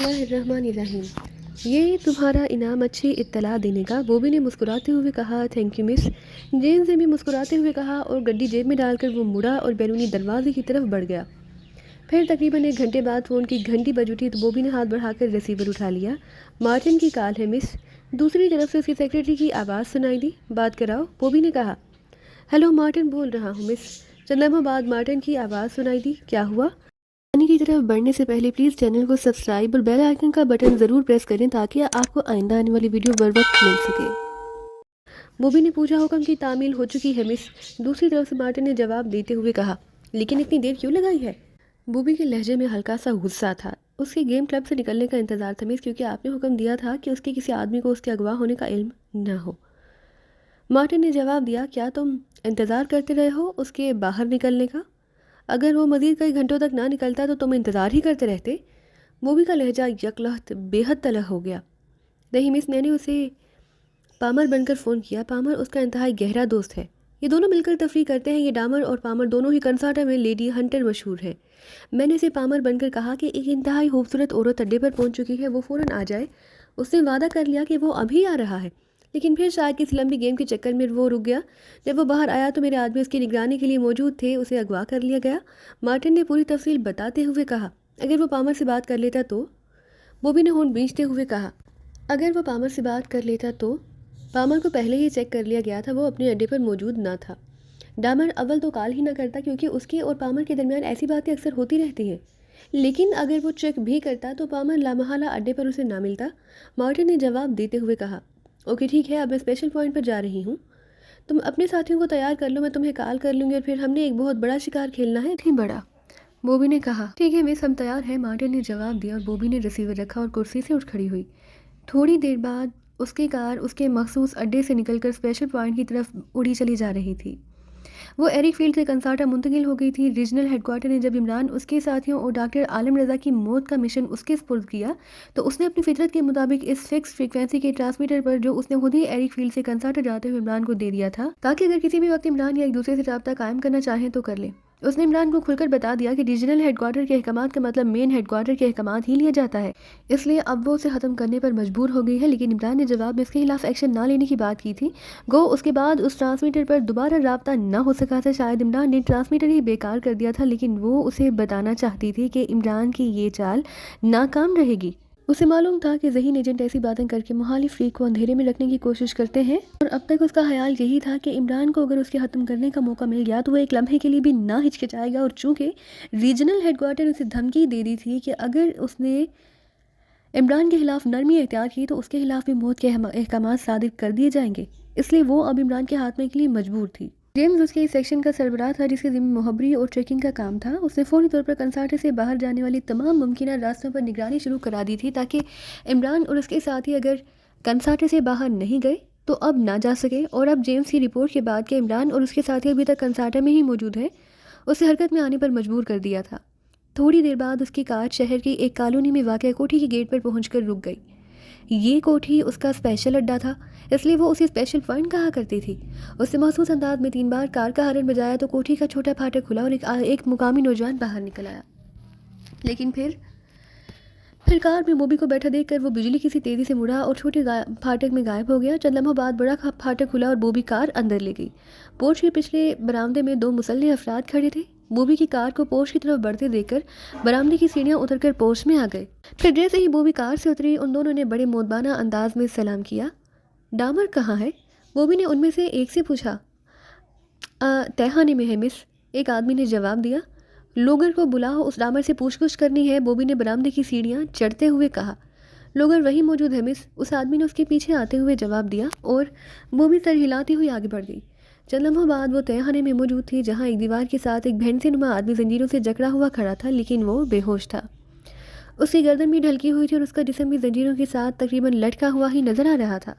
اللہ الرحمن الرحیم۔ یہ تمہارا انعام اچھی اطلاع دینے کا، بوبی نے مسکراتے ہوئے کہا۔ تھینک یو مس، جیمز نے بھی مسکراتے ہوئے کہا اور گڈی جیب میں ڈال کر وہ مڑا اور بیرونی دروازے کی طرف بڑھ گیا۔ پھر تقریباً 1 گھنٹے بعد فون کی گھنٹی بج اٹھی تو بوبی نے ہاتھ بڑھا کر ریسیور اٹھا لیا۔ مارٹن کی کال ہے مس، دوسری طرف سے اس کی سیکرٹری کی آواز سنائی دی۔ بات کراؤ، بوبی نے کہا۔ ہیلو، مارٹن بول رہا ہوں مس۔ چند لمحوں بعد مارٹن کی آواز سنائی دی۔ کیا ہوا؟ پانی کی طرف بڑھنے سے پہلے پلیز چینل کو سبسکرائب اور بیل آئیکن کا بٹن ضرور پریس کریں تاکہ آپ کو آئندہ آنے والی ویڈیو بر وقت مل سکے۔ بوبی نے پوچھا۔ حکم کی تعمیل ہو چکی ہے مس، دوسری طرف سے مارٹن نے جواب دیتے ہوئے کہا۔ لیکن اتنی دیر کیوں لگائی ہے؟ بوبی کے لہجے میں ہلکا سا غصہ تھا۔ اس کے گیم کلب سے نکلنے کا انتظار تھا مس، کیونکہ آپ نے حکم دیا تھا کہ اس کے کسی آدمی کو اس کے اغوا ہونے کا علم نہ ہو۔ مارٹن نے جواب دیا۔ کیا تم انتظار کرتے رہے ہو اس کے باہر نکلنے کا؟ اگر وہ مزید کئی گھنٹوں تک نہ نکلتا تو تم انتظار ہی کرتے رہتے۔ بوبی کا لہجہ یکلخت بے حد تلخ ہو گیا۔ نہیں مس، میں نے اسے پامر بن کر فون کیا۔ پامر اس کا انتہائی گہرا دوست ہے، یہ دونوں مل کر تفریح کرتے ہیں۔ یہ ڈامر اور پامر دونوں ہی کنسارٹا میں لیڈی ہنٹر مشہور ہے۔ میں نے اسے پامر بن کر کہا کہ ایک انتہائی خوبصورت عورت اڈے پر پہنچ چکی ہے، وہ فوراً آ جائے۔ اس نے وعدہ کر لیا کہ وہ ابھی آ رہا ہے، لیکن پھر شاید کسی لمبی گیم کے چکر میں وہ رک گیا۔ جب وہ باہر آیا تو میرے آدمی اس کی نگرانی کے لیے موجود تھے، اسے اغوا کر لیا گیا۔ مارٹن نے پوری تفصیل بتاتے ہوئے کہا۔ اگر وہ پامر سے بات کر لیتا تو؟ بوبی نے ہونٹ بھینچتے ہوئے کہا۔ اگر وہ پامر سے بات کر لیتا تو؟ پامر کو پہلے ہی چیک کر لیا گیا تھا، وہ اپنے اڈے پر موجود نہ تھا۔ ڈامر اول تو کال ہی نہ کرتا، کیونکہ اس کے اور پامر کے درمیان ایسی باتیں اکثر ہوتی رہتی ہیں، لیکن اگر وہ چیک بھی کرتا تو پامر لامحالہ اڈے پر اسے نہ ملتا۔ مارٹن نے جواب دیتے ہوئے کہا۔ اوکے ٹھیک ہے، اب میں اسپیشل پوائنٹ پر جا رہی ہوں، تم اپنے ساتھیوں کو تیار کر لو، میں تمہیں کال کر لوں گی اور پھر ہم نے ایک بہت بڑا شکار کھیلنا ہے۔ ٹھیک بڑا، بوبی نے کہا۔ ٹھیک ہے مس، ہم تیار ہیں، مارٹن نے جواب دیا اور بوبی نے ریسیور رکھا اور کرسی سے اٹھ کھڑی ہوئی۔ تھوڑی دیر بعد اس کی کار اس کے مخصوص اڈے سے نکل کر اسپیشل پوائنٹ کی طرف اڑی چلی جا رہی تھی۔ وہ ایرک فیلڈ سے کنسارٹا منتقل ہو گئی تھی۔ ریجنل ہیڈ کوارٹر نے جب عمران، اس کے ساتھیوں اور ڈاکٹر عالم رضا کی موت کا مشن اس کے سپرد کیا تو اس نے اپنی فطرت کے مطابق اس فکس فریکوینسی کے ٹرانسمیٹر پر، جو اس نے خود ہی ایرک فیلڈ سے کنسارٹا جاتے ہوئے عمران کو دے دیا تھا، تاکہ اگر کسی بھی وقت عمران یا ایک دوسرے سے رابطہ قائم کرنا چاہیں تو کر لیں۔ اس نے عمران کو کھل کر بتا دیا کہ ریجنل ہیڈ کوارٹر کے احکامات کا مطلب مین ہیڈ کوارٹر کے احکامات ہی لیا جاتا ہے، اس لیے اب وہ اسے ختم کرنے پر مجبور ہو گئی ہے۔ لیکن عمران نے جواب میں اس کے خلاف ایکشن نہ لینے کی بات کی تھی، گو اس کے بعد اس ٹرانسمیٹر پر دوبارہ رابطہ نہ ہو سکا تھا۔ شاید عمران نے ٹرانسمیٹر ہی بیکار کر دیا تھا، لیکن وہ اسے بتانا چاہتی تھی کہ عمران کی یہ چال ناکام رہے گی۔ اسے معلوم تھا کہ ذہین ایجنٹ ایسی باتیں کر کے مخالف فریق کو اندھیرے میں رکھنے کی کوشش کرتے ہیں، اور اب تک اس کا خیال یہی تھا کہ عمران کو اگر اس کے ختم کرنے کا موقع مل گیا تو وہ ایک لمحے کے لیے بھی نہ ہچکچائے گا۔ اور چونکہ ریجنل ہیڈ کوارٹر اسے دھمکی دے دی تھی کہ اگر اس نے عمران کے خلاف نرمی اختیار کی تو اس کے خلاف بھی موت کے احکامات صادر کر دیے جائیں گے، اس لیے وہ اب عمران کے ہاتھ میں کے لیے مجبور تھی۔ جیمز اس کے سیکشن کا سربراہ تھا، جس کے ذمہ مخبری اور چیکنگ کا کام تھا۔ اس نے فوری طور پر کنسارٹے سے باہر جانے والی تمام ممکنہ راستوں پر نگرانی شروع کرا دی تھی، تاکہ عمران اور اس کے ساتھی اگر کنسارٹے سے باہر نہیں گئے تو اب نہ جا سکے۔ اور اب جیمز کی رپورٹ کے بعد کہ عمران اور اس کے ساتھی ابھی تک کنسارٹے میں ہی موجود ہیں، اسے حرکت میں آنے پر مجبور کر دیا تھا۔ تھوڑی دیر بعد اس کی کار شہر کی ایک کالونی میں واقع کوٹھی کے گیٹ پر پہنچ کر رک گئی۔ یہ کوٹھی اس کا اسپیشل اڈا تھا، اس لیے وہ اسے اسپیشل پوائنٹ کہا کرتی تھی۔ اس نے مخصوص انداز میں 3 بار کار کا ہارن بجایا تو کوٹھی کا چھوٹا پھاٹک کھلا اور ایک مقامی نوجوان باہر نکل آیا، لیکن پھر کار میں بوبی کو بیٹھا دیکھ کر وہ بجلی کی سی تیزی سے مڑا اور چھوٹے پھاٹک میں غائب ہو گیا۔ چند لمحوں بعد بڑا پھاٹک کھلا اور بوبی کار اندر لے گئی۔ پورچ کے پچھلے برآمدے میں 2 مسلح افراد کھڑے تھے۔ بوبی کی کار کو پورچ کی طرف بڑھتے دیکھ کر برآمدے کی سیڑھیاں اتر کر پورچ میں آ گئے۔ پھر جیسے ہی بوبی کار سے اتری، ان دونوں نے بڑے مودبانہ انداز میں سلام کیا۔ ڈامر کہاں ہے؟ بوبی نے ان میں سے ایک سے پوچھا۔ تہخانے میں ہے مس، ایک آدمی نے جواب دیا۔ لوگر کو بلاؤ، اس ڈامر سے پوچھ گچھ کرنی ہے، بوبی نے برآمدے کی سیڑھیاں چڑھتے ہوئے کہا۔ لوگر وہی موجود ہے مس، اس آدمی نے اس کے پیچھے آتے ہوئے جواب دیا، اور بوبی سر ہلاتی ہوئی آگے بڑھ گئی۔ چند لمحوں بعد وہ تہخانے میں موجود تھی، جہاں ایک دیوار کے ساتھ ایک بھینسے نما آدمی زنجیروں سے جکڑا ہوا کھڑا تھا، لیکن وہ بے ہوش تھا۔ اس کی گردن بھی ڈھلکی ہوئی تھی اور اس کا جسم بھی زنجیروں کے ساتھ تقریباً لٹکا ہوا ہی نظر آ رہا تھا۔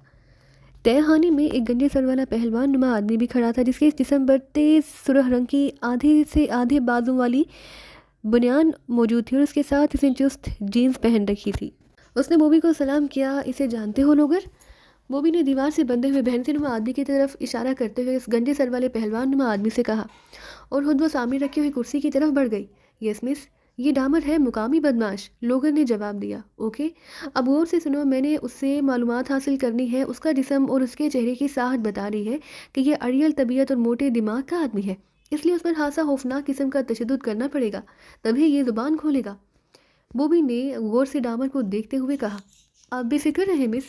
تہخانے میں ایک گنجے سر والا پہلوان نما آدمی بھی کھڑا تھا، جس کے جسم پر تیز سرخ رنگ کی آدھے سے آدھے بازو والی بنیان موجود تھی، اور اس کے ساتھ اس نے چست جینز پہن رکھی تھی۔ اس نے بوبی کو سلام کیا۔ اسے جانتے ہو لوگر؟ بوبی نے دیوار سے بندھے ہوئے بھینسے نما آدمی کی طرف اشارہ کرتے ہوئے اس گنجے سر والے پہلوان نما آدمی سے کہا، اور خود وہ سامنے رکھی ہوئی کرسی کی طرف بڑھ گئی۔ یس مس، یہ ڈامر ہے مقامی بدماش، لوگن نے جواب دیا۔ اوکے، اب غور سے سنو، میں نے اس سے معلومات حاصل کرنی ہے۔ اس کا جسم اور اس کے چہرے کی ساحت بتا رہی ہے کہ یہ اڑیل طبیعت اور موٹے دماغ کا آدمی ہے، اس لیے اس پر خاصا خوفناک قسم کا تشدد کرنا پڑے گا، تبھی یہ زبان کھولے گا۔ بوبی نے غور سے ڈامر کو دیکھتے ہوئے کہا، آپ بے فکر رہیں مس،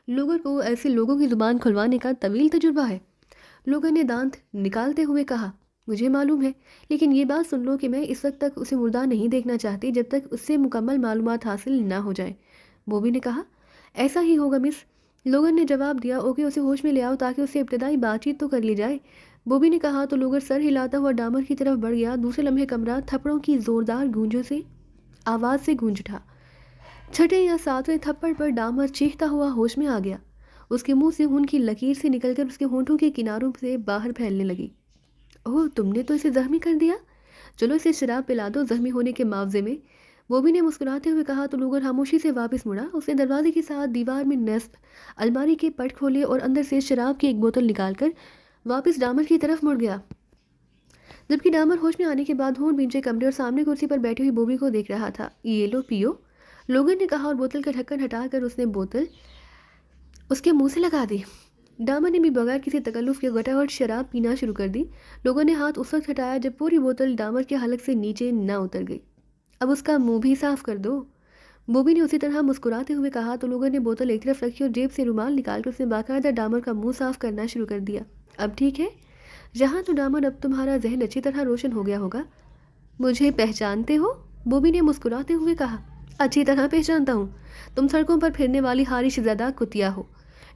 لوگر کو ایسے لوگوں کی زبان کھلوانے کا طویل تجربہ ہے۔ لوگر نے دانت نکالتے ہوئے کہا، مجھے معلوم ہے، لیکن یہ بات سن لو کہ میں اس وقت تک اسے مردہ نہیں دیکھنا چاہتی جب تک اس سے مکمل معلومات حاصل نہ ہو جائیں۔ بوبی نے کہا، ایسا ہی ہوگا مس، لوگر نے جواب دیا۔ اوکے، اسے ہوش میں لے آؤ تاکہ اس سے ابتدائی بات چیت تو کر لی جائے، بوبی نے کہا تو لوگر سر ہلاتا ہوا ڈامر کی طرف بڑھ گیا۔ دوسرے لمحے کمرہ تھپڑوں کی زوردار گونجوں سے آواز سے گونج اٹھا۔ چھٹے یا ساتویں تھپڑ پر ڈامر چیختا ہوا ہوش میں آ گیا۔ اس کے منہ سے خون کی لکیر سے نکل کر اس کے ہونٹوں کے کناروں سے باہر پھیلنے لگی۔ اوہ، تم نے تو اسے زخمی کر دیا، چلو اسے شراب پلا دو زخمی ہونے کے معاوضے میں، بوبی نے مسکراتے ہوئے کہا تو لوگر خاموشی سے واپس مڑا۔ اس نے دروازے کے ساتھ دیوار میں نصب الماری کے پٹ کھولے اور اندر سے شراب کی ایک بوتل نکال کر واپس ڈامر کی طرف مڑ گیا، جبکہ ڈامر ہوش میں آنے کے بعد ہونٹ بھینچے کمرے اور سامنے کرسی پر بیٹھی ہوئی بوبی کو دیکھ رہا تھا۔ یہ لو پیو، لوگر نے کہا اور بوتل کا ڈھکن ہٹا کر اس نے بوتل اس کے منہ سے لگا دی۔ ڈامر نے بھی بغیر کسی تکلف کے گٹاگٹ شراب پینا شروع کر دی۔ لوگوں نے ہاتھ اس وقت ہٹایا جب پوری بوتل ڈامر کے حلق سے نیچے نہ اتر گئی۔ اب اس کا منہ بھی صاف کر دو، بوبی نے اسی طرح مسکراتے ہوئے کہا تو لوگوں نے بوتل ایک طرف رکھی اور جیب سے رومال نکال کر اس نے باقاعدہ ڈامر کا منہ صاف کرنا شروع کر دیا۔ اب ٹھیک ہے جہاں تو ڈامر، اب تمہارا ذہن اچھی طرح روشن ہو گیا ہوگا۔ مجھے پہچانتے ہو؟ بوبی نے مسکراتے ہوئے کہا، اچھی طرح پہچانتا ہوں، تم سڑکوں پر پھرنے والی خارش زدہ کتیا ہو،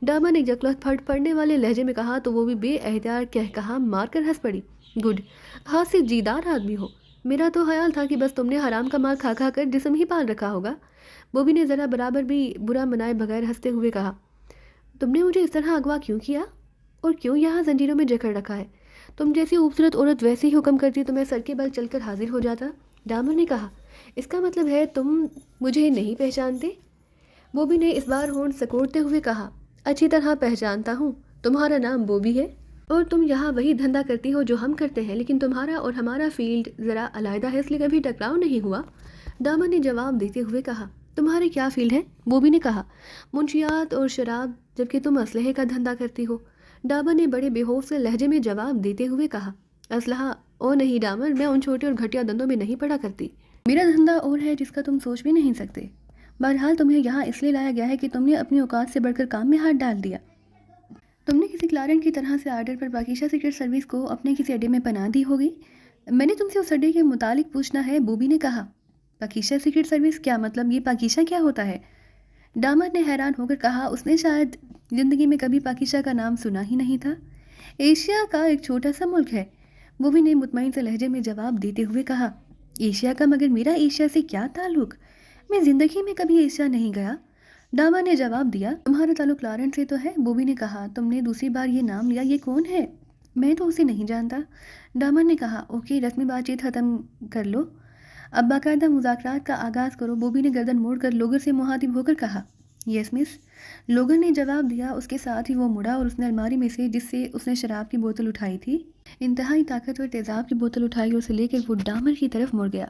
ڈامر نے یکلخت پھٹ پڑنے والے لہجے میں کہا تو وہ بھی بے احتیاط کہا مار کر ہنس پڑی۔ گڈ، ہاتھ سے جیدار آدمی ہو، میرا تو خیال تھا کہ بس تم نے حرام کا مال کھا کھا کر جسم ہی پال رکھا ہوگا۔ بوبی نے ذرا برابر بھی برا منائے بغیر ہنستے ہوئے کہا، تم نے مجھے اس طرح اغوا کیوں کیا اور کیوں یہاں زنجیروں میں جکڑ رکھا ہے؟ تم جیسی خوبصورت عورت ویسے ہی حکم کرتی تو میں سر کے بل چل کر حاضر ہو جاتا۔ ڈامر نے کہا، اس کا مطلب ہے تم مجھے نہیں پہچانتے؟ بوبی نے اس بار ہونٹ سکوڑتے ہوئے کہا، اچھی طرح پہچانتا ہوں، تمہارا نام بوبی ہے اور تم یہاں وہی دھندا کرتی ہو جو ہم کرتے ہیں، لیکن تمہارا اور ہمارا فیلڈ ذرا علیحدہ ہے، اس لیے کبھی ٹکراؤ نہیں ہوا۔ ڈامر نے جواب دیتے ہوئے کہا، تمہارے کیا فیلڈ ہے؟ بوبی نے کہا، منشیات اور شراب، جبکہ تم اسلحے کا دھندا کرتی ہو۔ ڈامر نے بڑے بے خوف سے لہجے میں جواب دیتے ہوئے کہا، اسلحہ؟ او نہیں ڈامر، میں ان چھوٹے اور گھٹیا دندوں میں نہیں پڑا کرتی، میرا دھندا اور ہے جس کا تم سوچ بھی نہیں سکتے۔ بہرحال تمہیں یہاں اس لیے لایا گیا ہے کہ تم نے اپنی اوقات سے بڑھ کر کام میں ہاتھ ڈال دیا۔ تم نے کسی کلائنٹ کی طرح سے آرڈر پر پاکیزہ سیکرٹ سروس کو اپنے کسی اڈے میں پناہ دی ہوگی۔ میں نے تم سے اس اڈے کے متعلق پوچھنا ہے، بوبی نے کہا۔ پاکیزہ سیکرٹ سروس؟ کیا مطلب؟ یہ پاکیزہ کیا ہوتا ہے؟ ڈامر نے حیران ہو کر کہا، اس نے شاید زندگی میں کبھی پاکیزہ کا نام سنا ہی نہیں تھا۔ ایشیا کا ایک چھوٹا سا ملک ہے، بوبی نے مطمئن سے لہجے میں جواب دیتے ہوئے کہا۔ ایشیا کا؟ مگر میرا ایشیا سے کیا تعلق؟ میں زندگی میں کبھی ایشیا نہیں گیا، ڈامر نے جواب دیا۔ تمہارا تعلق لارنس سے تو ہے، بوبی نے کہا، تم نے دوسری بار یہ نام لیا، یہ کون ہے؟ میں تو اسے نہیں جانتا، ڈامر نے کہا۔ اوکے، رسمی بات چیت ختم کر لو، اب باقاعدہ مذاکرات کا آغاز کرو، بوبی نے گردن موڑ کر لوگر سے مخاطب ہو کر کہا۔ یس مس، لوگر نے جواب دیا۔ اس کے ساتھ ہی وہ مڑا اور اس نے الماری میں سے، جس سے اس نے شراب کی بوتل اٹھائی تھی، انتہائی طاقتور تیزاب کی بوتل اٹھائی اور اسے لے کر وہ ڈامر کی طرف مڑ گیا۔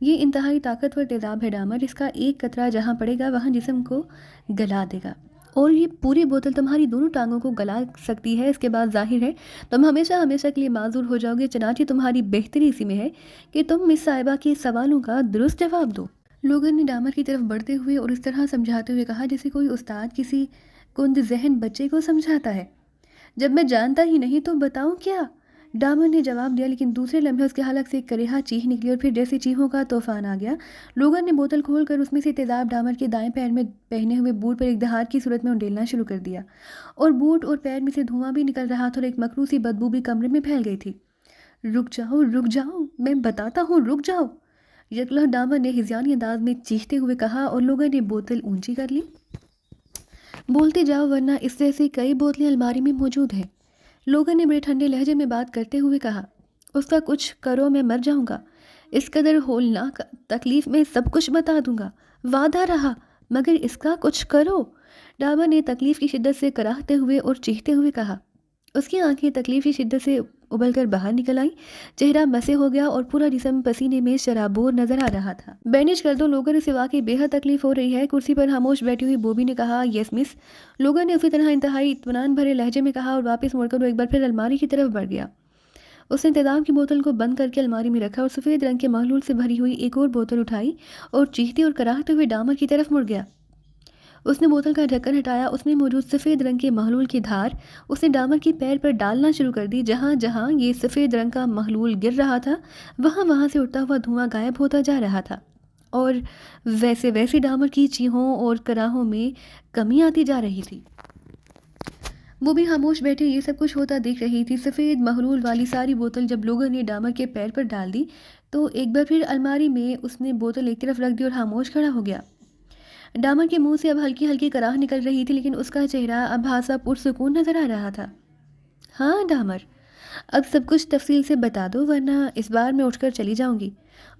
یہ انتہائی طاقتور تیزاب ہے ڈامر، اس کا ایک قطرہ جہاں پڑے گا وہاں جسم کو گلا دے گا، اور یہ پوری بوتل تمہاری دونوں ٹانگوں کو گلا سکتی ہے۔ اس کے بعد ظاہر ہے تم ہمیشہ ہمیشہ کے لیے معذور ہو جاؤ گے، چنانچہ تمہاری بہتری اسی میں ہے کہ تم مس صاحبہ کے سوالوں کا درست جواب دو۔ لوگر نے ڈامر کی طرف بڑھتے ہوئے اور اس طرح سمجھاتے ہوئے کہا جیسے کوئی استاد کسی کند ذہن بچے کو سمجھاتا ہے۔ جب میں جانتا ہی نہیں تو بتاؤں کیا؟ ڈامر نے جواب دیا، لیکن دوسرے لمحے اس کے حلق سے ایک کریہا چیخ نکلی اور پھر جیسے چیخوں کا طوفان آ گیا۔ لوگر نے بوتل کھول کر اس میں سے تیزاب ڈامر کے دائیں پیر میں پہنے ہوئے بوٹ پر ایک دہار کی صورت میں انڈیلنا شروع کر دیا، اور بوٹ اور پیر میں سے دھواں بھی نکل رہا تھا اور ایک مکروہ سی بدبو بھی کمرے میں پھیل گئی تھی۔ رک جاؤ، رک جاؤ، میں بتاتا ہوں، رک جاؤ، یکلخ ڈامر نے ہذیانی انداز میں چیختے ہوئے کہا، اور لوگر نے بوتل اونچی کر لی۔ بولتے جاؤ ورنہ اس جیسی کئی بوتلیں الماری میں موجود ہیں، لوگر نے بڑے ٹھنڈے لہجے میں بات کرتے ہوئے کہا۔ اس کا کچھ کرو میں مر جاؤں گا، اس قدر ہولناک تکلیف میں سب کچھ بتا دوں گا، وعدہ رہا، مگر اس کا کچھ کرو، ڈامر نے تکلیف کی شدت سے کراہتے ہوئے اور چیختے ہوئے کہا۔ اس کی آنکھیں تکلیف کی شدت سے ابل کر باہر نکل آئی. چہرہ مسے ہو گیا اور پورا جسم پسینے میں شرابور نظر آ رہا تھا. بینیج کر دو لوگر، اسے واقعی بے حد تکلیف ہو رہی ہے. کرسی پر خاموش بیٹھی ہوئی بوبی نے کہا. یس مس. لوگر نے اسی طرح انتہائی اطمینان بھرے لہجے میں کہا اور واپس مڑ کر وہ ایک بار پھر الماری کی طرف بڑھ گیا. اس نے انتظام کی بوتل کو بند کر کے الماری میں رکھا اور سفید رنگ کے محلول سے بھری ہوئی ایک اور بوتل اٹھائی اور چیختے اور کراہتے ہوئے ڈامر کی طرف مڑ گیا. اس نے بوتل کا ڈھکن ہٹایا. اس میں موجود سفید رنگ کے محلول کی دھار اس نے ڈامر کی پیر پر ڈالنا شروع کر دی. جہاں جہاں یہ سفید رنگ کا محلول گر رہا تھا وہاں سے اٹھتا ہوا دھواں غائب ہوتا جا رہا تھا اور ویسے ڈامر کی چیخوں اور کراہوں میں کمی آتی جا رہی تھی. وہ بھی خاموش بیٹھے یہ سب کچھ ہوتا دیکھ رہی تھی. سفید محلول والی ساری بوتل جب لوگوں نے ڈامر کے پیر پر ڈال دی تو ایک بار پھر الماری میں اس نے بوتل ایک طرف رکھ دی اور خاموش کھڑا ہو گیا. ڈامر کے منہ سے اب ہلکی ہلکی کراہ نکل رہی تھی لیکن اس کا چہرہ اب خاصا پرسکون نظر آ رہا تھا. ہاں ڈامر، اب سب کچھ تفصیل سے بتا دو ورنہ اس بار میں اٹھ کر چلی جاؤں گی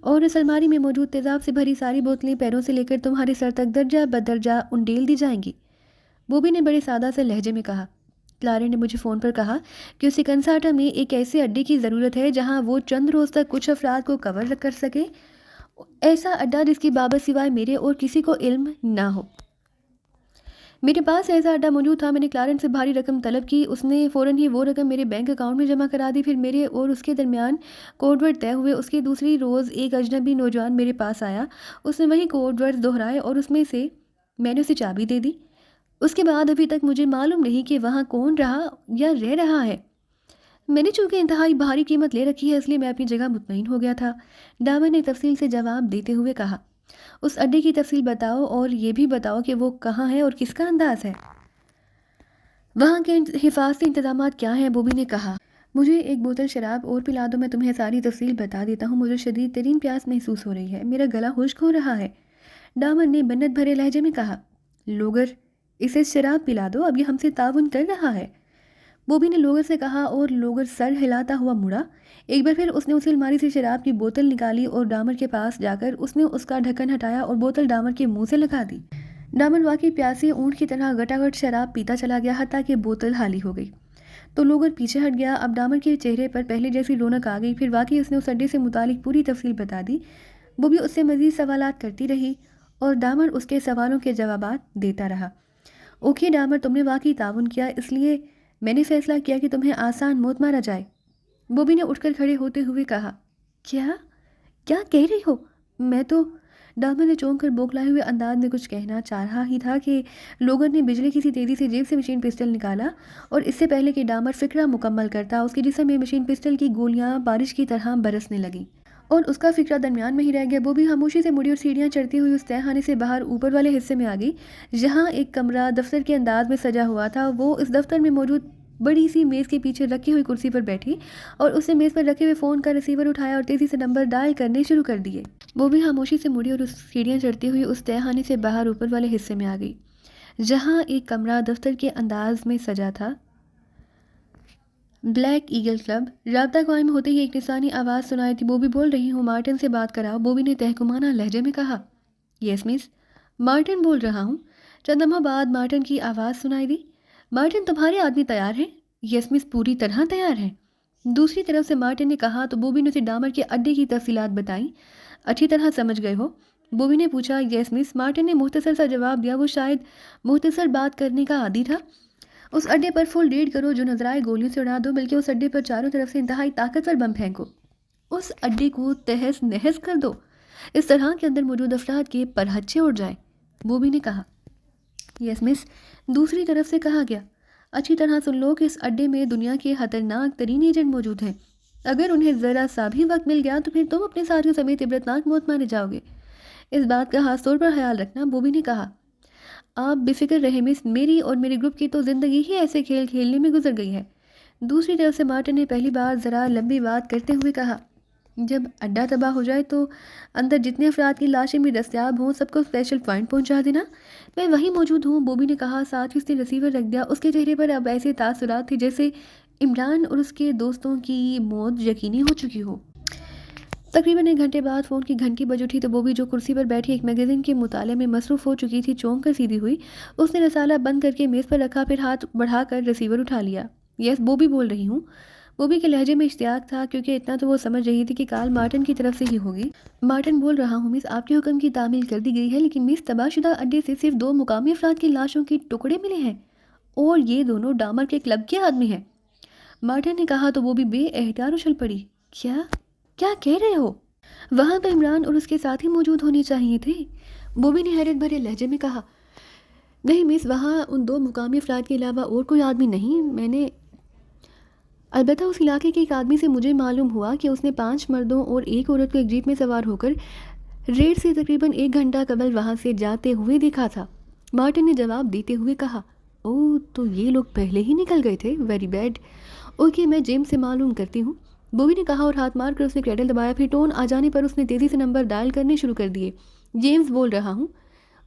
اور اس الماری میں موجود تیزاب سے بھری ساری بوتلیں پیروں سے لے کر تمہارے سر تک درجہ بدرجہ انڈیل دی جائیں گی. بوبی نے بڑے سادہ سے لہجے میں کہا. کلارا نے مجھے فون پر کہا کہ اسے کنساٹا میں ایک ایسے اڈے کی ضرورت ہے جہاں وہ چند روز تک کچھ افراد کو کور کر سکے. ایسا اڈا جس کی بابت سوائے میرے اور کسی کو علم نہ ہو. میرے پاس ایسا اڈا موجود تھا. میں نے کلارن سے بھاری رقم طلب کی. اس نے فوراً ہی وہ رقم میرے بینک اکاؤنٹ میں جمع کرا دی. پھر میرے اور اس کے درمیان کوڈ ورڈ طے ہوئے. اس کے دوسری روز ایک اجنبی نوجوان میرے پاس آیا. اس نے وہی کوڈ ورڈ دہرائے اور اس میں سے میں نے اسے چابی دے دی. اس کے بعد ابھی تک مجھے معلوم نہیں کہ وہاں کون رہا یا رہ رہا ہے. میں نے چونکہ انتہائی بھاری قیمت لے رکھی ہے اس لیے میں اپنی جگہ مطمئن ہو گیا تھا. ڈامر نے تفصیل سے جواب دیتے ہوئے کہا. اس اڈے کی تفصیل بتاؤ اور یہ بھی بتاؤ کہ وہ کہاں ہے اور کس کا انداز ہے. وہاں کے حفاظتی انتظامات کیا ہیں؟ بوبی نے کہا. مجھے ایک بوتل شراب اور پلا دو، میں تمہیں ساری تفصیل بتا دیتا ہوں. مجھے شدید ترین پیاس محسوس ہو رہی ہے، میرا گلا خشک ہو رہا ہے. ڈامر نے منت بھرے لہجے میں کہا. لوگر، اسے شراب پلا دو، اب یہ ہم سے تعاون کر رہا ہے. بوبی نے لوگر سے کہا اور لوگر سر ہلاتا ہوا مڑا. ایک بار پھر اس نے اسی الماری سے شراب کی بوتل نکالی اور ڈامر کے پاس جا کر اس نے اس کا ڈھکن ہٹایا اور بوتل ڈامر کے منہ سے لگا دی. ڈامر واقعی پیاسے اونٹ کی طرح گٹاگٹ شراب پیتا چلا گیا حتیٰ کہ بوتل خالی ہو گئی. تو لوگر پیچھے ہٹ گیا. اب ڈامر کے چہرے پر پہلے جیسی رونق آ گئی. پھر واقعی اس نے اس اڈے سے متعلق پوری تفصیل بتا دی. بوبی اس سے مزید سوالات کرتی رہی اور ڈامر اس کے سوالوں کے جوابات دیتا رہا. اوکے ڈامر، تم نے واقعی تعاون کیا، اس لیے میں نے فیصلہ کیا کہ تمہیں آسان موت مارا جائے. بوبی نے اٹھ کر کھڑے ہوتے ہوئے کہا. کیا کہہ رہی ہو؟ میں تو... ڈامر نے چونک کر بوکلائے ہوئے انداز میں کچھ کہنا چاہ رہا ہی تھا کہ لوگر نے بجلی کی سی تیزی سے جیب سے مشین پسٹل نکالا اور اس سے پہلے کہ ڈامر فکرہ مکمل کرتا اس کے جسم میں مشین پسٹل کی گولیاں بارش کی طرح برسنے لگیں اور اس کا فکرہ درمیان میں ہی رہ گیا. بوبی خاموشی سے مڑی اور سیڑھیاں چڑھتی ہوئی اس تہہ خانے سے باہر اوپر والے حصے میں آ گئی جہاں ایک کمرہ دفتر کے انداز میں سجا ہوا تھا. وہ اس دفتر میں موجود بڑی سی میز کے پیچھے رکھی ہوئی کرسی پر بیٹھی اور اس نے میز پر رکھے ہوئے فون کا ریسیور اٹھایا اور تیزی سے نمبر ڈائل کرنے شروع کر دیے. وہ بھی خاموشی سے مڑی اور اس سیڑھیاں چڑھتی ہوئی اس تہہ خانے سے باہر اوپر والے حصے میں آ گئی جہاں ایک کمرہ دفتر کے انداز میں سجا تھا. Black eagle club. رابطہ قائم ہوتے ہی ایک نسانی آواز سنائی تھی. بوبی بول رہی ہوں، مارٹن سے بات کراؤ. بوبی نے تحکمانہ لہجے میں کہا. یس مس. مارٹن بول رہا ہوں. چند لمحوں بعد مارٹن کی آواز سنائی دی. مارٹن، تمہارے آدمی تیار ہیں؟ یس مس، پوری طرح تیار ہیں. دوسری طرف سے مارٹن نے کہا تو بوبی نے اسے ڈامر کے اڈے کی تفصیلات بتائیں. اچھی طرح سمجھ گئے ہو؟ بوبی نے پوچھا. یس مس. مارٹن نے مختصر سا جواب دیا. وہ شاید مختصر بات کرنے کا عادی تھا. اس اڈے پر فل 1.5 کروڑ جو نظر آئے گولیوں سے اڑا دو، بلکہ اس اڈے پر چاروں طرف سے انتہائی طاقتور بم پھینکو. اس اڈے کو تہس نہس کر دو، اس طرح کے اندر موجود افراد کے پرہچے اڑ جائیں. بوبی نے کہا. یس مس. دوسری طرف سے کہا گیا. اچھی طرح سن لو کہ اس اڈے میں دنیا کے خطرناک ترین ایجنٹ موجود ہیں. اگر انہیں ذرا سا بھی وقت مل گیا تو پھر تم اپنے ساتھیوں سمیت عبرتناک موت مارے جاؤ گے. اس بات کا خاص طور پر خیال رکھنا. بوبی نے کہا. آپ بے فکر رہے مس، میری اور میرے گروپ کی تو زندگی ہی ایسے کھیل کھیلنے میں گزر گئی ہے. دوسری طرف سے مارٹن نے پہلی بار ذرا لمبی بات کرتے ہوئے کہا. جب اڈا تباہ ہو جائے تو اندر جتنے افراد کی لاشیں بھی دستیاب ہوں سب کو اسپیشل پوائنٹ پہنچا دینا. میں وہیں موجود ہوں. بوبی نے کہا. ساتھ ہی اس نے ریسیور رکھ دیا. اس کے چہرے پر اب ایسے تاثرات تھے جیسے عمران اور اس کے دوستوں کی موت یقینی ہو چکی ہو. تقریباً 1 گھنٹے بعد فون کی گھنٹی بج اٹھی تو بوبی جو کرسی پر بیٹھی ایک میگزین کے مطالعے میں مصروف ہو چکی تھی چونک کر سیدھی ہوئی. اس نے رسالہ بند کر کے میز پر رکھا، پھر ہاتھ بڑھا کر ریسیور اٹھا لیا. یس، بوبی بول رہی ہوں. بوبی کے لہجے میں اشتیاق تھا، کیونکہ اتنا تو وہ سمجھ رہی تھی کہ کال مارٹن کی طرف سے ہی ہوگی۔ مارٹن بول رہا ہوں مس، آپ کے حکم کی تعمیل کر دی گئی ہے، لیکن مس تباہ شدہ اڈے سے صرف 2 مقامی افراد کی لاشوں کے ٹکڑے ملے ہیں اور یہ دونوں ڈامر کے کلب کے آدمی ہیں۔ مارٹن نے کہا تو وہ بھی بے احتیاط اچھل پڑی۔ کیا کہہ رہے ہو؟ وہاں تو عمران اور اس کے ساتھی موجود ہونے چاہیے تھے، بوبی نے حیرت بھرے لہجے میں کہا۔ نہیں مس، وہاں ان 2 مقامی افراد کے علاوہ اور کوئی آدمی نہیں۔ البتہ اس علاقے کے ایک آدمی سے مجھے معلوم ہوا کہ اس نے 5 مردوں اور 1 عورت کو ایک جیپ میں سوار ہو کر ریڈ سے تقریباً 1 گھنٹہ قبل وہاں سے جاتے ہوئے دیکھا تھا۔ مارٹن نے جواب دیتے ہوئے کہا، اوہ تو یہ لوگ پہلے ہی نکل گئے تھے، ویری بیڈ۔ اوکے، میں جیمز سے معلوم کرتی ہوں، بوبی نے کہا اور ہاتھ مار کر اس نے کریڈل دبایا۔ پھر ٹون آ جانے پر اس نے تیزی سے نمبر ڈائل کرنے شروع کر دیے۔ جیمز بول رہا ہوں۔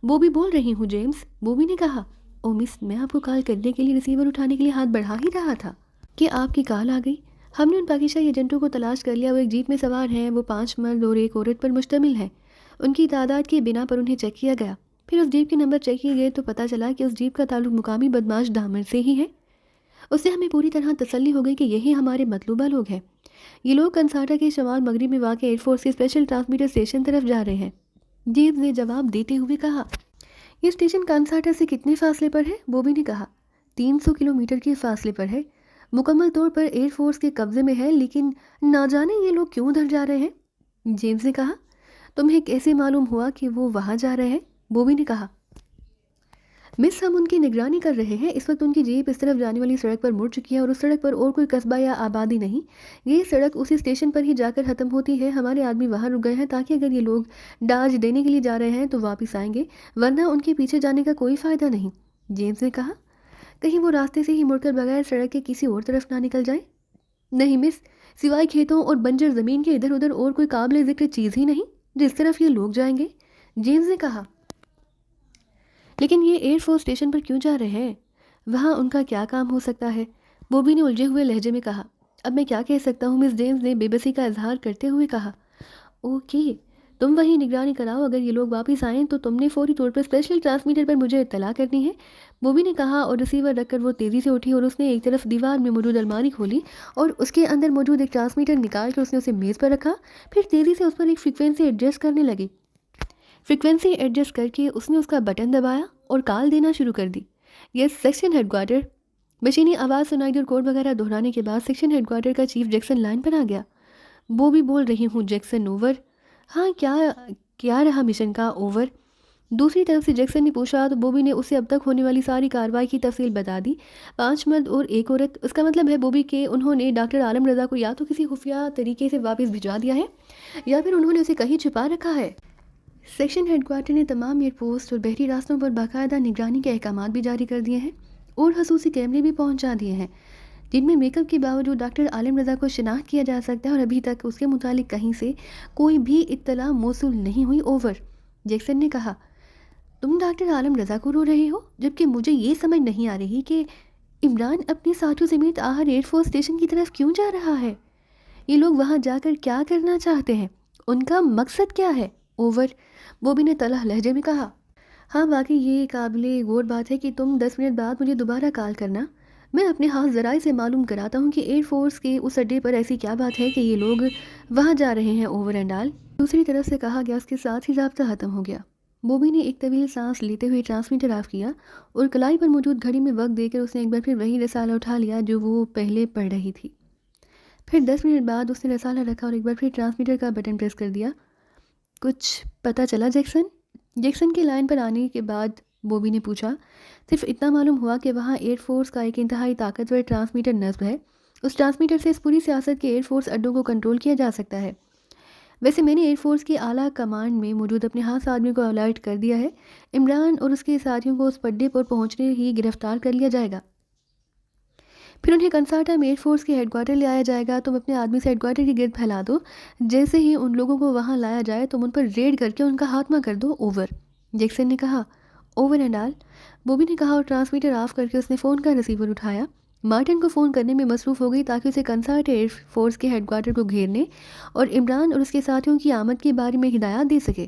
بوبی بول رہی ہوں جیمز، بوبی نے کہا۔ او مس، میں آپ کو کال کرنے کے لیے ریسیور اٹھانے کے لیے ہاتھ بڑھا ہی رہا تھا کہ آپ کی کال آ گئی۔ ہم نے ان پاکستانی ایجنٹوں کو تلاش کر لیا، وہ ایک جیپ میں سوار ہیں، وہ 5 مرد اور 1 عورت پر مشتمل ہے۔ ان کی تعداد کی بنا پر انہیں چیک کیا گیا، پھر اس جیپ کے نمبر چیک کیے گئے تو پتہ چلا کہ اس جیپ کا تعلق مقامی بدماش ڈامر سے ہی ہے۔ اس سے ہمیں پوری طرح تسلی ہو گئی کہ یہی ہمارے مطلوبہ لوگ ہیں۔ یہ لوگ کنساٹا کے شمال مغرب میں واقع ایئر فورس کے اسپیشل ٹرانسمیٹر اسٹیشن طرف جا رہے ہیں، جیمز نے جواب دیتے ہوئے کہا۔ یہ اسٹیشن کنساٹا سے کتنے فاصلے پر ہے؟ بوبی نے کہا۔ 300 کلومیٹر کے فاصلے پر ہے، مکمل طور پر ایئر فورس کے قبضے میں ہے، لیکن نہ جانے یہ لوگ کیوں ادھر جا رہے ہیں؟ جیمز نے کہا۔ تمہیں کیسے معلوم ہوا کہ وہ وہاں جا رہے ہیں؟ بوبی نے کہا۔ مس، ہم ان کی نگرانی کر رہے ہیں۔ اس وقت ان کی جیپ اس طرف جانے والی سڑک پر مڑ چکی ہے اور اس سڑک پر اور کوئی قصبہ یا آبادی نہیں، یہ سڑک اسی اسٹیشن پر ہی جا کر ختم ہوتی ہے۔ ہمارے آدمی وہاں رک گئے ہیں تاکہ اگر یہ لوگ ڈاج دینے کے لیے جا رہے ہیں تو واپس آئیں گے، ورنہ ان کے پیچھے جانے کا کوئی فائدہ نہیں، جیمز نے کہا۔ کہیں وہ راستے سے ہی مڑ کر بغیر سڑک کے کسی اور طرف نہ نکل جائیں؟ نہیں مس، سوائے کھیتوں اور بنجر زمین کے ادھر ادھر اور کوئی قابل ذکر چیز ہی نہیں جس طرف یہ لوگ جائیں گے، جیمز نے کہا۔ لیکن یہ ایئر فورس اسٹیشن پر کیوں جا رہے ہیں؟ وہاں ان کا کیا کام ہو سکتا ہے؟ بوبی نے الجھے ہوئے لہجے میں کہا۔ اب میں کیا کہہ سکتا ہوں مس، جیمز نے بے بسی کا اظہار کرتے ہوئے کہا۔ اوکے، تم وہیں نگرانی کراؤ، اگر یہ لوگ واپس آئیں تو تم نے فوری طور پر اسپیشل ٹرانسمیٹر پر مجھے اطلاع کرنی ہے، بوبی نے کہا، اور ریسیور رکھ کر وہ تیزی سے اٹھی اور اس نے ایک طرف دیوار میں موجود الماری کھولی اور اس کے اندر موجود ایک ٹرانسمیٹر نکال کر اس نے اسے میز پر رکھا، پھر تیزی سے اس پر ایک فریکوینسی ایڈجسٹ کرنے لگی۔ فریکوینسی ایڈجسٹ کر کے اس نے اس کا بٹن دبایا اور کال دینا شروع کر دی۔ یس سیکشن ہیڈ کوارٹر، مشینی آواز سنائی دی اور کوڈ وغیرہ دہرانے کے بعد سیکشن ہیڈ کوارٹر کا چیف جیکسن لائن پر آ گیا۔ بوبی بول رہی ہوں جیکسن، اوور۔ ہاں، کیا رہا مشن کا؟ اوور۔ دوسری طرف سے جیکسن نے پوچھا تو بوبی نے اسے اب تک ہونے والی ساری کارروائی کی تفصیل بتا دی۔ 5 مرد اور 1 عورت، اس کا مطلب ہے بوبی کہ انہوں نے ڈاکٹر عالم رضا کو یا تو کسی خفیہ طریقے سے واپس بھجوا دیا ہے یا پھر انہوں نے اسے کہیں چھپا رکھا ہے۔ سیکشن ہیڈ کوارٹر نے تمام ایئر پوسٹ اور بحری راستوں پر باقاعدہ نگرانی کے احکامات بھی جاری کر دیے ہیں اور خصوصی کیمرے بھی پہنچا دیے ہیں جن میں میک اپ کے باوجود ڈاکٹر عالم رضا کو شناخت کیا جا سکتا ہے، اور ابھی تک اس کے متعلق کہیں سے کوئی بھی اطلاع موصول نہیں ہوئی، اوور۔ جیکسن نے کہا۔ تم ڈاکٹر عالم رضا کو رو رہے ہو، جبکہ مجھے یہ سمجھ نہیں آ رہی کہ عمران اپنے ساتھیوں سمیت آخر ایئر فورس اسٹیشن کی طرف کیوں جا رہا ہے؟ یہ لوگ وہاں جا کر کیا کرنا چاہتے ہیں؟ ان کا مقصد کیا ہے؟ اوور، بوبی نے تلخ لہجے میں کہا۔ ہاں واقعی یہ قابل غور بات ہے کہ تم 10 منٹ بعد مجھے دوبارہ کال کرنا، میں اپنے خاص ذرائع سے معلوم کراتا ہوں کہ ایئر فورس کے اس اڈے پر ایسی کیا بات ہے کہ یہ لوگ وہاں جا رہے ہیں، اوور اینڈ آل۔ دوسری طرف سے کہا گیا، اس کے ساتھ ہی رابطہ ختم ہو گیا۔ بوبی نے ایک طویل سانس لیتے ہوئے ٹرانسمیٹر آف کیا اور کلائی پر موجود گھڑی میں وقت دے کر اس نے ایک بار پھر وہی رسالہ اٹھا لیا جو وہ پہلے پڑھ رہی تھی۔ پھر 10 منٹ بعد اس نے رسالہ رکھا اور ایک بار پھر ٹرانسمیٹر کا بٹن پریس کر دیا۔ کچھ پتہ چلا جیکسن؟ جیکسن کے لائن پر آنے کے بعد بوبی نے پوچھا۔ صرف اتنا معلوم ہوا کہ وہاں ایئر فورس کا ایک انتہائی طاقتور ٹرانسمیٹر نصب ہے، اس ٹرانسمیٹر سے اس پوری سیاست کے ایئر فورس اڈوں کو کنٹرول کیا جا سکتا ہے۔ ویسے میں نے ایئر فورس کی اعلیٰ کمانڈ میں موجود اپنے خاص آدمی کو الرٹ کر دیا ہے، عمران اور اس کے ساتھیوں کو اس پڈے پر پہنچنے ہی گرفتار کر لیا جائے گا، پھر انہیں کنساٹا میں ایئر فورس کے ہیڈ کوارٹر لے آیا جائے گا۔ تم اپنے آدمی سے ہیڈ کوارٹر کی گرد پھیلا دو، جیسے ہی ان لوگوں کو وہاں لایا جائے تم ان پر ریڈ کر کے ان کا خاتمہ کر دو، اوور۔ جیکسن نے کہا۔ اوور اینڈ آل، بوبی نے کہا اور ٹرانسمیٹر آف کر کے اس نے فون کا ریسیور اٹھایا۔ مارٹن کو فون کرنے میں مصروف ہو گئی تاکہ اسے کنساٹا ایئر فورس کے ہیڈ کوارٹر کو گھیرنے اور عمران اور اس کے ساتھیوں کی آمد کے بارے میں ہدایات دے سکے۔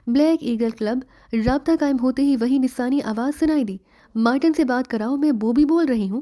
بلیک ایگل کلب، رابطہ قائم ہوتے ہی وہی نسانی آواز سنائی دی۔ مارٹن سے بات کراؤ، میں بوبی بول رہی ہوں۔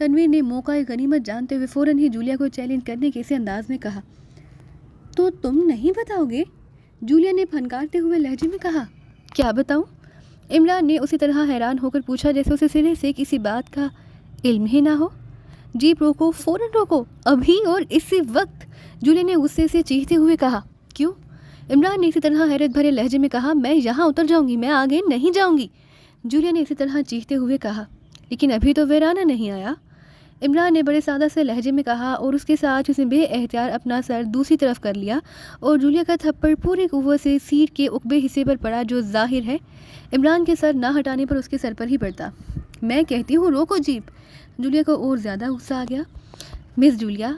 تنویر نے موقع غنیمت جانتے ہوئے فوراً ہی جولیا کو چیلنج کرنے کے اسی انداز میں کہا۔ تو تم نہیں بتاؤ گے؟ جولیا نے پھنکارتے ہوئے لہجے میں کہا۔ کیا بتاؤں؟ عمران نے اسی طرح حیران ہو کر پوچھا جیسے اسے سرے سے کسی بات کا علم ہی نہ ہو۔ جیپ روکو، فوراً روکو، ابھی اور اسی وقت، جولیا نے غصے سے چیختے ہوئے کہا۔ کیوں؟ عمران نے اسی طرح حیرت بھرے لہجے میں کہا۔ میں یہاں اتر جاؤں گی، میں آگے نہیں جاؤں گی، جولیا نے اسی طرح چیختے ہوئے کہا۔ لیکن ابھی تو ویرانہ نہیں آیا، عمران نے بڑے سادہ سے لہجے میں کہا، اور اس کے ساتھ اس نے بے احتیاط اپنا سر دوسری طرف کر لیا اور جولیا کا تھپڑ پوری قوت سے سیٹ کے عقبے حصے پر پڑا جو ظاہر ہے عمران کے سر نہ ہٹانے پر اس کے سر پر ہی پڑتا۔ میں کہتی ہوں روکو جیپ، جولیا کو اور زیادہ غصہ آ گیا۔ مس جولیا،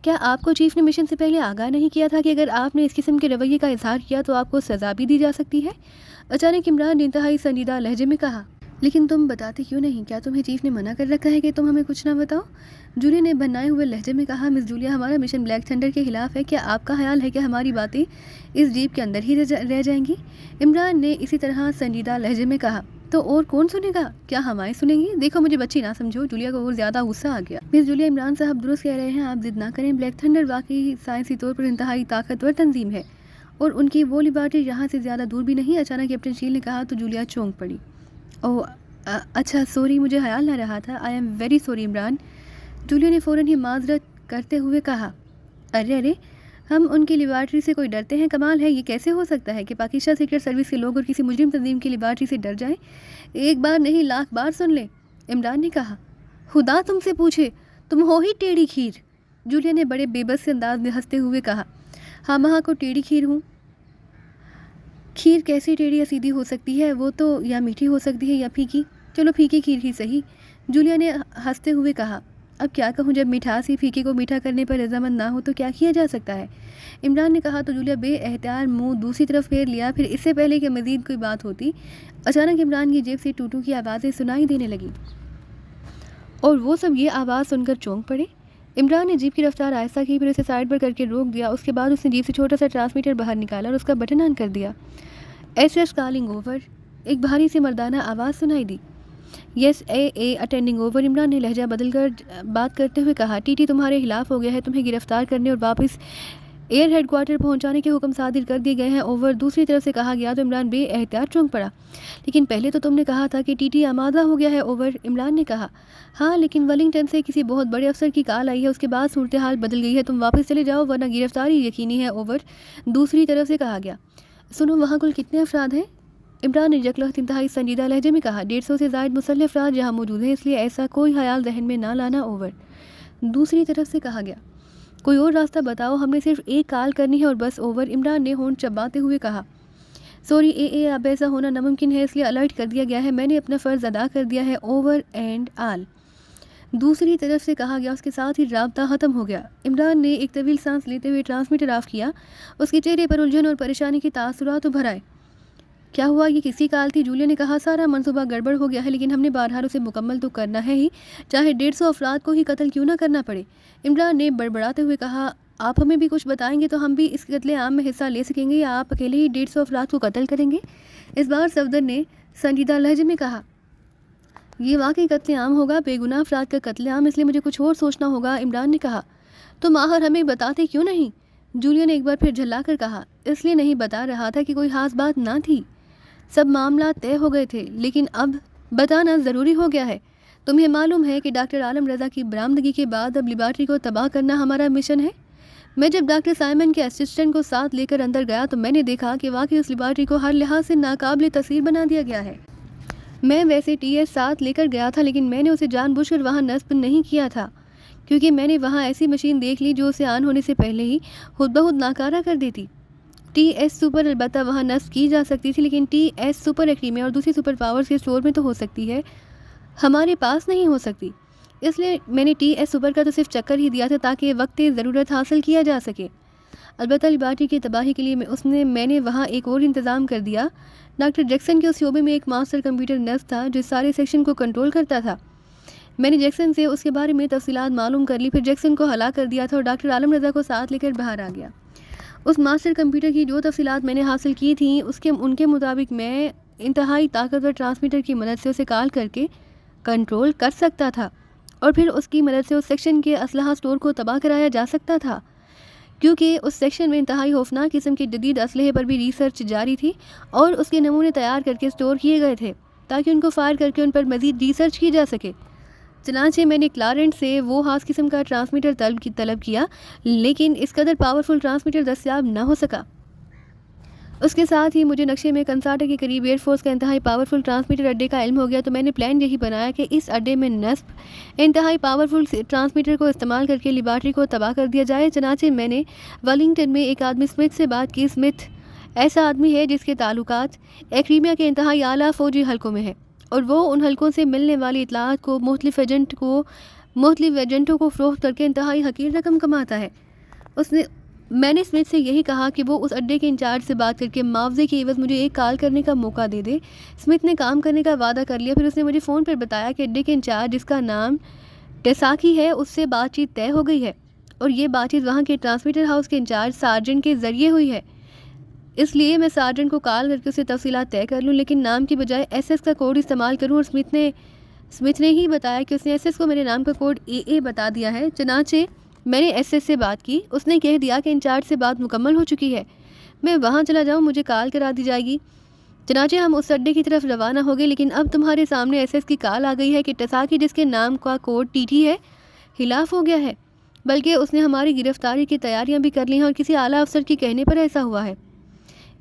کیا آپ کو چیف نے مشن سے پہلے آگاہ نہیں کیا تھا کہ اگر آپ نے اس قسم کے رویے کا اظہار کیا تو آپ کو سزا بھی دی جا سکتی ہے؟ اچانک عمران نے انتہائی سنجیدہ لہجے میں کہا۔ لیکن تم بتاتے کیوں نہیں؟ کیا تمہیں چیف نے منع کر رکھا ہے کہ تم ہمیں کچھ نہ بتاؤ؟ جولیا نے بنائے ہوئے لہجے میں کہا۔ مس جولیا، ہمارا مشن بلیک تھنڈر کے خلاف ہے، کیا آپ کا خیال ہے کہ ہماری باتیں اس جیپ کے اندر ہی رہ جائیں گی؟ عمران نے اسی طرح سنجیدہ لہجے میں کہا۔ تو اور کون سنے گا؟ کیا ہمائیں سنیں گی؟ دیکھو مجھے بچی نہ سمجھو، جولیا کو اور زیادہ غصہ آ گیا۔ مس جولیا، عمران صاحب درست کہہ رہے ہیں، آپ ضد نہ کریں، بلیک تھنڈر واقعی سائنسی طور پر انتہائی طاقتور تنظیم ہے اور ان کی وہ لیبارٹری یہاں سے زیادہ دور بھی نہیں۔ اچانک کیپٹن شیل نے کہا تو جولیا چونک پڑی۔ اوہ اچھا، سوری، مجھے خیال نہ رہا تھا، I am very sorry Imran, Julia نے فوراً ہی معذرت کرتے ہوئے کہا۔ ارے ہم ان کی لیبارٹری سے کوئی ڈرتے ہیں؟ کمال ہے، یہ کیسے ہو سکتا ہے کہ پاکستان سیکرٹ سروس کے لوگ اور کسی مجرم تنظیم کی لیبارٹری سے ڈر جائیں؟ ایک بار نہیں، لاکھ بار سن لیں، عمران نے کہا۔ خدا تم سے پوچھے، تم ہو ہی ٹیڑھی کھیر، جولیا نے بڑے بے بس سے انداز میں ہنستے ہوئے کہا۔ ہاں مہا کو ٹیڑھی کھیر ہوں؟ کھیر کیسے ٹیڑھی یا سیدھی ہو سکتی ہے؟ وہ تو یا میٹھی ہو سکتی ہے یا پھیکی۔ چلو پھیکی کھیر ہی صحیح، جولیا نے ہنستے ہوئے کہا۔ اب کیا کہوں، جب مٹھاس ہی پھیکے کو میٹھا کرنے پر رضامند نہ ہو تو کیا کیا جا سکتا ہے، عمران نے کہا۔ تو جولیا بے احتیاط منہ دوسری طرف پھیر لیا۔ پھر اس سے پہلے کہ مزید کوئی بات ہوتی، اچانک عمران کی جیب سے ٹوٹو کی آوازیں سنائی دینے لگی اور وہ سب یہ آواز سن کر چونک پڑے۔ عمران نے جیپ کی رفتار آہستہ کی، پھر اسے سائڈ پر کر کے روک دیا۔ اس کے بعد اس نے جیپ سے چھوٹا سا ٹرانسمیٹر باہر نکالا اور اس کا بٹن آن کر دیا۔ ایس ایس کالنگ اوور، ایک بھاری سی مردانہ آواز سنائی دی۔ یس اے اٹینڈنگ اوور، عمران نے لہجہ بدل کر بات کرتے ہوئے کہا۔ ٹی ٹی تمہارے خلاف ہو گیا ہے، تمہیں گرفتار کرنے اور واپس ایئر ہیڈ کوارٹر پہنچانے کے حکم صادر کر دیے گئے ہیں، اوور، دوسری طرف سے کہا گیا۔ تو عمران بے احتیاط چونک پڑا۔ لیکن پہلے تو تم نے کہا تھا کہ ٹی ٹی آمادہ ہو گیا ہے، اوور، عمران نے کہا۔ ہاں لیکن ولنگٹن سے کسی بہت بڑے افسر کی کال آئی ہے، اس کے بعد صورتحال بدل گئی ہے، تم واپس چلے جاؤ ورنہ گرفتاری یقینی ہے، اوور، دوسری طرف سے کہا گیا۔ سنو، وہاں کل کتنے افراد ہیں؟ عمران نے یکلخت انتہائی سنجیدہ لہجے میں کہا۔ 150 سے زائد مسلح افراد یہاں موجود ہیں، اس لیے ایسا کوئی خیال ذہن میں نہ لانا، اوور، دوسری طرف سے کہا گیا۔ کوئی اور راستہ بتاؤ، ہم نے صرف ایک کال کرنی ہے اور بس، اوور، عمران نے ہونٹ چباتے ہوئے کہا۔ سوری اب ایسا ہونا ناممکن ہے، اس لیے الرٹ کر دیا گیا ہے، میں نے اپنا فرض ادا کر دیا ہے، اوور اینڈ آل، دوسری طرف سے کہا گیا۔ اس کے ساتھ ہی رابطہ ختم ہو گیا۔ عمران نے ایک طویل سانس لیتے ہوئے ٹرانسمیٹر آف کیا، اس کے چہرے پر الجھن اور پریشانی کے تاثرات ابھر آئے۔ کیا ہوا، یہ کسی کال تھی؟ جولیا نے کہا۔ سارا منصوبہ گڑبڑ ہو گیا ہے، لیکن ہم نے بہرحال اسے مکمل تو کرنا ہے ہی، چاہے 150 افراد کو ہی قتل کیوں نہ کرنا پڑے، عمران نے بڑبڑاتے ہوئے کہا۔ آپ ہمیں بھی کچھ بتائیں گے تو ہم بھی اس قتل عام میں حصہ لے سکیں گے، یا آپ اکیلے ہی 150 افراد کو قتل کریں گے؟ اس بار صفدر نے سنجیدہ لہجے میں کہا۔ یہ واقعی قتل عام ہوگا، بے گناہ افراد کا قتل عام، اس لیے مجھے کچھ اور سوچنا ہوگا، عمران نے کہا۔ تم آخر ہمیں بتاتے کیوں نہیں، جولیا نے ایک بار پھر جھلا کر کہا۔ اس لیے نہیں بتا رہا تھا کہ کوئی خاص بات نہ تھی، سب معاملات طے ہو گئے تھے، لیکن اب بتانا ضروری ہو گیا ہے۔ تمہیں معلوم ہے کہ ڈاکٹر عالم رضا کی برآمدگی کے بعد اب لیبارٹری کو تباہ کرنا ہمارا مشن ہے۔ میں جب ڈاکٹر سائمن کے اسسٹنٹ کو ساتھ لے کر اندر گیا تو میں نے دیکھا کہ واقعی اس لیبارٹری کو ہر لحاظ سے ناقابل تسخیر بنا دیا گیا ہے۔ میں ویسے ٹی ایس ساتھ لے کر گیا تھا، لیکن میں نے اسے جان بوجھ کر وہاں نصب نہیں کیا تھا، کیونکہ میں نے وہاں ایسی مشین دیکھ لی جو اسے آن ہونے سے پہلے ہی خود بخود ناکارہ کر دیتی۔ ٹی ایس سپر البتہ وہاں نصب کی جا سکتی تھی، لیکن ٹی ایس سپر ایکٹی میں اور دوسری سپر پاورز کے اسٹور میں تو ہو سکتی ہے، ہمارے پاس نہیں ہو سکتی، اس لیے میں نے ٹی ایس سپر کا تو صرف چکر ہی دیا تھا تاکہ وقت ضرورت حاصل کیا جا سکے۔ البتہ لیبارٹری کی تباہی کے لیے میں نے وہاں ایک اور انتظام کر دیا۔ ڈاکٹر جیکسن کے اس شعبے میں ایک ماسٹر کمپیوٹر نصب تھا جو سارے سیکشن کو کنٹرول کرتا تھا۔ میں نے جیکسن سے اس کے بارے میں تفصیلات معلوم کر لی، پھر جیکسن کو ہلاک کر دیا تھا اور ڈاکٹر عالم رضا کو ساتھ لے کر باہر آ گیا۔ اس ماسٹر کمپیوٹر کی جو تفصیلات میں نے حاصل کی تھیں ان کے مطابق میں انتہائی طاقتور ٹرانسمیٹر کی مدد سے اسے کال کر کے کنٹرول کر سکتا تھا، اور پھر اس کی مدد سے اس سیکشن کے اسلحہ سٹور کو تباہ کرایا جا سکتا تھا، کیونکہ اس سیکشن میں انتہائی خوفناک قسم کے جدید اسلحے پر بھی ریسرچ جاری تھی اور اس کے نمونے تیار کر کے سٹور کیے گئے تھے تاکہ ان کو فائر کر کے ان پر مزید ریسرچ کی جا سکے۔ چنانچہ میں نے کلارنٹ سے وہ خاص قسم کا ٹرانسمیٹر طلب کیا، لیکن اس قدر پاورفل ٹرانسمیٹر دستیاب نہ ہو سکا۔ اس کے ساتھ ہی مجھے نقشے میں کنساٹا کے قریب ایئر فورس کا انتہائی پاورفل ٹرانسمیٹر اڈے کا علم ہو گیا، تو میں نے پلان یہی بنایا کہ اس اڈے میں نصب انتہائی پاورفل ٹرانسمیٹر کو استعمال کر کے لیبارٹری کو تباہ کر دیا جائے۔ چنانچہ میں نے ویلنگٹن میں ایک آدمی اسمتھ سے بات کی۔ اسمتھ ایسا آدمی ہے جس کے تعلقات ایکریمیا کے انتہائی اعلیٰ فوجی حلقوں میں ہے، اور وہ ان حلقوں سے ملنے والی اطلاعات کو مختلف ایجنٹوں کو فروخت کر کے انتہائی حقیر رقم کماتا ہے۔ میں نے اسمتھ سے یہی کہا کہ وہ اس اڈے کے انچارج سے بات کر کے معاوضے کے عوض مجھے ایک کال کرنے کا موقع دے دے۔ اسمتھ نے کام کرنے کا وعدہ کر لیا۔ پھر اس نے مجھے فون پر بتایا کہ اڈے کے انچارج، جس کا نام ٹیساکی ہے، اس سے بات چیت طے ہو گئی ہے، اور یہ بات چیت وہاں کے ٹرانسمیٹر ہاؤس کے انچارج سارجنٹ کے ذریعے ہوئی ہے۔ اس لیے میں سارجنٹ کو کال کر کے اسے تفصیلات طے کر لوں، لیکن نام کی بجائے ایس ایس کا کوڈ استعمال کروں، اور اسمتھ نے ہی بتایا کہ اس نے ایس ایس کو میرے نام کا کوڈ اے بتا دیا ہے۔ چنانچہ میں نے ایس ایس سے بات کی۔ اس نے کہہ دیا کہ انچارج سے بات مکمل ہو چکی ہے، میں وہاں چلا جاؤں، مجھے کال کرا دی جائے گی۔ چنانچہ ہم اس اڈے کی طرف روانہ ہو گئے، لیکن اب تمہارے سامنے ایس ایس کی کال آ گئی ہے کہ ٹیساکی، جس کے نام کا کوڈ ٹی ٹی ہے، خلاف ہو گیا ہے، بلکہ اس نے ہماری گرفتاری کی تیاریاں بھی کر لی ہیں، اور کسی اعلیٰ افسر کے کہنے پر ایسا ہوا ہے۔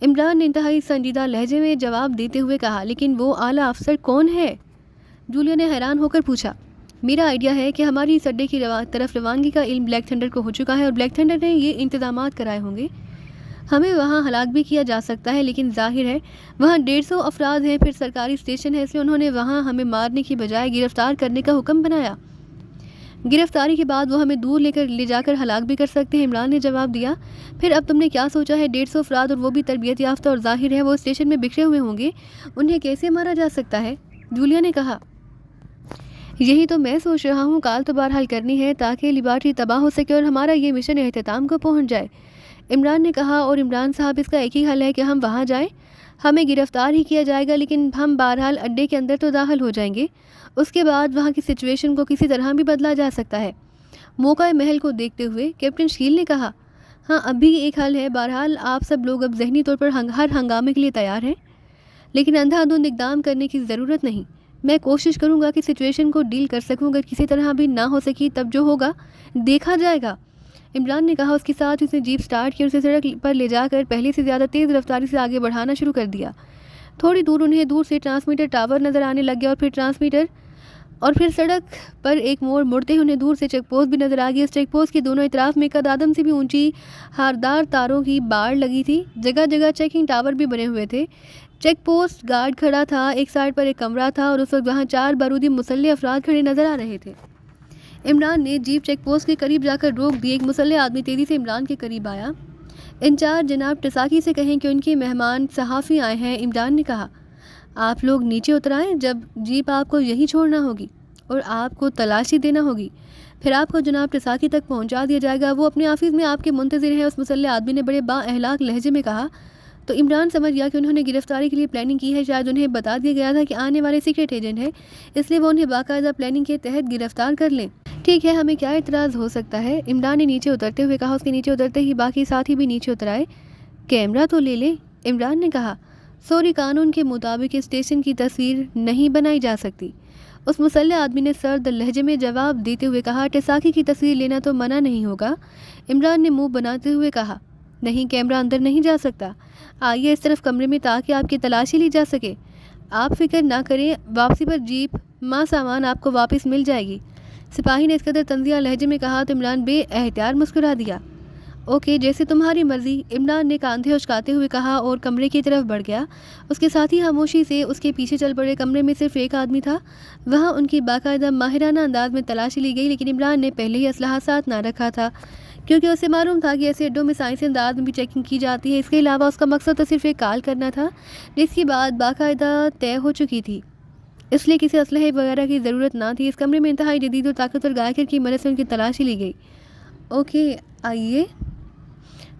عمران نے انتہائی سنجیدہ لہجے میں جواب دیتے ہوئے کہا، لیکن وہ اعلیٰ افسر کون ہے؟ جولیا نے حیران ہو کر پوچھا۔ میرا آئیڈیا ہے کہ ہماری اس اڈے کی طرف روانگی کا علم بلیک تھنڈر کو ہو چکا ہے، اور بلیک تھنڈر نے یہ انتظامات کرائے ہوں گے۔ ہمیں وہاں ہلاک بھی کیا جا سکتا ہے، لیکن ظاہر ہے وہاں 150 افراد ہیں، پھر سرکاری اسٹیشن ہے، اس لیے انہوں نے وہاں ہمیں مارنے کی بجائے گرفتار کرنے کا حکم بنایا۔ گرفتاری کے بعد وہ ہمیں دور لے جا کر ہلاک بھی کر سکتے ہیں، عمران نے جواب دیا۔ پھر اب تم نے کیا سوچا ہے؟ 150 افراد، اور وہ بھی تربیت یافتہ، اور ظاہر ہے وہ اسٹیشن میں بکھرے ہوئے ہوں گے، انہیں کیسے مارا جا سکتا ہے؟ جولیا نے کہا۔ یہی تو میں سوچ رہا ہوں، کال تو بہرحال کرنی ہے تاکہ لیبارٹری تباہ ہو سکے اور ہمارا یہ مشن اختتام کو پہنچ جائے، عمران نے کہا۔ اور عمران صاحب، اس کا ایک ہی حل ہے کہ ہم وہاں جائیں، ہمیں گرفتار ہی کیا جائے گا، لیکن ہم بہرحال اڈے کے اندر تو داخل ہو جائیں گے، اس کے بعد وہاں کی سچویشن کو کسی طرح بھی بدلا جا سکتا ہے۔ موقع محل کو دیکھتے ہوئے کیپٹن شیل نے کہا، ہاں اب بھی ایک حل ہے، بہرحال آپ سب لوگ اب ذہنی طور پر ہر ہنگامے کے لیے تیار ہیں، لیکن اندھا دھند اقدام کرنے کی ضرورت نہیں۔ میں کوشش کروں گا کہ سچویشن کو ڈیل کر سکوں، اگر کسی طرح بھی نہ ہو سکی تب جو ہوگا دیکھا جائے گا، عمران نے کہا۔ اس کے ساتھ اس نے جیپ سٹارٹ کی اور اسے سڑک پر لے جا کر پہلے سے زیادہ تیز رفتاری سے آگے بڑھانا شروع کر دیا۔ تھوڑی دور انہیں دور سے ٹرانسمیٹر ٹاور نظر آنے لگ گیا، اور پھر سڑک پر ایک موڑ مڑتے ہی انہیں دور سے چیک پوسٹ بھی نظر آ گئی۔ اس چیک پوسٹ کے دونوں اطراف میں قد آدم سے بھی اونچی ہاردار تاروں کی باڑ لگی تھی، جگہ جگہ چیکنگ ٹاور بھی بنے ہوئے تھے۔ چیک پوسٹ گارڈ کھڑا تھا، ایک سائڈ پر ایک کمرہ تھا، اور اس وقت وہاں 4 بارودی مسلح افراد کھڑے نظر آ رہے تھے۔ عمران نے جیپ چیک پوسٹ کے قریب جا کر روک دی۔ ایک مسلح آدمی تیزی سے عمران کے قریب آیا۔ انچارج جناب ٹیساکی سے کہیں کہ ان کے مہمان صحافی آئے ہیں، عمران نے کہا۔ آپ لوگ نیچے اتر آئیں، جب جیپ آپ کو یہی چھوڑنا ہوگی اور آپ کو تلاشی دینا ہوگی، پھر آپ کو جناب ٹیساکی تک پہنچا دیا جائے گا، وہ اپنے آفس میں آپ کے منتظر ہیں، اس مسلح آدمی نے بڑے با اخلاق لہجے میں کہا۔ تو عمران سمجھ گیا کہ انہوں نے گرفتاری کے لیے پلاننگ کی ہے، شاید انہیں بتا دیا گیا تھا کہ آنے والے سیکرٹ ایجنٹ ہیں، اس لیے وہ انہیں باقاعدہ پلاننگ کے تحت گرفتار کر لیں۔ ٹھیک ہے، ہمیں کیا اعتراض ہو سکتا ہے؟ عمران نے نیچے اترتے ہوئے کہا۔ اس کے نیچے اترتے ہی باقی ساتھی بھی نیچے اتر آئے۔ کیمرہ تو لے لیں، عمران نے کہا۔ سوری، قانون کے مطابق اسٹیشن کی تصویر نہیں بنائی جا سکتی، اس مسلح آدمی نے سرد لہجے میں جواب دیتے ہوئے کہا۔ ٹیساکی کی تصویر لینا تو منع نہیں ہوگا، عمران نے منہ بناتے ہوئے کہا۔ نہیں، کیمرہ اندر نہیں جا سکتا، آئیے اس طرف کمرے میں تاکہ آپ کی تلاشی لی جا سکے۔ آپ فکر نہ کریں، واپسی پر جیپ ماں سامان آپ کو واپس مل جائے گی، سپاہی نے اس قدر طنزیہ لہجے میں کہا تو عمران بے احتیاط مسکرا دیا۔ اوکے، جیسے تمہاری مرضی، عمران نے کاندھے اچکاتے ہوئے کہا اور کمرے کی طرف بڑھ گیا۔ اس کے ساتھی خاموشی سے اس کے پیچھے چل پڑے۔ کمرے میں صرف ایک آدمی تھا، وہاں ان کی باقاعدہ ماہرانہ انداز میں تلاشی لی گئی، لیکن عمران نے پہلے ہی اسلحہ ساتھ نہ رکھا تھا، کیونکہ اسے معلوم تھا کہ ایسے اڈوں میں سائنسی انداز میں بھی چیکنگ کی جاتی ہے۔ اس کے علاوہ اس کا مقصد تو صرف ایک کال کرنا تھا، جس کی بات باقاعدہ طے ہو چکی تھی، اس لیے کسی اسلحے وغیرہ کی ضرورت نہ تھی۔ اس کمرے میں انتہائی جدید اور طاقتور گائیکر کی مدد سے ان کی تلاشی لی گئی۔ اوکے، آئیے،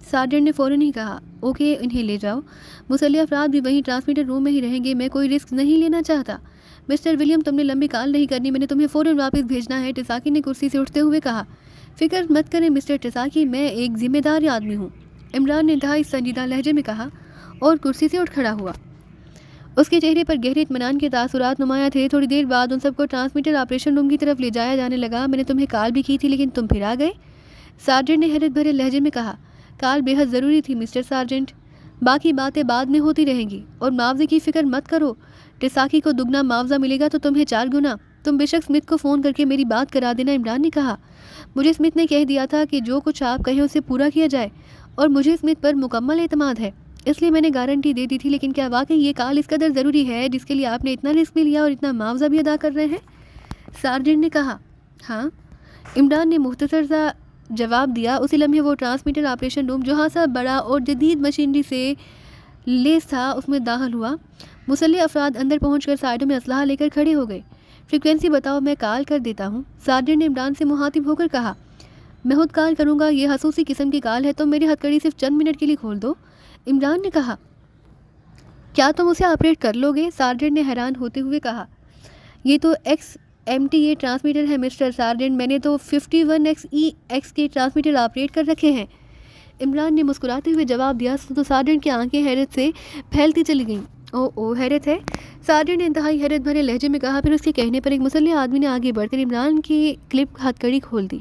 سارجنٹ نے فوراً ہی کہا اوکے انہیں لے جاؤ. مسلح افراد بھی وہیں ٹرانسمیٹر روم میں ہی رہیں گے. میں کوئی رسک نہیں لینا چاہتا. مسٹر ولیم تم نے لمبی کال نہیں کرنی, میں نے تمہیں فوراً واپس بھیجنا ہے. ٹساکی نے کرسی سے اٹھتے ہوئے کہا. فکر مت کریں مسٹر ٹساکی, میں ایک ذمہ دار آدمی ہوں, عمران نے انتہائی سنجیدہ لہجے میں کہا اور کرسی سے اٹھ کھڑا ہوا. اس کے چہرے پر گہرے اطمینان کے تاثرات نمایاں تھے. تھوڑی دیر بعد ان سب کو ٹرانسمیٹر آپریشن روم کی طرف لے جایا جانے لگا. میں نے تمہیں کال بھی کی تھی لیکن تم پھر آ گئے, سارجنٹ نے حیرت بھرے لہجے میں کہا. کال بے حد ضروری تھی مسٹر سارجنٹ, باقی باتیں بعد میں ہوتی رہیں گی, اور معاوضے کی فکر مت کرو. ٹساکی کو دگنا معاوضہ ملے گا تو تمہیں 4 گنا. تم بے شک اسمتھ کو فون کر کے میری بات کرا دینا, عمران نے کہا. مجھے اسمتھ نے کہہ دیا تھا کہ جو کچھ آپ کہیں اسے پورا کیا جائے, اور مجھے اسمتھ پر مکمل اعتماد ہے, اس لیے میں نے گارنٹی دے دی تھی. لیکن کیا واقعی یہ کال اس قدر ضروری ہے جس کے لیے آپ نے اتنا رسک بھی لیا اور اتنا معاوضہ بھی ادا کر رہے ہیں؟ سارجنٹ نے کہا. ہاں, عمران نے مختصر سا جواب دیا. اسی لمحے وہ ٹرانسمیٹر آپریشن روم جو خاصا بڑا اور جدید مشینری سے لیس تھا اس میں داخل ہوا. مسلح افراد اندر پہنچ کر سائڈوں میں اسلحہ لے کر کھڑے ہو گئے. فریکوینسی بتاؤ, میں کال کر دیتا ہوں, سارجنٹ نے عمران سے مخاطب ہو کر کہا. میں خود کال کروں گا, یہ خصوصی قسم کی کال ہے, تو میری ہتھ کڑی صرف چند منٹ کے لیے کھول دو, عمران نے کہا. کیا تم اسے آپریٹ کر لو گے؟ سارجنٹ نے حیران ہوتے ہوئے کہا. یہ تو XMTA ٹرانسمیٹر ہے مسٹر سارجنٹ, میں نے تو 51XEX کے ٹرانسمیٹر آپریٹ کر رکھے ہیں, عمران نے مسکراتے ہوئے جواب دیا. تو سارجنٹ کی آنکھیں حیرت سے پھیلتی چلی گئیں. او حیرت ہے, سارجنٹ نے انتہائی حیرت بھرے لہجے میں کہا. پھر اس کے کہنے پر ایک مسلح آدمی نے آگے بڑھ کر عمران کی کلپ ہتھ کڑی کھول دی.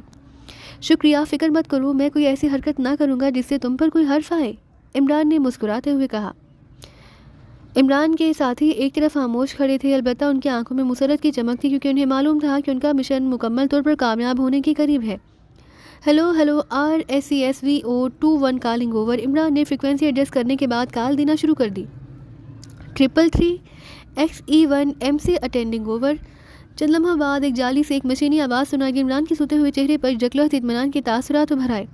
شکریہ, فکر مت کرو, میں کوئی ایسی حرکت نہ کروں گا جس سے تم پر کوئی حرف آئے, عمران نے مسکراتے ہوئے کہا. عمران کے ساتھی ایک طرف خاموش کھڑے تھے, البتہ ان کی آنکھوں میں مسرت کی چمک تھی, کیونکہ انہیں معلوم تھا کہ ان کا مشن مکمل طور پر کامیاب ہونے کے قریب ہے. Hello RSCSVO21 calling over. Imran نے فریکوینسی ایڈجسٹ کرنے کے بعد کال دینا شروع کر دی. 333XE1 MC attending over. چند لمحہ بعد ایک جالی سے ایک مشینی آواز سنائی دی. عمران کے سوتے ہوئے چہرے پر جکلت اطمینان کے تاثرات ابھر آئے.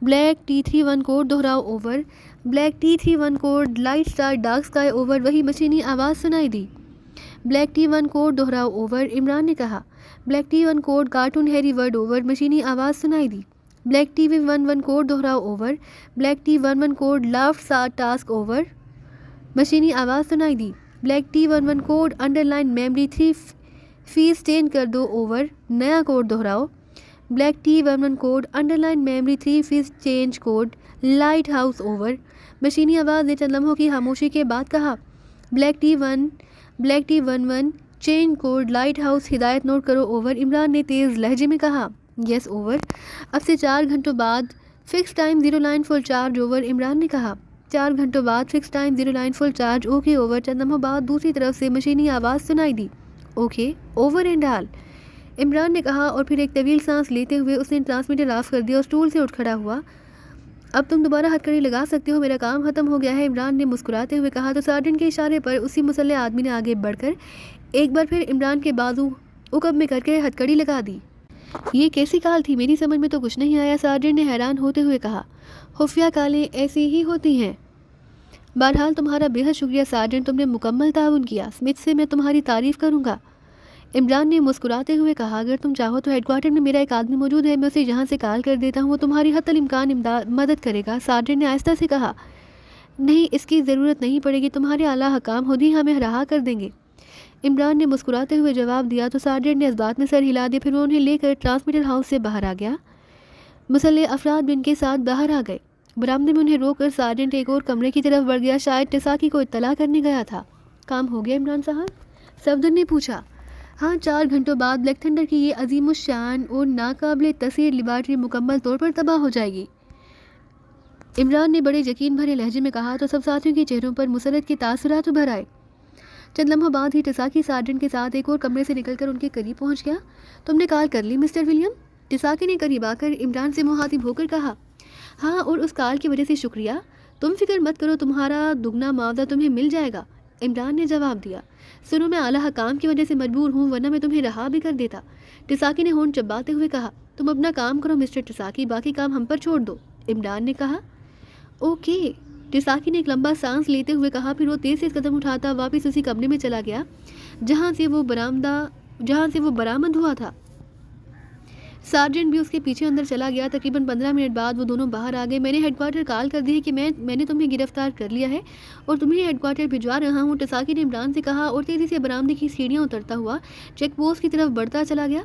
بلیک T31 کوڈ دہراؤ over. Black T31 code light star dark sky over. وہی مشینی آواز سنائی دی. بلیک T1 کوڈ دہراؤ اوور, عمران نے کہا. Black T1 code cartoon Harry word over. مشینی آواز سنائی دی. بلیک T11 کوڈ دہراؤ اوور. بلیک T11 کوڈ لافٹ سار ٹاسک اوور. مشینی آواز سنائی دی. Black T11 code under line memory 3 face change کر دو اوور. نیا کوڈ دہراؤ. Black T11 code under line memory 3 face change code light house over. مشینی آواز نے چند لمحوں کی خاموشی کے بعد کہا. Black T11 change code light house ہدایت نوٹ کرو اوور. عمران نے تیز لہجے میں کہا. Yes over. اب سے 4 گھنٹوں بعد fix time 0 line full charge over. Imran نے کہا. 4 گھنٹوں بعد fix time 0 line full charge okay over. چند لمحوں بعد دوسری طرف سے مشینی آواز سنائی دی. Okay over and all, Imran نے کہا, اور پھر ایک طویل سانس لیتے ہوئے اس نے ٹرانسمیٹر آف کر دیا اور اسٹول سے اٹھ کھڑا ہوا. اب تم دوبارہ ہتھ کڑی لگا سکتے ہو, میرا کام ختم ہو گیا ہے, عمران نے مسکراتے ہوئے کہا. تو سارجنٹ کے اشارے پر اسی مسلح آدمی نے آگے بڑھ کر ایک بار پھر عمران کے بازو عقب میں کر کے ہتھ کڑی لگا دی. یہ کیسی کال تھی, میری سمجھ میں تو کچھ نہیں آیا, سارجنٹ نے حیران ہوتے ہوئے کہا. خفیہ کالیں ایسی ہی ہوتی ہیں. بہرحال تمہارا بے حد شکریہ سارجنٹ, تم نے مکمل تعاون کیا, اسمتھ سے میں تمہاری تعریف کروں گا, عمران نے مسکراتے ہوئے کہا. اگر تم چاہو تو ہیڈ کوارٹر میں میرا ایک آدمی موجود ہے, میں اسے یہاں سے کال کر دیتا ہوں, وہ تمہاری حتی الامکان مدد کرے گا, سارجنٹ نے آہستہ سے کہا. نہیں, اس کی ضرورت نہیں پڑے گی, تمہارے اعلیٰ حکام خود ہی ہمیں رہا کر دیں گے, عمران نے مسکراتے ہوئے جواب دیا. تو سارجنٹ نے اس بات میں سر ہلا دیا. پھر وہ انہیں لے کر ٹرانسمیٹر ہاؤس سے باہر آ گیا. مسلح افراد بھی ان کے ساتھ باہر آ گئے. برآمدے میں انہیں روک کر سارجنٹ ایک اور کمرے کی طرف بڑھ گیا. شاید ٹساکی کو اطلاع کرنے گیا تھا. کام ہو گیا عمران صاحب, صفدر نے پوچھا. ہاں, 4 گھنٹوں بعد بلیک تھنڈر کی یہ عظیم الشان اور ناقابل تصویر لیبارٹری مکمل طور پر تباہ ہو جائے گی, عمران نے بڑے یقین بھرے لہجے میں کہا. تو سب ساتھیوں کے چہروں پر مسرت کے تاثرات ابھر آئے. چند لمحوں بعد ہی ٹساکی سارجنٹ کے ساتھ ایک اور کمرے سے نکل کر ان کے قریب پہنچ گیا. تم نے کال کر لی مسٹر ولیم, ٹساکی نے قریب آ کر عمران سے مخاطب ہو کر کہا. ہاں, اور اس کال کی وجہ سے شکریہ, تم فکر مت کرو, تمہارا دگنا معاوضہ تمہیں مل جائے گا, عمران نے جواب دیا. سنو, میں اعلیٰ حکام کی وجہ سے مجبور ہوں, ورنہ میں تمہیں رہا بھی کر دیتا, ٹساکی نے ہونٹ چباتے ہوئے کہا. تم اپنا کام کرو مسٹر ٹساکی, باقی کام ہم پر چھوڑ دو, عمران نے کہا. اوکے, ٹساکی نے ایک لمبا سانس لیتے ہوئے کہا. پھر وہ تیز سے قدم اٹھاتا واپس اسی کمرے میں چلا گیا جہاں سے وہ برآمد ہوا تھا. سارجنٹ بھی اس کے پیچھے اندر چلا گیا۔ تقریباً 15 منٹ بعد وہ دونوں باہر آ گئے۔ میں نے ہیڈ کوارٹر کال کر دی ہے کہ میں نے تمہیں گرفتار کر لیا ہے اور تمہیں ہیڈ کوارٹر بھجوا رہا ہوں، ٹساکی نے عمران سے کہا اور تیزی سے برآمدے کی سیڑھیاں اترتا ہوا چیک پوسٹ کی طرف بڑھتا چلا گیا۔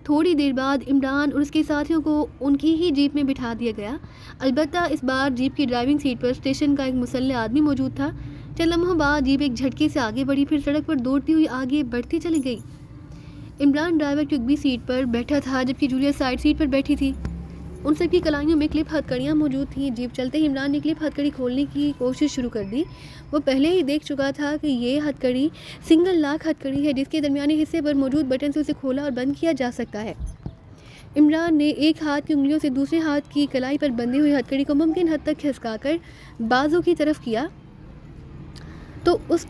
تھوڑی دیر بعد عمران اور اس کے ساتھیوں کو ان کی ہی جیپ میں بٹھا دیا گیا، البتہ اس بار جیپ کی ڈرائیونگ سیٹ پر اسٹیشن کا ایک مسلح آدمی موجود تھا۔ چند لمحوں بعد جیپ ایک جھٹکے سے آگے بڑھی، پھر سڑک پر دوڑتی ہوئی آگے بڑھتی چلی گئی۔ عمران ڈرائیور کی اگلی سیٹ پر بیٹھا تھا جبکہ جولیا سائڈ سیٹ پر بیٹھی تھی۔ ان سب کی کلائیوں میں کلپ ہتھ کڑیاں موجود تھیں۔ جیپ چلتے ہی عمران نے کلپ ہتھ کڑی کھولنے کی کوشش شروع کر دی۔ وہ پہلے ہی دیکھ چکا تھا کہ یہ ہتھ کڑی سنگل لاک ہتھ کڑی ہے جس کے درمیانی حصے پر موجود بٹن سے اسے کھولا اور بند کیا جا سکتا ہے۔ عمران نے ایک ہاتھ کی انگلیوں سے دوسرے ہاتھ کی کلائی پر بندھی ہوئی ہتھ کڑی کو ممکن حد تک کھسکا کر بازو کی طرف کیا تو اس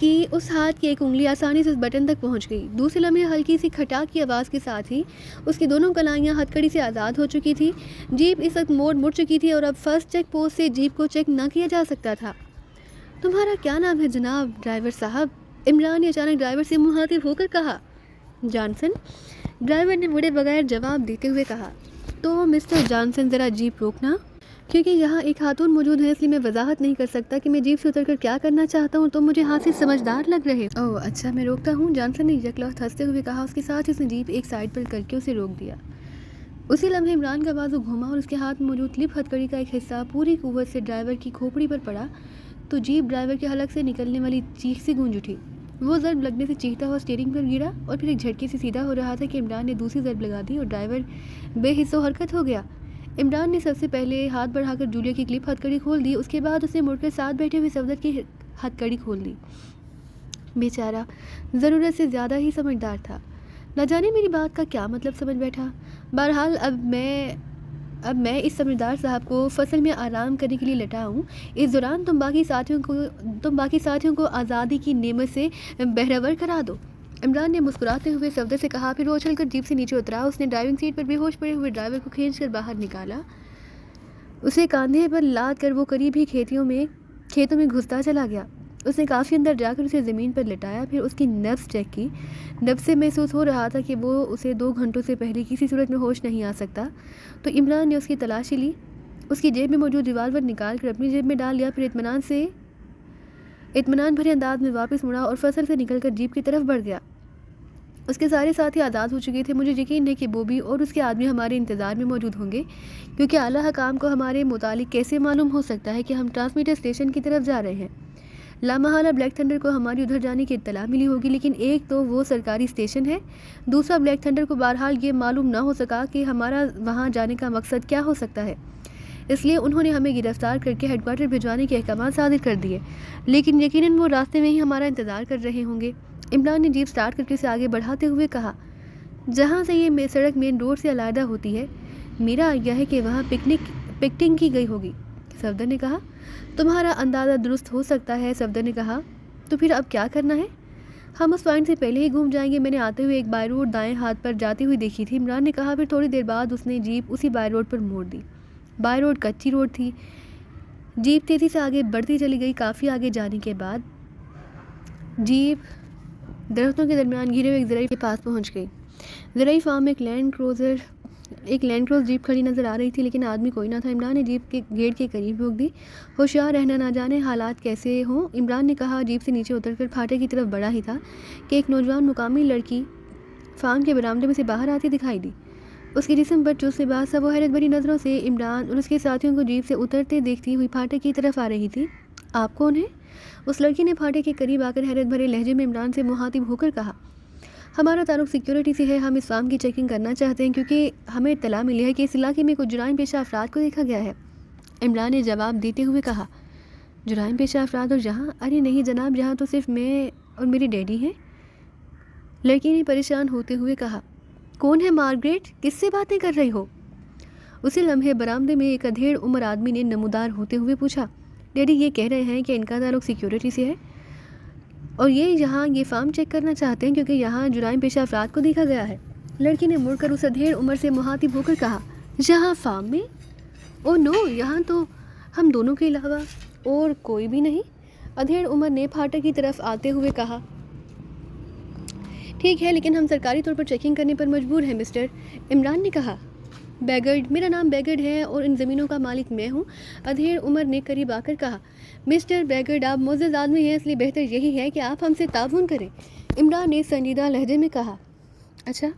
ہاتھ کی ایک انگلی آسانی سے اس بٹن تک پہنچ گئی۔ دوسرے لمحے ہلکی سی کھٹاک کی آواز کے ساتھ ہی اس کی دونوں کلائیاں ہتھ کڑی سے آزاد ہو چکی تھی۔ جیپ اس وقت مڑ چکی تھی اور اب فرسٹ چیک پوسٹ سے جیپ کو چیک نہ کیا جا سکتا تھا۔ تمہارا کیا نام ہے جناب ڈرائیور صاحب؟ عمران نے اچانک ڈرائیور سے مخاطب ہو کر کہا۔ جانسن، ڈرائیور نے مڑے بغیر جواب دیتے ہوئے کہا۔ تو مسٹر جانسن ذرا جیپ روکنا، کیونکہ یہاں ایک خاتون موجود ہے، اس لیے میں وضاحت نہیں کر سکتا کہ میں جیپ سے اتر کر کیا کرنا چاہتا ہوں۔ تم مجھے ہاتھ سے سمجھدار لگ رہے ہو۔ اوہ اچھا، میں روکتا ہوں، جانسن نے یکلخت ہنستے ہوئے کہا۔ اس کے ساتھ اس نے جیپ ایک سائڈ پر کر کے اسے روک دیا۔ اسی لمحے عمران کا بازو گھوما اور اس کے ہاتھ میں موجود کلپ ہتھ کڑی کا ایک حصہ پوری قوت سے ڈرائیور کی کھوپڑی پر پڑا تو جیپ ڈرائیور کے حلق سے نکلنے والی چیخ سے گونج اٹھی۔ وہ ضرب لگنے سے چیختا ہوا اسٹیئرنگ پر گرا اور پھر ایک جھٹکے سے سیدھا ہو رہا تھا کہ عمران نے دوسری ضرب لگا دی اور ڈرائیور بے حس و حرکت ہو گیا۔ عمران نے سب سے پہلے ہاتھ بڑھا کر جولیا کی کلپ ہتھ کڑی کھول دی، اس کے بعد اس نے مڑ کر ساتھ بیٹھے ہوئے صفدر کی ہتھ کڑی کھول دی۔ بیچارہ ضرورت سے زیادہ ہی سمجھدار تھا، نہ جانے میری بات کا کیا مطلب سمجھ بیٹھا۔ بہرحال اب میں اس سمجھدار صاحب کو فصل میں آرام کرنے کے لیے لٹا ہوں۔ اس دوران تم باقی ساتھیوں کو آزادی کی نعمت سے بہرور کرا دو، عمران نے مسکراتے ہوئے صفدر سے کہا۔ پھر وہ اچھل کر جیپ سے نیچے اترا۔ اس نے ڈرائیونگ سیٹ پر بے ہوش پڑے ہوئے ڈرائیور کو کھینچ کر باہر نکالا۔ اسے کاندھے پر لاد کر وہ قریب ہی کھیتوں میں گھستا چلا گیا۔ اس نے کافی اندر جا کر اسے زمین پر لٹایا، پھر اس کی نبض چیک کی۔ نبض سے محسوس ہو رہا تھا کہ وہ اسے 2 گھنٹوں سے پہلے کسی صورت میں ہوش نہیں آ سکتا۔ تو عمران نے اس کی تلاشی لی، اس کی جیب میں موجود ریوالور نکال کر اپنی جیب میں ڈال لیا، پھر اطمینان بھرے انداز میں واپس مڑا اور فصل سے نکل کر جیپ کی طرف بڑھ گیا۔ اس کے سارے ساتھی آزاد ہو چکے تھے۔ مجھے یقین ہے کہ بوبی اور اس کے آدمی ہمارے انتظار میں موجود ہوں گے، کیونکہ اعلیٰ حکام کو ہمارے متعلق کیسے معلوم ہو سکتا ہے کہ ہم ٹرانسمیٹر اسٹیشن کی طرف جا رہے ہیں۔ لامحالہ بلیک تھنڈر کو ہماری ادھر جانے کی اطلاع ملی ہوگی، لیکن ایک تو وہ سرکاری اسٹیشن ہے، دوسرا بلیک تھنڈر کو بہرحال یہ معلوم نہ ہو سکا کہ ہمارا وہاں جانے کا مقصد کیا ہو سکتا ہے، اس لیے انہوں نے ہمیں گرفتار کر کے ہیڈ کوارٹر بھجوانے کے احکامات صادر کر دیے، لیکن یقیناً وہ راستے میں ہی ہمارا انتظار کر رہے ہوں گے۔ عمران نے جیپ سٹارٹ کر کے اسے آگے بڑھاتے ہوئے کہا۔ جہاں سے یہ سڑک مین روڈ سے علیحدہ ہوتی ہے، میرا آئیڈیا ہے کہ وہاں پکٹنگ کی گئی ہوگی، صفدر نے کہا۔ تمہارا اندازہ درست ہو سکتا ہے، صفدر نے کہا۔ تو پھر اب کیا کرنا ہے؟ ہم اس پوائنٹ سے پہلے ہی گھوم جائیں گے، میں نے آتے ہوئے ایک بائی روڈ دائیں ہاتھ پر جاتی ہوئی دیکھی تھی، عمران نے کہا۔ پھر تھوڑی دیر بعد اس نے جیپ اسی بائی روڈ پر موڑ دی۔ بائی روڈ کچی روڈ تھی۔ جیپ تیزی سے آگے بڑھتی چلی گئی۔ کافی آگے جانے کے بعد جیپ درختوں کے درمیان گھرے ہوئے ایک زرعی کے پاس پہنچ گئی۔ زرعی فارم میں ایک لینڈ کروز جیپ کھڑی نظر آ رہی تھی، لیکن آدمی کوئی نہ تھا۔ عمران نے جیپ کے گیٹ کے قریب روک دی۔ ہوشیار رہنا، نہ جانے حالات کیسے ہوں، عمران نے کہا۔ جیپ سے نیچے اتر کر پھاٹے کی طرف بڑھا ہی تھا کہ ایک نوجوان مقامی لڑکی فارم کے برآمدے میں سے باہر آتی دکھائی دی۔ اس کے جسم پر چست لباس تھا۔ وہ حیرت بھری نظروں سے عمران اور اس کے ساتھیوں کو جیپ سے اترتے دیکھتی ہوئی پھاٹے کی طرف آ رہی تھی۔ آپ کون ہیں؟ اس لڑکی نے پھاٹے کے قریب آ کر حیرت بھرے لہجے میں عمران سے مخاطب ہو کر کہا۔ ہمارا تعلق سیکیورٹی سے ہے، ہم اس فارم کی چیکنگ کرنا چاہتے ہیں کیونکہ ہمیں اطلاع ملی ہے کہ اس علاقے میں کچھ جرائم پیشہ افراد کو دیکھا گیا ہے۔ عمران نے جواب دیتے ہوئے کہا۔ جرائم پیشہ افراد اور یہاں؟ ارے نہیں جناب، یہاں تو صرف میں اور میری ڈیڈی ہیں، لڑکی نے پریشان ہوتے ہوئے کہا۔ کون ہے مارگریٹ؟ کس سے باتیں کر رہی ہو؟ اسی لمحے برآمدے میں ایک ادھیڑ عمر آدمی نے نمودار ہوتے ہوئے پوچھا۔ ڈیڈی یہ کہہ رہے ہیں کہ ان کا تعلق سیکیورٹی سے ہے اور یہ فارم چیک کرنا چاہتے ہیں کیونکہ یہاں جرائم پیشہ افراد کو دیکھا گیا ہے۔ لڑکی نے مڑ کر اس ادھیڑ عمر سے مخاطب ہو کر کہا۔ یہاں فارم میں؟ او نو، یہاں تو ہم دونوں کے علاوہ اور کوئی بھی نہیں، ادھیڑ عمر نے پھاٹک کی طرف آتے ہوئے کہا۔ ٹھیک ہے، لیکن ہم سرکاری طور پر چیکنگ کرنے پر مجبور ہیں مسٹر، عمران نے کہا۔ بیگرڈ، میرا نام بیگرڈ ہے اور ان زمینوں کا مالک میں ہوں، ادھیڑ عمر نے قریب آ کر کہا۔ مسٹر بیگرڈ، آپ معزز آدمی ہیں، اس لیے بہتر یہی ہے کہ آپ ہم سے تعاون کریں، عمران نے سنجیدہ لہجے میں کہا۔ اچھا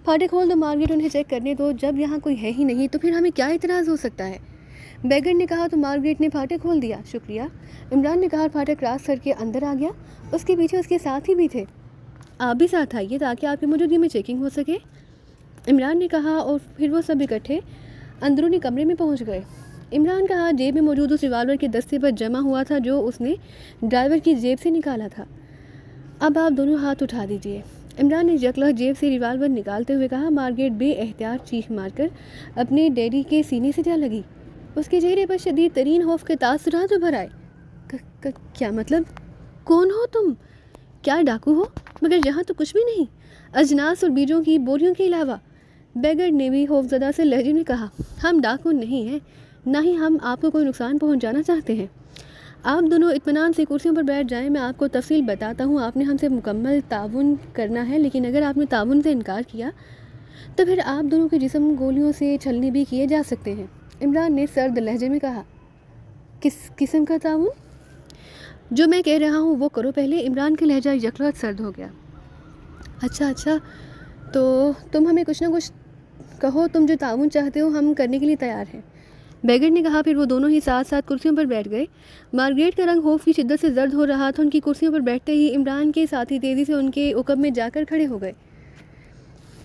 پھاٹک کھول دو مارگریٹ، انہیں چیک کرنے دو، جب یہاں کوئی ہے ہی نہیں تو پھر ہمیں کیا اعتراض ہو سکتا ہے، بیگرڈ نے کہا۔ تو مارگریٹ نے پھاٹک کھول دیا۔ شکریہ، عمران نے کہا۔ پھاٹک کراس کر کے اندر آ گیا، اس کے پیچھے اس کے ساتھی بھی تھے۔ آپ بھی ساتھ آئیے تاکہ آپ کی موجودگی میں چیکنگ ہو سکے، عمران نے کہا، اور پھر وہ سب اکٹھے اندرونی کمرے میں پہنچ گئے۔ عمران کا ہاتھ جیب میں موجود اس ریوالور کے دستے پر جمع ہوا تھا جو اس نے ڈرائیور کی جیب سے نکالا تھا۔ اب آپ دونوں ہاتھ اٹھا دیجئے، عمران نے یکلخت جیب سے ریوالور نکالتے ہوئے کہا۔ مارگریٹ بے احتیاط چیخ مار کر اپنے ڈیڈی کے سینے سے جا لگی، اس کے چہرے پر شدید ترین خوف کے تاثرات ابھر آئے۔ کیا مطلب؟ کون ہو تم؟ کیا ڈاکو ہو؟ مگر یہاں تو کچھ بھی نہیں، اجناس اور بیجوں کی بوریوں کے علاوہ، بیگرڈ نے بھی خوفزدہ سے لہجے میں کہا۔ ہم ڈاکو نہیں ہیں، نہ ہی ہم آپ کو کوئی نقصان پہنچانا چاہتے ہیں، آپ دونوں اطمینان سے کرسیوں پر بیٹھ جائیں، میں آپ کو تفصیل بتاتا ہوں۔ آپ نے ہم سے مکمل تعاون کرنا ہے، لیکن اگر آپ نے تعاون سے انکار کیا تو پھر آپ دونوں کے جسم گولیوں سے چھلنی بھی کیے جا سکتے ہیں، عمران نے سرد لہجے میں کہا۔ کس قسم کا تعاون؟ جو میں کہہ رہا ہوں وہ کرو پہلے، عمران کا لہجہ یکلخت سرد ہو گیا۔ اچھا تو تم ہمیں کچھ نہ کچھ کہو، تم جو تعاون چاہتے ہو ہم کرنے کے لیے تیار ہیں، بیگرڈ نے کہا۔ پھر وہ دونوں ہی ساتھ ساتھ کرسیوں پر بیٹھ گئے۔ مارگریٹ کا رنگ خوف کی شدت سے زرد ہو رہا تھا، ان کی کرسیوں پر بیٹھتے ہی عمران کے ساتھی تیزی سے ان کے عقب میں جا کر کھڑے ہو گئے۔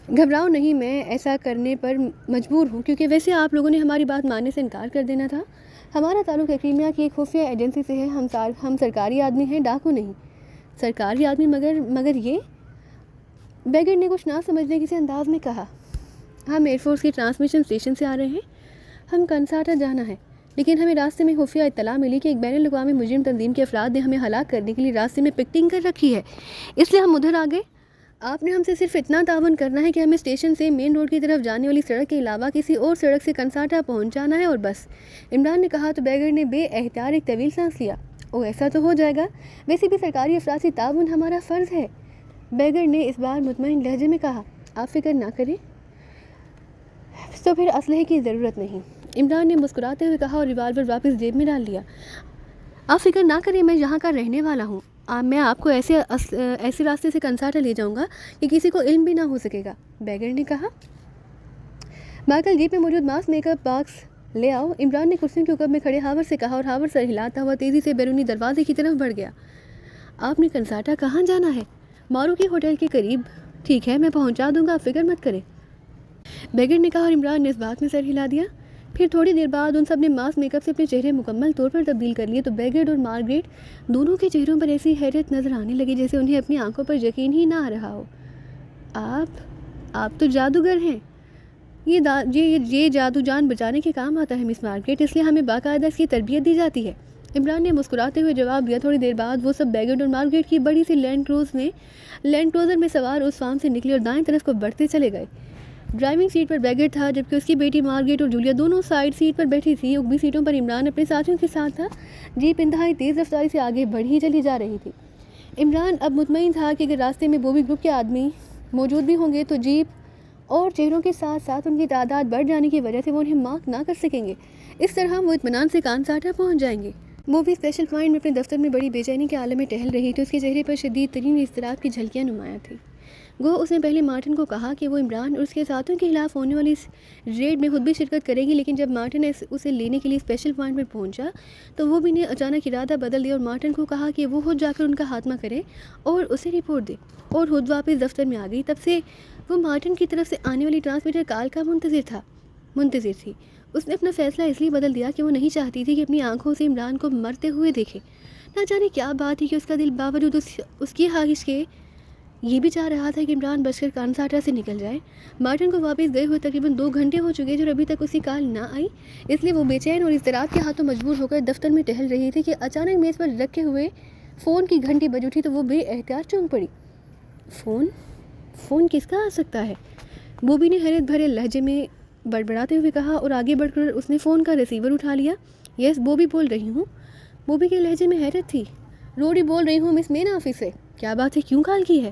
گھبراؤ نہیں، میں ایسا کرنے پر مجبور ہوں کیونکہ ویسے آپ لوگوں نے ہماری بات ماننے سے انکار کر دینا تھا، ہمارا تعلق کرائمیا کی ایک خفیہ ایجنسی سے ہے، ہم سرکاری آدمی ہیں، ڈاکو نہیں۔ سرکاری آدمی؟ مگر یہ، بیگرڈ نے کچھ نہ سمجھنے کسی انداز میں کہا۔ ہم ایئر فورس کے ٹرانسمیشن اسٹیشن سے آ رہے ہیں، ہم کنساٹا جانا ہے، لیکن ہمیں راستے میں خفیہ اطلاع ملی کہ ایک بین الاقوامی مجرم تنظیم کے افراد نے ہمیں ہلاک کرنے کے لیے راستے میں پکٹنگ کر رکھی ہے، اس لیے ہم ادھر آ گئے۔ آپ نے ہم سے صرف اتنا تعاون کرنا ہے کہ ہمیں اسٹیشن سے مین روڈ کی طرف جانے والی سڑک کے علاوہ کسی اور سڑک سے کنساٹا پہنچانا ہے اور بس، عمران نے کہا۔ تو بیگرڈ نے بے احتیاط ایک طویل سانس لیا۔ او ایسا تو ہو جائے گا، ویسے بھی سرکاری افراد سے تعاون ہمارا فرض ہے، بیگرڈ نے اس بار مطمئن لہجے میں کہا۔ آپ فکر نہ کریں، تو پھر اسلحے کی ضرورت نہیں، عمران نے مسکراتے ہوئے کہا اور ریوالور واپس جیب میں ڈال لیا۔ آپ فکر نہ کریں، میں یہاں کا رہنے والا ہوں، میں آپ کو ایسے راستے سے کنساٹا لے جاؤں گا کہ کسی کو علم بھی نہ ہو سکے گا، بیگرڈ نے کہا۔ مائیکل جیپ میں موجود ماس میک اپ باکس لے آؤ، عمران نے کرسیوں کے اوپر میں کھڑے ہاور سے کہا، اور ہاور سر ہلاتا ہوا تیزی سے بیرونی دروازے کی طرف بڑھ گیا۔ آپ نے کنساٹا کہاں جانا ہے؟ ماروکی ہوٹل کے قریب۔ ٹھیک ہے، میں پہنچا دوں گا، آپ فکر مت کریں، بیگرڈ نے کہا، اور عمران نے اس بات میں سر ہلا دیا۔ پھر تھوڑی دیر بعد ان سب نے ماسک میک اپ سے اپنے چہرے مکمل طور پر تبدیل کر لیے، تو بیگرڈ اور مارگریٹ دونوں کے چہروں پر ایسی حیرت نظر آنے لگی جیسے انہیں اپنی آنکھوں پر یقین ہی نہ آ رہا ہو۔ آپ تو جادوگر ہیں، یہ جادو جان بچانے کے کام آتا ہے مس مارگریٹ، اس لیے ہمیں باقاعدہ اس کی تربیت دی جاتی ہے، عمران نے مسکراتے ہوئے جواب دیا۔ تھوڑی دیر بعد وہ سب بیگرڈ اور مارگریٹ کی بڑی سی لینڈ کروزر میں سوار اس فارم سے نکلے اور دائیں طرف کو بڑھتے چلے گئے۔ ڈرائیونگ سیٹ پر بیگرڈ تھا، جبکہ اس کی بیٹی مارگریٹ اور جولیا دونوں سائیڈ سیٹ پر بیٹھی تھی، اوپری سیٹوں پر عمران اپنے ساتھیوں کے ساتھ تھا۔ جیپ انتہائی تیز رفتاری سے آگے بڑھی چلی جا رہی تھی۔ عمران اب مطمئن تھا کہ اگر راستے میں بوبی گروپ کے آدمی موجود بھی ہوں گے تو جیپ اور چہروں کے ساتھ ساتھ ان کی تعداد بڑھ جانے کی وجہ سے وہ انہیں مارک نہ کر سکیں گے، اس طرح وہ اطمینان سے کنساٹا پہنچ جائیں گے۔ وہ بھی اسپیشل پوائنٹ میں اپنے دفتر میں بڑی بے چینی کے عالم میں ٹہل رہی تھی، اس کے چہرے پر شدید ترین اضطراب کی جھلکیاں نمایاں تھیں۔ گو اس نے پہلے مارٹن کو کہا کہ وہ عمران اور اس کے ساتھیوں کے خلاف ہونے والی اس ریڈ میں خود بھی شرکت کرے گی، لیکن جب مارٹن نے اسے لینے کے لیے اسپیشل پوائنٹ پر پہنچا تو وہ بھی نے اچانک ارادہ بدل دیا اور مارٹن کو کہا کہ وہ خود جا کر ان کا خاتمہ کرے اور اسے رپورٹ دے، اور خود واپس دفتر میں آ گئی۔ تب سے وہ مارٹن کی طرف سے آنے والی ٹرانسمیٹر کال کا منتظر تھی۔ اس نے اپنا فیصلہ اس لیے بدل دیا کہ وہ نہیں چاہتی تھی کہ اپنی آنکھوں سے عمران کو مرتے ہوئے دیکھے۔ نہ جانے کیا بات تھی کہ اس کا دل باوجود اس کی خواہش کے یہ بھی چاہ رہا تھا کہ عمران بچ کر کنساٹا سے نکل جائے۔ مارٹن کو واپس گئے ہوئے تقریباً 2 گھنٹے ہو چکے جو ابھی تک اس کی کال نہ آئی، اس لیے وہ بے چین اور اضطراب کے ہاتھوں مجبور ہو کر دفتر میں ٹہل رہی تھی کہ اچانک میز پر رکھے ہوئے فون کی گھنٹی بج اٹھی تو وہ بے احتیاط چونک پڑی۔ فون کس کا آ سکتا ہے؟ بوبی نے حیرت بھرے لہجے میں بڑبڑاتے ہوئے کہا اور آگے بڑھ کر اس نے فون کا ریسیور اٹھا لیا۔ یس، بوبی بول رہی ہوں۔ بوبی کے لہجے میں حیرت تھی۔ روڈی بول رہی ہوں، مس مین آفس سے۔ کیا بات ہے، کیوں کال کی ہے؟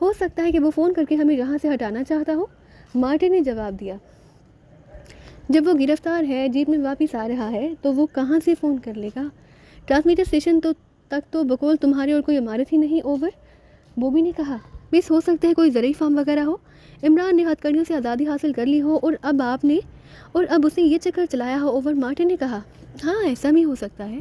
ہو سکتا ہے کہ وہ فون کر کے ہمیں یہاں سے ہٹانا چاہتا ہو. مارٹن نے جواب دیا. جب وہ گرفتار ہے، جیپ میں واپس آ رہا ہے، تو وہ کہاں سے فون کر لے گا؟ ٹرانسمیٹر اسٹیشن تک تو بقول تمہاری اور کوئی عمارت ہی نہیں. اوور. بوبی نے کہا. بس ہو سکتا ہے کوئی زرعی فارم وغیرہ ہو. عمران نے ہتھ کڑیوں سے آزادی حاصل کر لی ہو اور اب اس نے یہ چکر چلایا ہو. اوور. مارٹن نے کہا. ہاں ایسا بھی ہو سکتا ہے.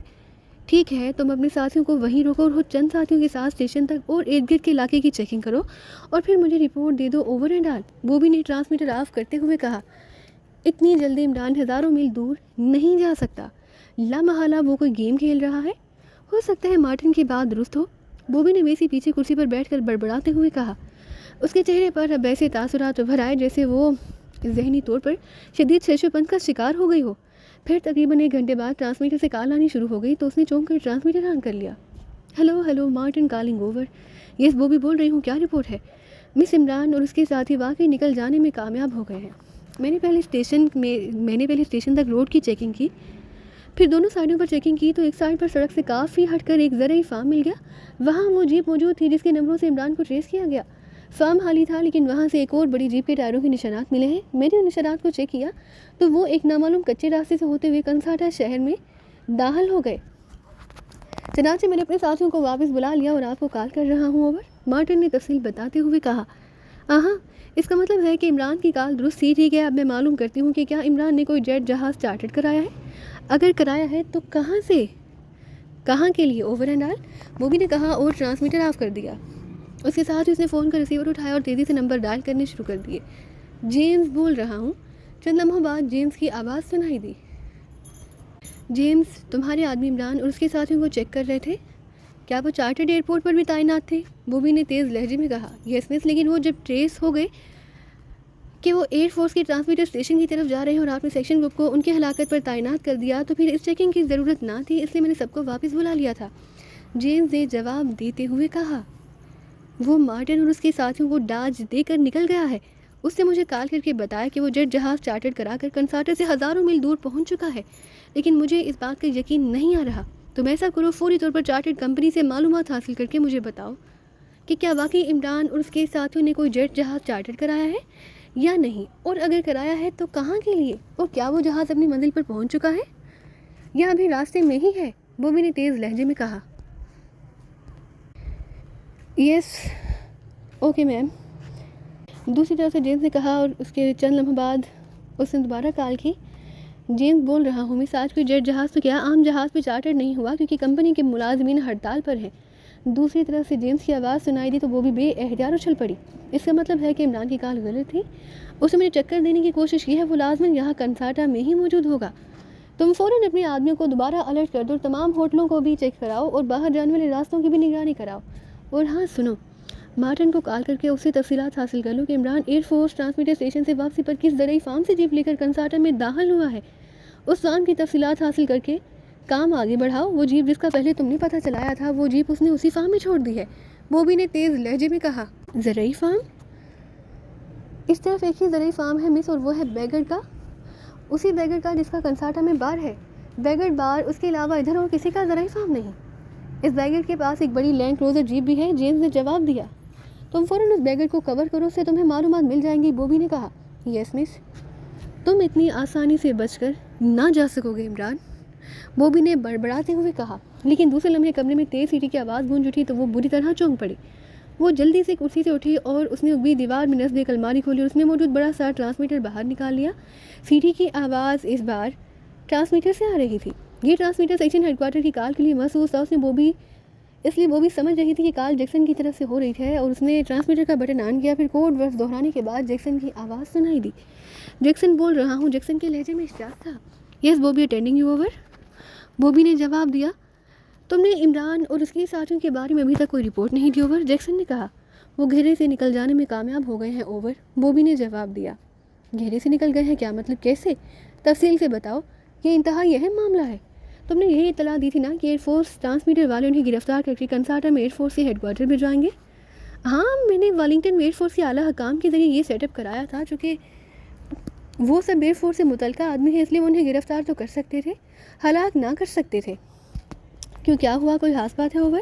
ٹھیک ہے، تم اپنے ساتھیوں کو وہیں روکو اور چند ساتھیوں کے ساتھ اسٹیشن تک اور ارد گرد کے علاقے کی چیکنگ کرو اور پھر مجھے رپورٹ دے دو. Over and all. بوبی نے ٹرانسمیٹر آف کرتے ہوئے کہا. اتنی جلدی عمران ہزاروں میل دور نہیں جا سکتا. لامحالہ وہ کوئی گیم کھیل رہا ہے. ہو سکتا ہے مارٹن کی بات درست ہو. بوبی نے ویسی پیچھے کرسی پر بیٹھ کر بڑبڑاتے ہوئے کہا. اس کے چہرے پر اب ایسے تاثرات ابھر آئے جیسے وہ ذہنی طور پر شدید ششوپن کا شکار ہو گئی ہو. پھر تقریباً 1 گھنٹے بعد ٹرانسمیٹر سے کال آنی شروع ہو گئی تو اس نے چونک کر ٹرانسمیٹر آن کر لیا. Hello Martin calling. اوور. یس بوبی بول رہی ہوں. کیا رپورٹ ہے؟ مس عمران اور اس کے ساتھی واقعی نکل جانے میں کامیاب ہو گئے ہیں. میں نے پہلے اسٹیشن تک روڈ کی چیکنگ کی، پھر دونوں سائڈوں پر چیکنگ کی تو ایک سائڈ پر سڑک سے کافی ہٹ کر ایک زرعی فارم مل گیا. وہاں وہ جیپ موجود تھی جس کے نمبروں سے عمران کو ٹریس کیا گیا. فارم خالی تھا لیکن وہاں سے ایک اور بڑی جیپ کے ٹائروں کے نشانات ملے ہیں. میں نے ان نشانات کو چیک کیا تو وہ ایک نامعلوم کچے راستے سے ہوتے ہوئے کنساٹا شہر میں داخل ہو گئے. چنانچہ میں نے اپنے ساتھیوں کو واپس بلا لیا اور آپ کو کال کر رہا ہوں. اوور. مارٹن نے تفصیل بتاتے ہوئے کہا. اس کا مطلب ہے کہ عمران کی کال درست تھی. ٹھیک ہے، اب میں معلوم کرتی ہوں کہ کیا عمران نے کوئی جیٹ جہاز چارٹر کرایا ہے؟ اگر کرایا ہے تو کہاں سے، کہاں کے لیے؟ Over and all. بوبی نے کہا اور ٹرانسمیٹر آف کر دیا. اس کے ساتھ ہی اس نے فون کا ریسیور اٹھایا اور تیزی سے نمبر ڈائل کرنے شروع کر دیے. جیمز بول رہا ہوں. چند لمحوں بعد جیمز کی آواز سنائی دی. جیمز، تمہارے آدمی عمران اور اس کے ساتھیوں کو چیک کر رہے تھے؟ کیا وہ چارٹرڈ ایئرپورٹ پر بھی تعینات تھے؟ بوبی نے تیز لہجے میں کہا. یس مس، لیکن وہ جب ٹریس ہو گئے کہ وہ ایئر فورس کے ٹرانسمیٹر اسٹیشن کی طرف جا رہے ہیں اور آپ نے سیکشن گروپ کو ان کی ہلاکت پر تعینات کر دیا تو پھر اس چیکنگ کی ضرورت نہ تھی، اس لیے میں نے سب کو واپس بلا لیا تھا. جیمز نے جواب دیتے ہوئے کہا. وہ مارٹن اور اس کے ساتھیوں کو ڈاج دے کر نکل گیا ہے. اس نے مجھے کال کر کے بتایا کہ وہ جیٹ جہاز چارٹر کرا کر کنساٹر سے ہزاروں میل دور پہنچ چکا ہے، لیکن مجھے اس بات کا یقین نہیں آ رہا. تم ایسا کرو، فوری طور پر چارٹرڈ کمپنی سے معلومات حاصل کر کے مجھے بتاؤ کہ کیا واقعی عمران اور اس کے ساتھیوں نے کوئی جیٹ جہاز چارٹر کرایا ہے یا نہیں، اور اگر کرایا ہے تو کہاں کے لیے، اور کیا وہ جہاز اپنی منزل پر پہنچ چکا ہے یا ابھی راستے میں ہی ہے؟ بوبی نے تیز لہجے میں کہا. Yes okay ma'am. دوسری طرف سے جیمز نے کہا اور اس کے چند لمحوں بعد اس نے دوبارہ کال کی. جیمز بول رہا ہوں مس، آج کوئی جیٹ جہاز تو کیا عام جہاز پہ چارٹر نہیں ہوا کیونکہ کمپنی کے ملازمین ہڑتال پر ہیں. دوسری طرف سے جیمز کی آواز سنائی دی تو وہ بھی بے احتیاط اچھل پڑی. اس کا مطلب ہے کہ عمران کی کال غلط تھی. اس نے مجھے چکر دینے کی کوشش کی ہے. وہ لازماً یہاں کنساٹا میں ہی موجود ہوگا. تم فوراً اپنے آدمیوں کو دوبارہ الرٹ کر دو اور تمام ہوٹلوں کو بھی چیک کراؤ اور باہر جانے والے راستوں کی بھی نگرانی کراؤ. اور ہاں سنو، مارٹن کو کال کر کے اس سے تفصیلات حاصل کر لو کہ Imran air force transmitter station سے واپسی پر کس زرعی فارم سے جیپ لے کر کنساٹا میں داخل ہوا ہے. اس فارم کی تفصیلات حاصل کر کے کام آگے بڑھاؤ. وہ جیپ جس کا پہلے تم نے پتہ چلایا تھا، وہ جیپ اس نے اسی فارم میں چھوڑ دی ہے. بوبی نے تیز لہجے میں کہا. زرعی فارم؟ اس طرف ایک ہی زرعی فارم ہے مس، اور وہ ہے بیگڑ کا. اسی بیگڑ کا جس کا کنساٹا میں بار ہے. بیگڑ بار، اس کے علاوہ ادھر اور کسی کا زرعی فارم نہیں. اس بیگڑ کے پاس ایک بڑی لینڈ کروزر جیپ بھی ہے. جیمز نے جواب دیا. تم فوراً اس بیگڑ کو کور کرو، اس سے تمہیں معلومات مل جائیں گی. بوبی نے کہا. یس مس. تم اتنی آسانی سے بچ کر نہ جا سکو گے عمران، بوبی نے بڑبڑاتے ہوئے کہا. لیکن دوسرے لمحے کمرے میں تیز سیٹی کی آواز گونج اٹھی تو وہ بری طرح چونک پڑی. وہ جلدی سے کرسی سے اٹھی اور اس نے اگلی دیوار میں نصب ایک الماری کھولی اور اس میں موجود بڑا سا ٹرانسمیٹر باہر نکال لیا. سیٹی کی آواز اس بار ٹرانسمیٹر سے آ رہی تھی. یہ ٹرانسمیٹر سیکشن ہیڈ کوارٹر کی کال کے لیے مخصوص تھا. اس لیے بوبی سمجھ رہی تھی کہ کال جیکسن کی طرف سے ہو رہی ہے اور اس نے ٹرانسمیٹر کا بٹن آن کیا. پھر کوڈ ورڈز دہرانے کے بعد جیکسن کی آواز سنائی دی. جیکسن بول رہا ہوں. جیکسن کے لہجے میں اشتیاق تھا. Yes Bobby attending you. Over. Bobby نے جواب دیا. تم نے عمران اور اس کے ساتھیوں کے بارے میں ابھی تک کوئی رپورٹ نہیں دی. اوور. جیکسن نے کہا. وہ گھیرے سے نکل جانے میں کامیاب ہو گئے ہیں. اوور. بوبی نے جواب دیا. گھیرے سے نکل گئے ہیں؟ کیا مطلب؟ کیسے؟ تفصیل سے بتاؤ. یہ انتہائی اہم معاملہ ہے. تم نے یہی اطلاع دی تھی نا کہ ایئر فورس ٹرانسمیٹر والے انہیں گرفتار کر کے کنساٹا میں ایئر فورس کے ہیڈ کوارٹر بھجوائیں گے. ہاں، میں نے وارلنگٹن میں ایئر فورس کے اعلیٰ حکام کے ذریعے یہ سیٹ اپ کرایا تھا. چونکہ وہ سب ایئر فورس سے متعلقہ آدمی ہیں، اس لیے وہ انہیں گرفتار تو کر سکتے تھے، ہلاک نہ کر سکتے تھے. کیوں، کیا ہوا؟ کوئی خاص بات ہے؟ اوور.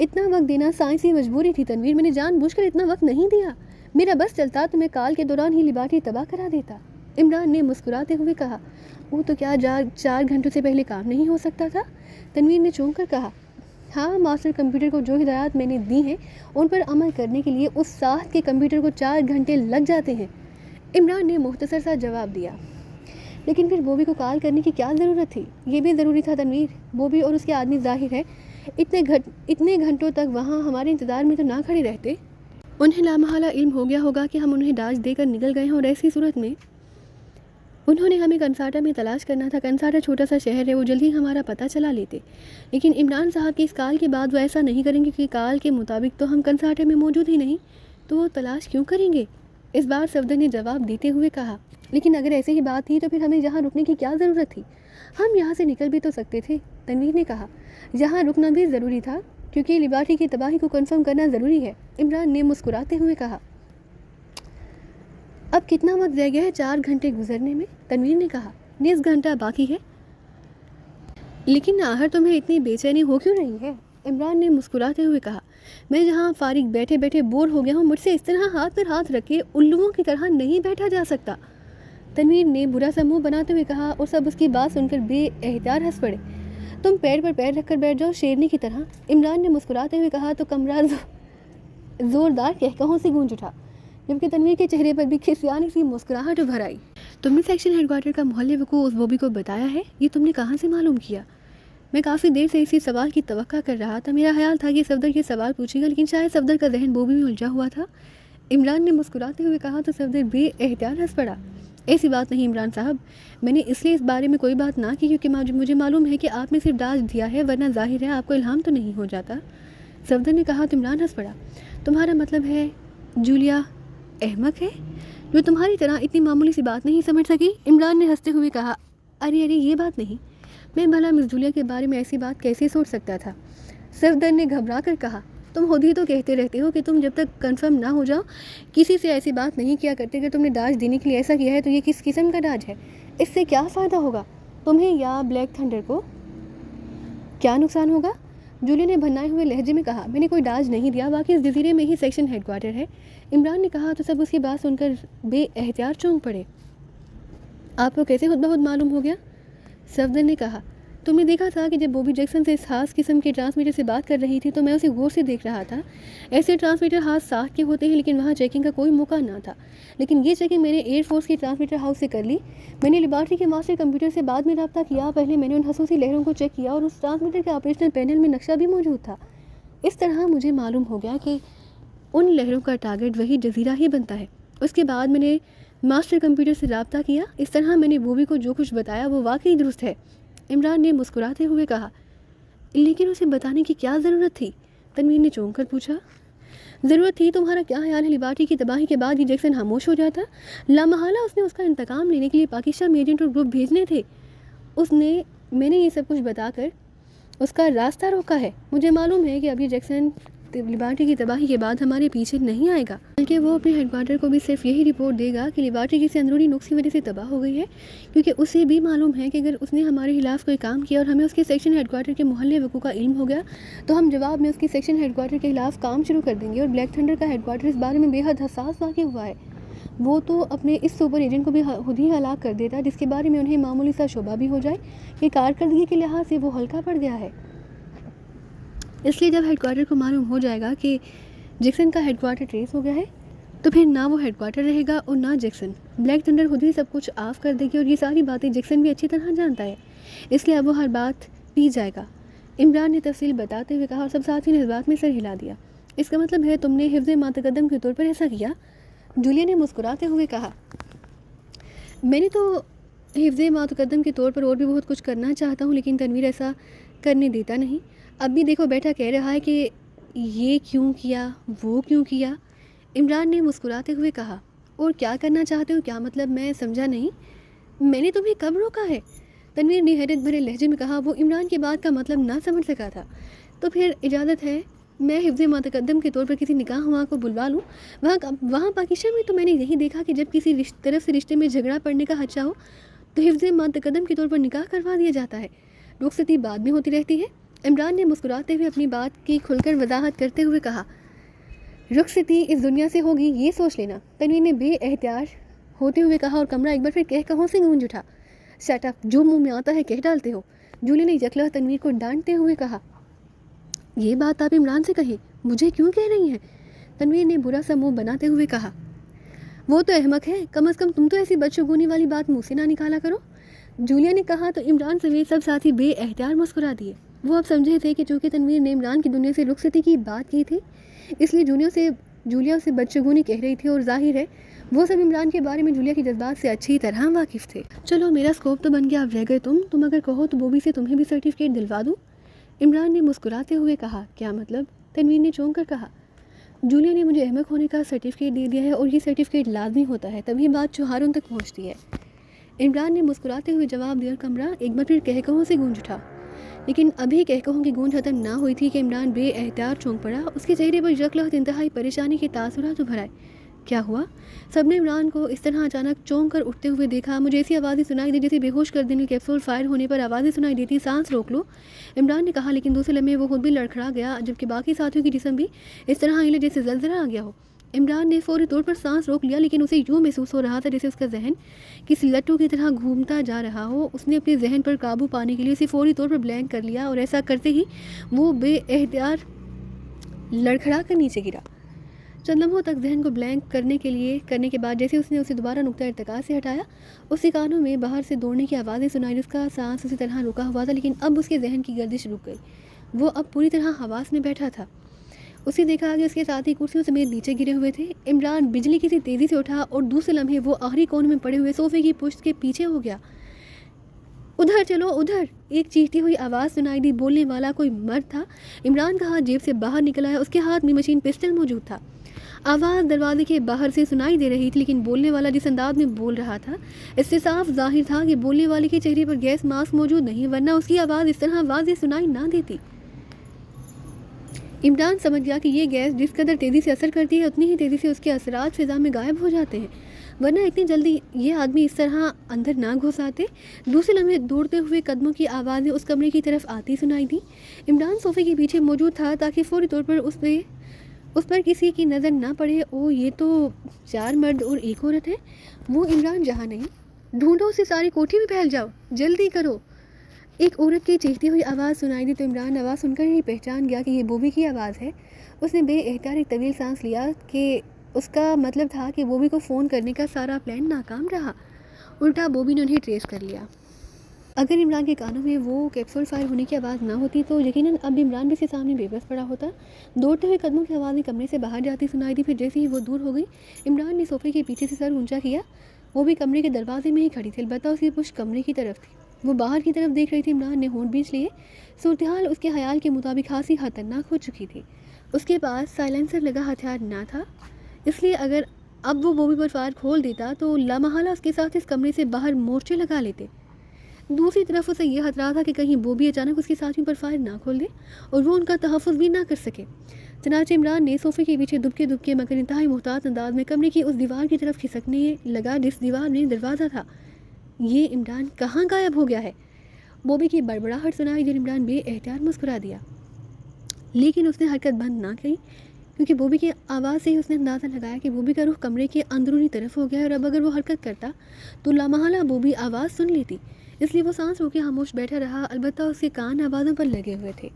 اتنا وقت دینا سائنسی مجبوری تھی تنویر، میں نے جان بوجھ کر اتنا وقت نہیں دیا، میرا بس چلتا تو میں کال کے دوران ہی لیبارٹری تباہ کرا دیتا۔ عمران نے مسکراتے ہوئے کہا، وہ تو کیا 4 گھنٹوں سے پہلے کام نہیں ہو سکتا تھا؟ تنویر نے چونک کر کہا، ہاں، ماسٹر کمپیوٹر کو جو ہدایات میں نے دی ہیں ان پر عمل کرنے کے لیے اس ساخت کے کمپیوٹر کو 4 گھنٹے لگ جاتے ہیں۔ عمران نے مختصر سا جواب دیا۔ لیکن پھر بوبی کو کال کرنے کی کیا ضرورت تھی؟ یہ بھی ضروری تھا تنویر، بوبی اور اس کے آدمی ظاہر ہے اتنے گھنٹوں تک وہاں ہمارے انتظار میں تو نہ کھڑے رہتے۔ انہیں لامحالہ علم ہو گیا ہوگا کہ ہم انہیں ڈاج دے کر نکل گئے ہیں، اور ایسی صورت میں انہوں نے ہمیں کنساٹا میں تلاش کرنا تھا۔ کنساٹا چھوٹا سا شہر ہے، وہ جلدی ہمارا پتہ چلا لیتے۔ لیکن عمران صاحب کی اس کال کے بعد وہ ایسا نہیں کریں گے کہ کال کے مطابق تو ہم کنساٹا میں موجود ہی نہیں، تو وہ تلاش کیوں کریں گے؟ اس بار صفدر نے جواب دیتے ہوئے کہا، لیکن اگر ایسے ہی بات تھی تو پھر ہمیں یہاں رکنے کی کیا ضرورت تھی؟ ہم یہاں سے نکل بھی تو سکتے تھے۔ تنویر نے کہا، یہاں رکنا بھی ضروری تھا کیونکہ لیبارٹری کی تباہی کو کنفرم کرنا ضروری ہے۔ عمران نے مسکراتے ہوئے کہا، اب کتنا وقت رہ گیا ہے 4 گھنٹے گزرنے میں؟ تنویر نے کہا، 20 گھنٹہ باقی ہے۔ لیکن آخر تمہیں اتنی بے چینی ہو کیوں رہی ہے؟ عمران نے مسکراتے ہوئے کہا، میں جہاں فارغ بیٹھے بیٹھے بور ہو گیا ہوں، مجھ سے اس طرح ہاتھ پر ہاتھ رکھ کے الوؤں کی طرح نہیں بیٹھا جا سکتا۔ تنویر نے برا سا منہ بناتے ہوئے کہا، اور سب اس کی بات سن کر بے احتیاط ہنس پڑے۔ تم پیر پر پیر رکھ کر بیٹھ جاؤ شیرنی کی طرح۔ عمران نے مسکراتے ہوئے کہا تو کمرہ زوردار کہکہوں سے گونج اٹھا، جبکہ تنویر کے چہرے پر بھی کھسیانی سی مسکراہٹ ابھر آئی۔ تم نے سیکشن ہیڈ کوارٹر کا محلے وقوع اس بوبی کو بتایا ہے؟ یہ تم نے کہاں سے معلوم کیا؟ میں کافی دیر سے اسی سوال کی توقع کر رہا تھا۔ میرا خیال تھا کہ صفدر یہ سوال پوچھے گا، لیکن شاید صفدر کا ذہن بوبی میں الجھا ہوا تھا۔ عمران نے مسکراتے ہوئے کہا تو صفدر بے احتیاط ہنس پڑا۔ ایسی بات نہیں عمران صاحب، میں نے اس لیے اس بارے میں کوئی بات نہ کی کیونکہ مجھے معلوم ہے کہ آپ نے صرف ڈاج دیا ہے، ورنہ ظاہر ہے آپ کو الہام تو نہیں ہو جاتا۔ صفدر نے کہا تو عمران ہنس پڑا۔ تمہارا مطلب ہے جولیا احمق ہے جو تمہاری طرح اتنی معمولی سی بات نہیں سمجھ سکی؟ عمران نے ہنستے ہوئے کہا، ارے یہ بات نہیں، میں بھلا مس جولیا کے بارے میں ایسی بات کیسے سوچ سکتا تھا؟ صفدر نے گھبرا کر کہا، تم خود ہی تو کہتے رہتے ہو کہ تم جب تک کنفرم نہ ہو جاؤ کسی سے ایسی بات نہیں کیا کرتے کہ تم نے ڈاج دینے کے لیے ایسا کیا ہے تو یہ کس قسم کا ڈاج ہے؟ اس سے کیا فائدہ ہوگا تمہیں یا بلیک تھنڈر کو؟ کیا نقصان ہوگا؟ جولیا نے بھنائے ہوئے لہجے میں کہا، میں نے کوئی ڈاج نہیں دیا، باقی اس جزیرے میں ہی سیکشن ہیڈ کوارٹر ہے۔ عمران نے کہا تو سب اس کی بات سن کر بے احتیاط چونک پڑے۔ آپ کو کیسے خود بخود معلوم ہو گیا؟ صفدر نے کہا، تم نے دیکھا تھا کہ جب بوبی جیکسن سے اس خاص قسم کے ٹرانسمیٹر سے بات کر رہی تھی تو میں اسے غور سے دیکھ رہا تھا۔ ایسے ٹرانسمیٹر ہاتھ ساخت کے ہوتے ہیں لیکن وہاں چیکنگ کا کوئی موقع نہ تھا، لیکن یہ چیکنگ میں نے ایئر فورس کے ٹرانسمیٹر ہاؤس سے کر لی۔ میں نے لیبارٹری کے ماسٹر کمپیوٹر سے بعد میں رابطہ کیا، پہلے میں نے ان حساسی لہروں کو چیک کیا اور اس ٹرانسمیٹر کے آپریشنل پینل میں نقشہ بھی موجود تھا۔ اس طرح مجھے معلوم ہو گیا کہ ان لہروں کا ٹارگٹ وہی جزیرہ ہی بنتا ہے۔ اس کے بعد میں نے ماسٹر کمپیوٹر سے رابطہ کیا۔ اس طرح میں نے بوبی کو جو کچھ بتایا وہ واقعی درست ہے۔ عمران نے مسکراتے ہوئے کہا، لیکن اسے بتانے کی کیا ضرورت تھی؟ تنویر نے چونک کر پوچھا۔ ضرورت تھی؟ تمہارا کیا خیال ہے لیبارٹری کی تباہی کے بعد یہ جیکسن خاموش ہو جاتا؟ لامحالہ اس نے اس کا انتقام لینے کے لیے پاکستان میں ایجنٹ اور گروپ بھیجنے تھے۔ میں نے یہ سب کچھ بتا کر اس کا راستہ روکا ہے۔ مجھے معلوم ہے کہ اب یہ جیکسن لیبارٹری کی تباہی کے بعد ہمارے پیچھے نہیں آئے گا، بلکہ وہ اپنے ہیڈ کوارٹر کو بھی صرف یہی رپورٹ دے گا کہ لیبارٹری کسی اندرونی نقص کی وجہ سے تباہ ہو گئی ہے، کیونکہ اسے بھی معلوم ہے کہ اگر اس نے ہمارے خلاف کوئی کام کیا اور ہمیں اس کے سیکشن ہیڈ کوارٹر کے محلے وقوع کا علم ہو گیا تو ہم جواب میں اس کی سیکشن ہیڈ کوارٹر کے خلاف کام شروع کر دیں گے۔ اور بلیک تھنڈر کا ہیڈ کوارٹر اس بارے میں بے حد حساس واقع ہوا ہے۔ وہ تو اپنے اس سپر ایجنٹ کو بھی خود ہی ہلاک کر دیتا جس کے بارے میں انہیں معمولی سا شبہ بھی ہو جائے کہ کارکردگی کے لحاظ سے وہ ہلکا پڑ گیا ہے۔ اس لیے جب ہیڈ کوارٹر کو معلوم ہو جائے گا کہ جیکسن کا ہیڈ کوارٹر ٹریس ہو گیا ہے تو پھر نہ وہ ہیڈ کوارٹر رہے گا اور نہ جیکسن۔ بلیک تھنڈر خود ہی سب کچھ آف کر دے گی اور یہ ساری باتیں جیکسن بھی اچھی طرح جانتا ہے، اس لیے اب وہ ہر بات پی جائے گا۔ عمران نے تفصیل بتاتے ہوئے کہا اور سب ساتھی نے اس بات میں سر ہلا دیا۔ اس کا مطلب ہے تم نے حفظ ماتقدم کے طور پر ایسا کیا؟ جولیا نے مسکراتے ہوئے کہا، میں نے تو حفظ ماتقدم کے طور پر اور بھی بہت کچھ کرنا چاہتا ہوں، لیکن تنویر ایسا کرنے دیتا نہیں۔ اب بھی دیکھو بیٹھا کہہ رہا ہے کہ یہ کیوں کیا، وہ کیوں کیا۔ عمران نے مسکراتے ہوئے کہا، اور کیا کرنا چاہتے ہو؟ کیا مطلب؟ میں سمجھا نہیں۔ میں نے تمہیں کب روکا ہے؟ تنویر نے حیرت بھرے لہجے میں کہا۔ وہ عمران کی بات کا مطلب نہ سمجھ سکا تھا۔ تو پھر اجازت ہے میں حفظ ماتقدم کے طور پر کسی نکاح ہوا کو بلوا لوں؟ وہاں پاکستان میں تو میں نے یہی دیکھا کہ جب کسی طرف سے رشتے میں جھگڑا پڑنے کا خدشہ ہو تو حفظ ماتقدم کے طور پر نکاح کروا دیا جاتا ہے، رخصتی بعد میں ہوتی رہتی ہے۔ عمران نے مسکراتے ہوئے اپنی بات کی کھل کر وضاحت کرتے ہوئے کہا، رخصتی اس دنیا سے ہوگی یہ سوچ لینا۔ تنویر نے بے احتیاط ہوتے ہوئے کہا اور کمرہ ایک بار پھر کہوں سے گونج اٹھا۔ شٹ اپ، جو منہ میں آتا ہے کہہ ڈالتے ہو، جولی نے یکلا تنویر کو ڈانٹتے ہوئے کہا۔ یہ بات آپ عمران سے کہیں، مجھے کیوں کہہ رہی ہیں؟ تنویر نے برا سا منہ بناتے ہوئے کہا۔ وہ تو احمق ہے، کم از کم تم تو ایسی بدشگونی والی بات منہ سے نہ نکالا کرو، جولیا نے کہا تو عمران سمیت سب ساتھی بے احتیاط مسکرا دیے۔ وہ اب سمجھے تھے کہ چونکہ تنویر نے عمران کی دنیا سے رخصتی کی بات کی تھی، اس لیے جولیا سے بدشگونی کہہ رہی تھی، اور ظاہر ہے وہ سب عمران کے بارے میں جولیا کے جذبات سے اچھی طرح واقف تھے۔ چلو میرا اسکوپ تو بن گیا، اب رہ گئے تم اگر کہو تو بوبی سے تمہیں بھی سرٹیفکیٹ دلوا دوں، عمران نے مسکراتے ہوئے کہا۔ کیا مطلب؟ تنویر نے چونک کر کہا۔ جولیا نے مجھے احمق ہونے کا سرٹیفکیٹ دے دیا ہے، اور یہ سرٹیفکیٹ لازمی ہوتا ہے، تبھی بات چوہاروں تک پہنچتی ہے، عمران نے مسکراتے ہوئے جواب دیا۔ کمرہ ایک بار پھر کہوں سے گونج اٹھا، لیکن ابھی کہوں کی گونج ختم نہ ہوئی تھی کہ عمران بے احتیاط چونک پڑا۔ اس کے چہرے پر یک لحظہ انتہائی پریشانی کے تاثرات ابھر آئے۔ کیا ہوا؟ سب نے عمران کو اس طرح اچانک چونک کر اٹھتے ہوئے دیکھا۔ مجھے ایسی آوازیں سنائی دی جیسے بے ہوش کر دینے کیپسول فائر ہونے پر آوازیں سنائی دیتی، سانس روک لو، عمران نے کہا، لیکن دوسرے لمحے وہ خود بھی لڑکھڑا گیا، جبکہ باقی ساتھیوں کی جسم بھی اس طرح ہلے جیسے زلزلہ آ گیا ہو۔ عمران نے فوری طور پر سانس روک لیا، لیکن اسے یوں محسوس ہو رہا تھا جیسے اس کا ذہن کسی لٹو کی طرح گھومتا جا رہا ہو۔ اس نے اپنے ذہن پر قابو پانے کے لیے اسے فوری طور پر بلینک کر لیا، اور ایسا کرتے ہی وہ بے احتیاط لڑکھڑا کر نیچے گرا۔ چند لمحوں تک ذہن کو بلینک کرنے کے بعد جیسے اس نے اسے دوبارہ نقطہ ارتکاز سے ہٹایا، اس کے کانوں میں باہر سے دوڑنے کی آوازیں سنائی، جس کا سانس اسی طرح رکا ہوا تھا، لیکن اب اس کے ذہن کی گردش رک گئی۔ وہ اب پوری طرح حواس میں بیٹھا تھا۔ اسے دیکھا کہ اس کے ساتھی کرسیوں سمیت نیچے گرے ہوئے تھے۔ عمران بجلی کی سی تیزی سے اٹھا اور دوسرے لمحے وہ آخری کونے میں پڑے ہوئے صوفے کی پشت کے پیچھے ہو گیا۔ ادھر چلو ادھر، ایک چیختی ہوئی آواز سنائی دی۔ بولنے والا کوئی مرد تھا۔ عمران کا ہاتھ جیب سے باہر نکل آیا، اس کے ہاتھ میں مشین پسٹل موجود تھا۔ آواز دروازے کے باہر سے سنائی دے رہی تھی، لیکن بولنے والا جس انداز میں بول رہا تھا اس سے صاف ظاہر تھا کہ بولنے والے کے چہرے پر گیس ماسک موجود نہیں، ورنہ اس کی آواز اس طرح واضح سنائی نہ دیتی۔ عمران سمجھ گیا کہ یہ گیس جس قدر تیزی سے اثر کرتی ہے، اتنی ہی تیزی سے اس کے اثرات فضا میں غائب ہو جاتے ہیں، ورنہ اتنی جلدی یہ آدمی اس طرح اندر نہ گھس آتے۔ دوسرے لمحے دوڑتے ہوئے قدموں کی آوازیں اس کمرے کی طرف آتی سنائی دی۔ عمران صوفے کے پیچھے موجود تھا تاکہ فوری طور پر اس پر کسی کی نظر نہ پڑے۔ او، یہ تو 4 مرد اور 1 عورت ہے۔ وہ عمران جہاں نہیں، ڈھونڈو اسے، ساری کوٹھی میں پھیل جاؤ، جلدی کرو۔ ایک عورت کی چیختی ہوئی آواز سنائی دی تو عمران آواز سن کر ہی پہچان گیا کہ یہ بوبی کی آواز ہے۔ اس نے بے احتیاط ایک طویل سانس لیا کہ اس کا مطلب تھا کہ بوبی کو فون کرنے کا سارا پلان ناکام رہا، الٹا بوبی نے انہیں ٹریس کر لیا۔ اگر عمران کے کانوں میں وہ کیپسول فائر ہونے کی آواز نہ ہوتی تو یقیناً اب عمران بھی اس کے سامنے بے بس پڑا ہوتا۔ دوڑتے ہوئے قدموں کی آوازیں کمرے سے باہر جاتی سنائی دی، پھر جیسے ہی وہ دور ہو گئی عمران نے صوفے کے پیچھے سے سر اونچا کیا۔ وہ بھی کمرے کے دروازے میں ہی کھڑی تھی، البتہ اس کی پشت کمرے کی طرف تھی۔ وہ باہر کی طرف دیکھ رہی تھی۔ عمران نے ہونٹ بیچ لیے۔ صورتحال اس کے خیال کے مطابق خاصی خطرناک ہو چکی تھی۔ اس کے پاس سائلنسر لگا ہتھیار نہ تھا، اس لیے اگر اب وہ بوبی پر فائر کھول دیتا تو لامحالہ اس کے ساتھ اس کمرے سے باہر مورچے لگا لیتے۔ دوسری طرف اسے یہ خطرہ تھا کہ کہیں بوبی اچانک اس کے ساتھیوں پر فائر نہ کھول دے اور وہ ان کا تحفظ بھی نہ کر سکے۔ چنانچہ عمران نے صوفے کے پیچھے دبکے مگر انتہائی محتاط انداز میں کمرے کی اس دیوار کی طرف کھسکنے لگا جس دیوار میں دروازہ تھا۔ یہ عمران کہاں غائب ہو گیا ہے؟ بوبی کی بڑبڑاہٹ سنائی دی۔ عمران بے احتیاط مسکرا دیا، لیکن اس نے حرکت بند نہ کی، کیونکہ بوبی کی آواز سے ہی اس نے اندازہ لگایا کہ بوبی کا رخ کمرے کے اندرونی طرف ہو گیا، اور اب اگر وہ حرکت کرتا تو لامحالہ بوبی آواز سن لیتی۔ اس لیے وہ سانس روکے خاموش بیٹھا رہا، البتہ اس کے کان آوازوں پر لگے ہوئے تھے۔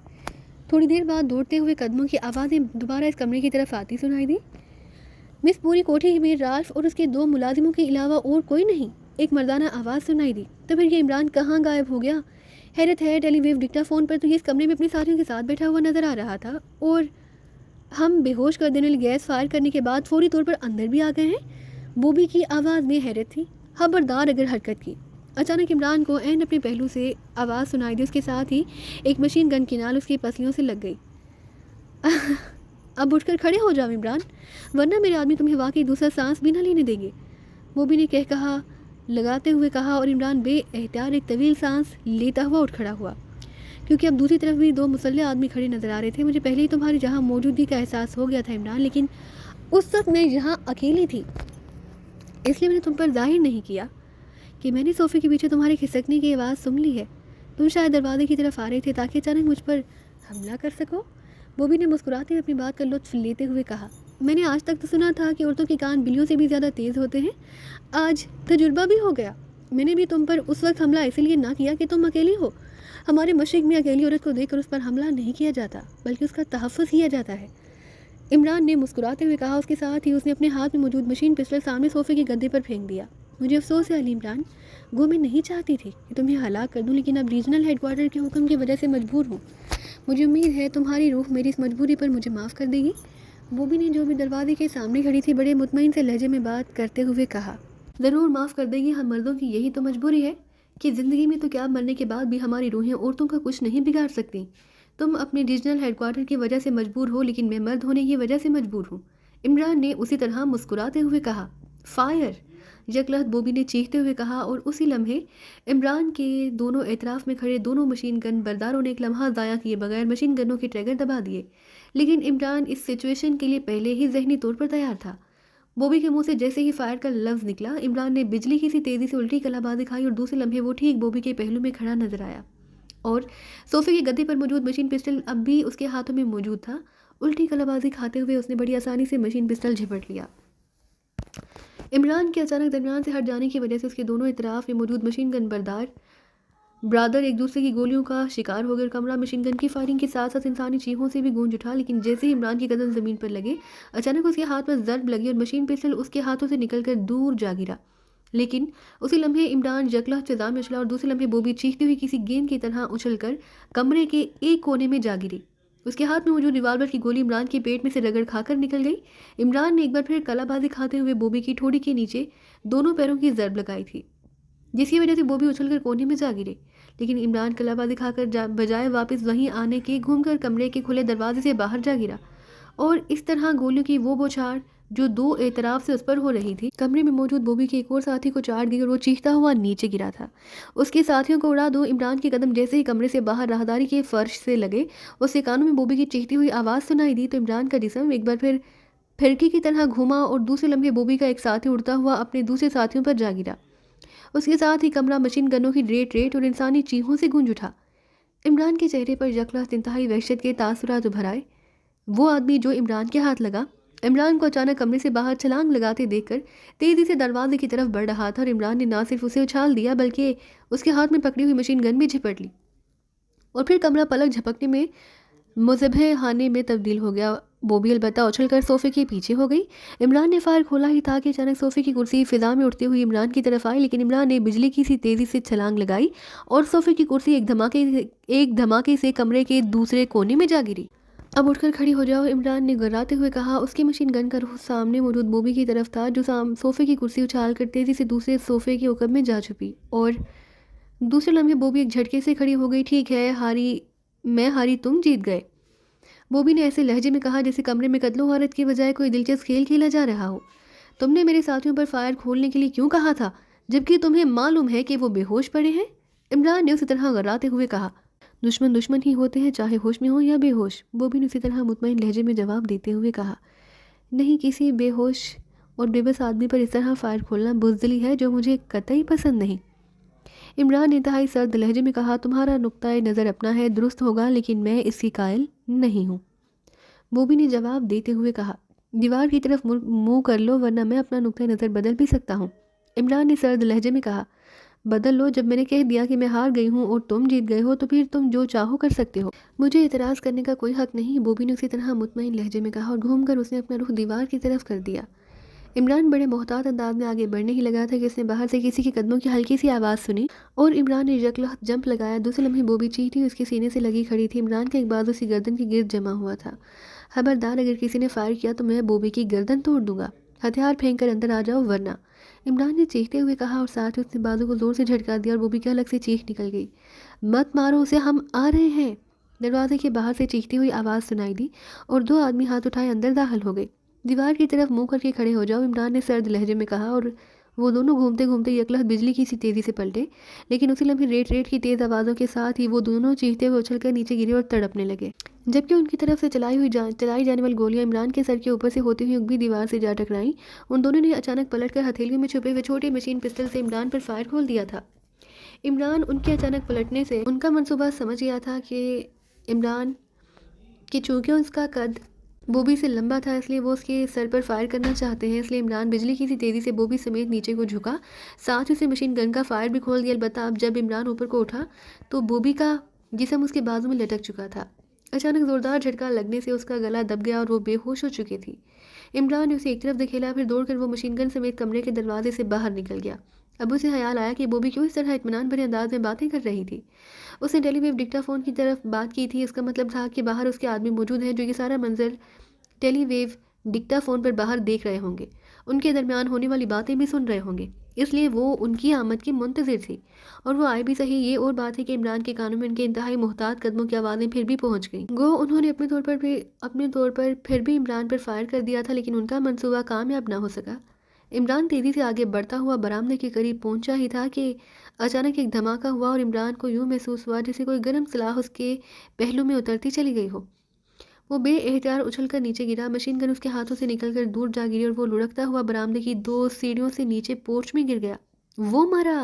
تھوڑی دیر بعد دوڑتے ہوئے قدموں کی آوازیں دوبارہ اس کمرے کی طرف آتی سنائی دی۔ مس، پوری کوٹھی میں رالف اور اس کے 2 ملازموں کے علاوہ اور کوئی نہیں، ایک مردانہ آواز سنائی دی۔ تو پھر یہ عمران کہاں غائب ہو گیا؟ حیرت ہے، ٹیلی ویو ڈکٹا فون پر تو یہ اس کمرے میں اپنے ساتھیوں کے ساتھ بیٹھا ہوا نظر آ رہا تھا، اور ہم بے ہوش کر دینے والی گیس فائر کرنے کے بعد فوری طور پر اندر بھی آ گئے ہیں۔ بوبی کی آواز میں حیرت تھی۔ خبردار اگر حرکت کی۔ اچانک عمران کو عین اپنے پہلو سے آواز سنائی دی، اس کے ساتھ ہی ایک مشین گن کی نال اس کی پسلیوں سے لگ گئی۔ اب اٹھ کر کھڑے ہو جاؤ عمران، ورنہ میرے آدمی تمہیں واقعی دوسرا سانس بھی نہ لینے دیں گے، بوبی نے کہا لگاتے ہوئے کہا، اور عمران بے احتیاط ایک طویل سانس لیتا ہوا اٹھ کھڑا ہوا، کیونکہ اب دوسری طرف بھی 2 مسلح آدمی کھڑے نظر آ رہے تھے۔ مجھے پہلے ہی تمہاری جہاں موجودگی کا احساس ہو گیا تھا عمران، لیکن اس وقت میں یہاں اکیلی تھی، اس لیے میں نے تم پر ظاہر نہیں کیا کہ میں نے صوفے کے پیچھے تمہارے کھسکنے کی آواز سن لی ہے۔ تم شاید دروازے کی طرف آ رہے تھے تاکہ اچانک مجھ پر حملہ کر سکو؟ بوبی نے مسکراتے ہوئے اپنی بات کا لطف لیتے ہوئے کہا۔ میں نے آج تک تو سنا تھا کہ عورتوں کے کان بلیوں سے بھی زیادہ تیز ہوتے ہیں، آج تجربہ بھی ہو گیا۔ میں نے بھی تم پر اس وقت حملہ اس لیے نہ کیا کہ تم اکیلی ہو۔ ہمارے مشرق میں اکیلی عورت کو دیکھ کر اس پر حملہ نہیں کیا جاتا بلکہ اس کا تحفظ کیا جاتا ہے، عمران نے مسکراتے ہوئے کہا۔ اس کے ساتھ ہی اس نے اپنے ہاتھ میں موجود مشین پسٹل سامنے صوفے کے گدے پر پھینک دیا۔ مجھے افسوس ہے علی عمران، گو میں نہیں چاہتی تھی کہ تمہیں ہلاک کر دوں، لیکن اب ریجنل ہیڈ کوارٹر کے حکم کی وجہ سے مجبور ہوں۔ مجھے امید ہے تمہاری روح میری اس مجبوری پر مجھے معاف کر دے گی۔ بوبی نے جو بھی دروازے کے سامنے کھڑی تھی بڑے مطمئن سے لہجے میں بات کرتے ہوئے کہا۔ ضرور معاف کر دے گی، ہم مردوں کی یہی تو مجبوری ہے کہ زندگی میں تو کیا مرنے کے بعد بھی ہماری روحیں عورتوں کا کچھ نہیں بگاڑ سکتی۔ تم اپنے ریجنل ہیڈ کوارٹر کی وجہ سے مجبور ہو، لیکن میں مرد ہونے کی وجہ سے مجبور ہوں، عمران نے اسی طرح مسکراتے ہوئے کہا۔ فائر! یکلخت بوبی نے چیختے ہوئے کہا، اور اسی لمحے عمران کے دونوں اطراف میں کھڑے دونوں مشین گن برداروں نے ایک لمحہ ضائع کیے بغیر مشین گنوں کے ٹریگر دبا دیے، لیکن عمران اس سچویشن کے لیے پہلے ہی ذہنی طور پر تیار تھا۔ بوبی کے منہ سے جیسے ہی فائر کا لفظ نکلا، عمران نے بجلی کی سی تیزی سے الٹی کلا بازی کھائی اور دوسرے لمحے وہ ٹھیک بوبی کے پہلو میں کھڑا نظر آیا، اور صوفے کے گدے پر موجود مشین پسٹل اب بھی اس کے ہاتھوں میں موجود تھا۔ الٹی کلا بازی کھاتے ہوئے اس نے بڑی آسانی سے مشین پسٹل جھپٹ لیا۔ عمران کے اچانک درمیان سے ہٹ جانے کی وجہ سے اس کے دونوں اطراف میں موجود مشین گن برادر ایک دوسرے کی گولیوں کا شکار ہو گئے اور کمرہ مشین گن کی فائرنگ کے ساتھ ساتھ انسانی چیخوں سے بھی گونج اٹھا، لیکن جیسے ہی عمران کی قدم زمین پر لگے اچانک اس کے ہاتھ پر ضرب لگی اور مشین پسٹل اس کے ہاتھوں سے نکل کر دور جا گرا، لیکن اسی لمحے عمران یکلخت فضا میں اچھلا اور دوسرے لمحے بوبی چیختی ہوئی کسی گیند کی طرح اچھل کر کمرے کے ایک کونے میں جا گری۔ اس کے ہاتھ میں موجود ریوالور کی گولی عمران کے پیٹ میں سے رگڑ کھا کر نکل گئی۔ عمران نے ایک بار پھر کلا بازی کھاتے ہوئے بوبی کی ٹھوڑی کے نیچے دونوں پیروں کی ضرب لگائی تھی، جس کی وجہ سے بوبی اچھل کر کونے میں جا گرے، لیکن عمران کلا بازی کھا کر بجائے واپس وہیں آنے کے گھوم کر کمرے کے کھلے دروازے سے باہر جا گرا، اور اس طرح گولیوں کی وہ بوچھاڑ جو دو اطراف سے اس پر ہو رہی تھی کمرے میں موجود بوبی کے ایک اور ساتھی کو چاٹ گئی اور وہ چیختا ہوا نیچے گرا تھا۔ اس کے ساتھیوں کو اڑا دو! عمران کے قدم جیسے ہی کمرے سے باہر راہداری کے فرش سے لگے اس کے کانوں میں بوبی کی چیختی ہوئی آواز سنائی دی تو عمران کا جسم ایک بار پھر پھرکی کی طرح گھوما اور دوسرے لمحے بوبی کا ایک ساتھی اڑتا ہوا اپنے دوسرے ساتھیوں پر جا گرا۔ اس کے ساتھ ہی کمرہ مشین گنوں کی ریٹ اور انسانی چیخوں سے گونج اٹھا۔ عمران کے چہرے پر یکلخت انتہائی وحشت کے تاثرات ابھر آئے۔ وہ آدمی جو عمران کے ہاتھ لگا عمران کو اچانک کمرے سے باہر چھلانگ لگاتے دیکھ کر تیزی سے دروازے کی طرف بڑھ رہا تھا، اور عمران نے نہ صرف اسے اچھال دیا بلکہ اس کے ہاتھ میں پکڑی ہوئی مشین گن بھی جھپٹ لی، اور پھر کمرہ پلک جھپکنے میں مذبح خانے میں تبدیل ہو گیا۔ بوبی البتہ اچھل کر صوفے کے پیچھے ہو گئی۔ عمران نے فائر کھولا ہی تھا کہ اچانک صوفے کی کرسی فضا میں اٹھتے ہوئی عمران کی طرف آئی، لیکن عمران نے بجلی کی سی تیزی سے چھلانگ لگائی اور صوفے کی کرسی ایک دھماکے سے کمرے کے دوسرے کونے میں جا گری۔ اب اٹھ کر کھڑی ہو جاؤ، عمران نے گراتے ہوئے کہا۔ اس کی مشین گن کا رخ سامنے موجود بوبی کی طرف تھا جو صوفے کی کرسی اچھال کر تیزی سے دوسرے صوفے کے عقب میں جا چھپی، اور دوسرے لمحے بوبی ایک جھٹکے سے کھڑی ہو گئی۔ ٹھیک ہے، میں ہاری، تم جیت گئے، بوبی نے ایسے لہجے میں کہا جیسے کمرے میں قتل و غارت کے بجائے کوئی دلچسپ کھیل کھیلا جا رہا ہو۔ تم نے میرے ساتھیوں پر فائر کھولنے کے لیے کیوں کہا تھا جبکہ تمہیں معلوم ہے کہ وہ بے ہوش پڑے ہیں؟ عمران نے اسی طرح غراتے ہوئے کہا۔ دشمن ہی ہوتے ہیں چاہے ہوش میں ہو یا بے ہوش، بوبی نے اسی طرح مطمئن لہجے میں جواب دیتے ہوئے کہا۔ نہیں، کسی بے ہوش اور بے بس آدمی پر اس طرح فائر کھولنا بزدلی ہے جو مجھے قطعی پسند نہیں، عمران نے انتہائی سرد لہجے میں کہا۔ تمہارا نقطۂ نظر اپنا ہے، درست ہوگا، لیکن میں اس کی قائل نہیں ہوں، بوبی نے جواب دیتے ہوئے کہا۔ دیوار کی طرف منہ کر لو ورنہ میں اپنا نقطۂ نظر بدل بھی سکتا ہوں، عمران نے سرد لہجے میں کہا۔ بدل لو، جب میں نے کہہ دیا کہ میں ہار گئی ہوں اور تم جیت گئے ہو تو پھر تم جو چاہو کر سکتے ہو، مجھے اعتراض کرنے کا کوئی حق نہیں، بوبی نے اسی طرح مطمئن لہجے میں کہا، اور گھوم کر اس نے اپنا رخ دیوار کی طرف کر دیا۔ عمران بڑے محتاط انداز میں آگے بڑھنے ہی لگا تھا کہ اس نے باہر سے کسی کے قدموں کی ہلکی سی آواز سنی اور عمران نے یکلخت جمپ لگایا۔ دوسرے لمحے بوبی چیختی اس کے سینے سے لگی کھڑی تھی۔ عمران کا ایک بازو اس کی گردن کے گرد جمع ہوا تھا۔ خبردار، اگر کسی نے فائر کیا تو میں بوبی کی گردن توڑ دوں گا، ہتھیار پھینک کر اندر آ جاؤ ورنہ، عمران نے چیختے ہوئے کہا، اور ساتھ ہی اس نے بازو کو زور سے جھٹکا دیا اور بوبی کے الگ سے چیخ نکل گئی۔ مت مارو اسے، ہم آ رہے ہیں، دروازے کے باہر سے چیختی ہوئی آواز سنائی دی اور دو آدمی ہاتھ اٹھائے اندر داخل ہو گئے۔ دیوار کی طرف منہ کر کے کھڑے ہو جاؤ، عمران نے سرد لہجے میں کہا، اور وہ دونوں گھومتے گھومتے یکلخت بجلی کی سی تیزی سے پلٹے، لیکن اسی لمحے ریٹ کی تیز آوازوں کے ساتھ ہی وہ دونوں چیختے ہوئے اچھل کر نیچے گرے اور تڑپنے لگے، جبکہ ان کی طرف سے چلائی جانے والی گولیاں عمران کے سر کے اوپر سے ہوتی ہوئی اگبی دیوار سے جا ٹکرائیں۔ ان دونوں نے اچانک پلٹ کر ہتھیلیوں میں چھپے ہوئے چھوٹے مشین پسٹل سے عمران پر فائر کھول دیا تھا۔ عمران ان کے اچانک پلٹنے سے ان کا منصوبہ سمجھ گیا تھا کہ عمران کہ چونکہ اس کا قد بوبی سے لمبا تھا اس لیے وہ اس کے سر پر فائر کرنا چاہتے ہیں، اس لیے عمران بجلی کی سی تیزی سے بوبی سمیت نیچے کو جھکا، ساتھ ہی اسے مشین گن کا فائر بھی کھول دیا۔ البتہ اب جب عمران اوپر کو اٹھا تو بوبی کا جسم اس کے بازو میں لٹک چکا تھا۔ اچانک زوردار جھٹکا لگنے سے اس کا گلا دب گیا اور وہ بے ہوش ہو چکی تھی۔ عمران نے اسے ایک طرف دھکیلا، پھر دوڑ کر وہ مشین گن سمیت کمرے کے دروازے سے باہر نکل گیا۔ اب اسے خیال آیا کہ بوبی کیوں اس طرح اطمینان بھرے انداز میں باتیں کر رہی تھی۔ اس نے ٹیلی ویو ڈکٹا فون کی طرف بات کی تھی، اس کا مطلب تھا کہ باہر اس کے آدمی موجود ہیں جو یہ سارا منظر ٹیلی ویو ڈکٹا فون پر باہر دیکھ رہے ہوں گے، ان کے درمیان ہونے والی باتیں بھی سن رہے ہوں گے، اس لیے وہ ان کی آمد کی منتظر تھی۔ اور وہ آئے بھی صحیح، یہ اور بات ہے کہ عمران کے کانوں میں ان کے انتہائی محتاط قدموں کی آوازیں پھر بھی پہنچ گئیں۔ گو انہوں نے اپنے طور پر پھر بھی عمران پر فائر کر دیا تھا، لیکن ان کا منصوبہ کامیاب نہ ہو سکا۔ عمران تیزی سے آگے بڑھتا ہوا برآمدے کے قریب پہنچا ہی تھا کہ اچانک ایک دھماکہ ہوا اور عمران کو یوں محسوس ہوا جیسے کوئی گرم سلاخ اس کے پہلو میں اترتی چلی گئی ہو۔ وہ بے احتیاط اچھل کر نیچے گرا، مشین گن اس کے ہاتھوں سے نکل کر دور جا گری اور وہ لڑکتا ہوا برآمدے کی 2 سیڑھیوں سے نیچے پورچ میں گر گیا۔ وہ مرا!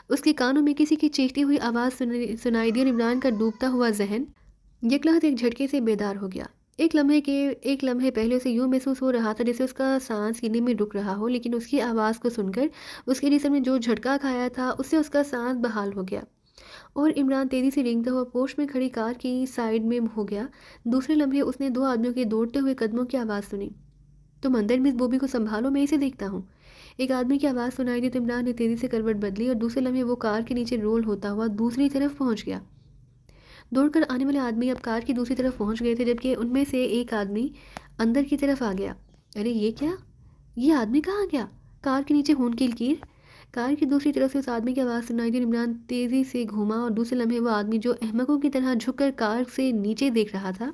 اس کے کانوں میں کسی کی چیختی ہوئی آواز سنائی دی اور عمران کا ڈوبتا ہوا ذہن یکلحظ ایک جھٹکے سے بیدار ہو گیا۔ ایک لمحے پہلے اسے یوں محسوس ہو رہا تھا جیسے اس کا سانس سینے میں رک رہا ہو، لیکن اس کی آواز کو سن کر اس کے جسم نے جو جھٹکا کھایا تھا اس سے اس کا سانس بحال ہو گیا اور عمران تیزی سے رینگتا ہوا پوش میں کھڑی کار کی سائیڈ میں ہو گیا۔ دوسرے لمحے اس نے 2 آدمیوں کے دوڑتے ہوئے قدموں کی آواز سنی۔ تم اندر مس بوبی کو سنبھالو، میں اسے دیکھتا ہوں۔ ایک آدمی کی آواز سنائی دی تو عمران نے تیزی سے کروٹ بدلی اور دوسرے لمحے وہ کار کے نیچے رول ہوتا ہوا دوسری طرف پہنچ گیا۔ دوڑ کر آنے والے آدمی اب کار کی دوسری طرف پہنچ گئے تھے، جبکہ ان میں سے ایک آدمی اندر کی طرف آ گیا۔ ارے یہ کیا؟ یہ آدمی کہاں گیا؟ کار کے نیچے خون کی لکیر۔ کار کی دوسری طرف سے اس آدمی کی آواز سنائی دی اور عمران تیزی سے گھوما اور دوسرے لمحے وہ آدمی جو احمقوں کی طرح جھک کر کار سے نیچے دیکھ رہا تھا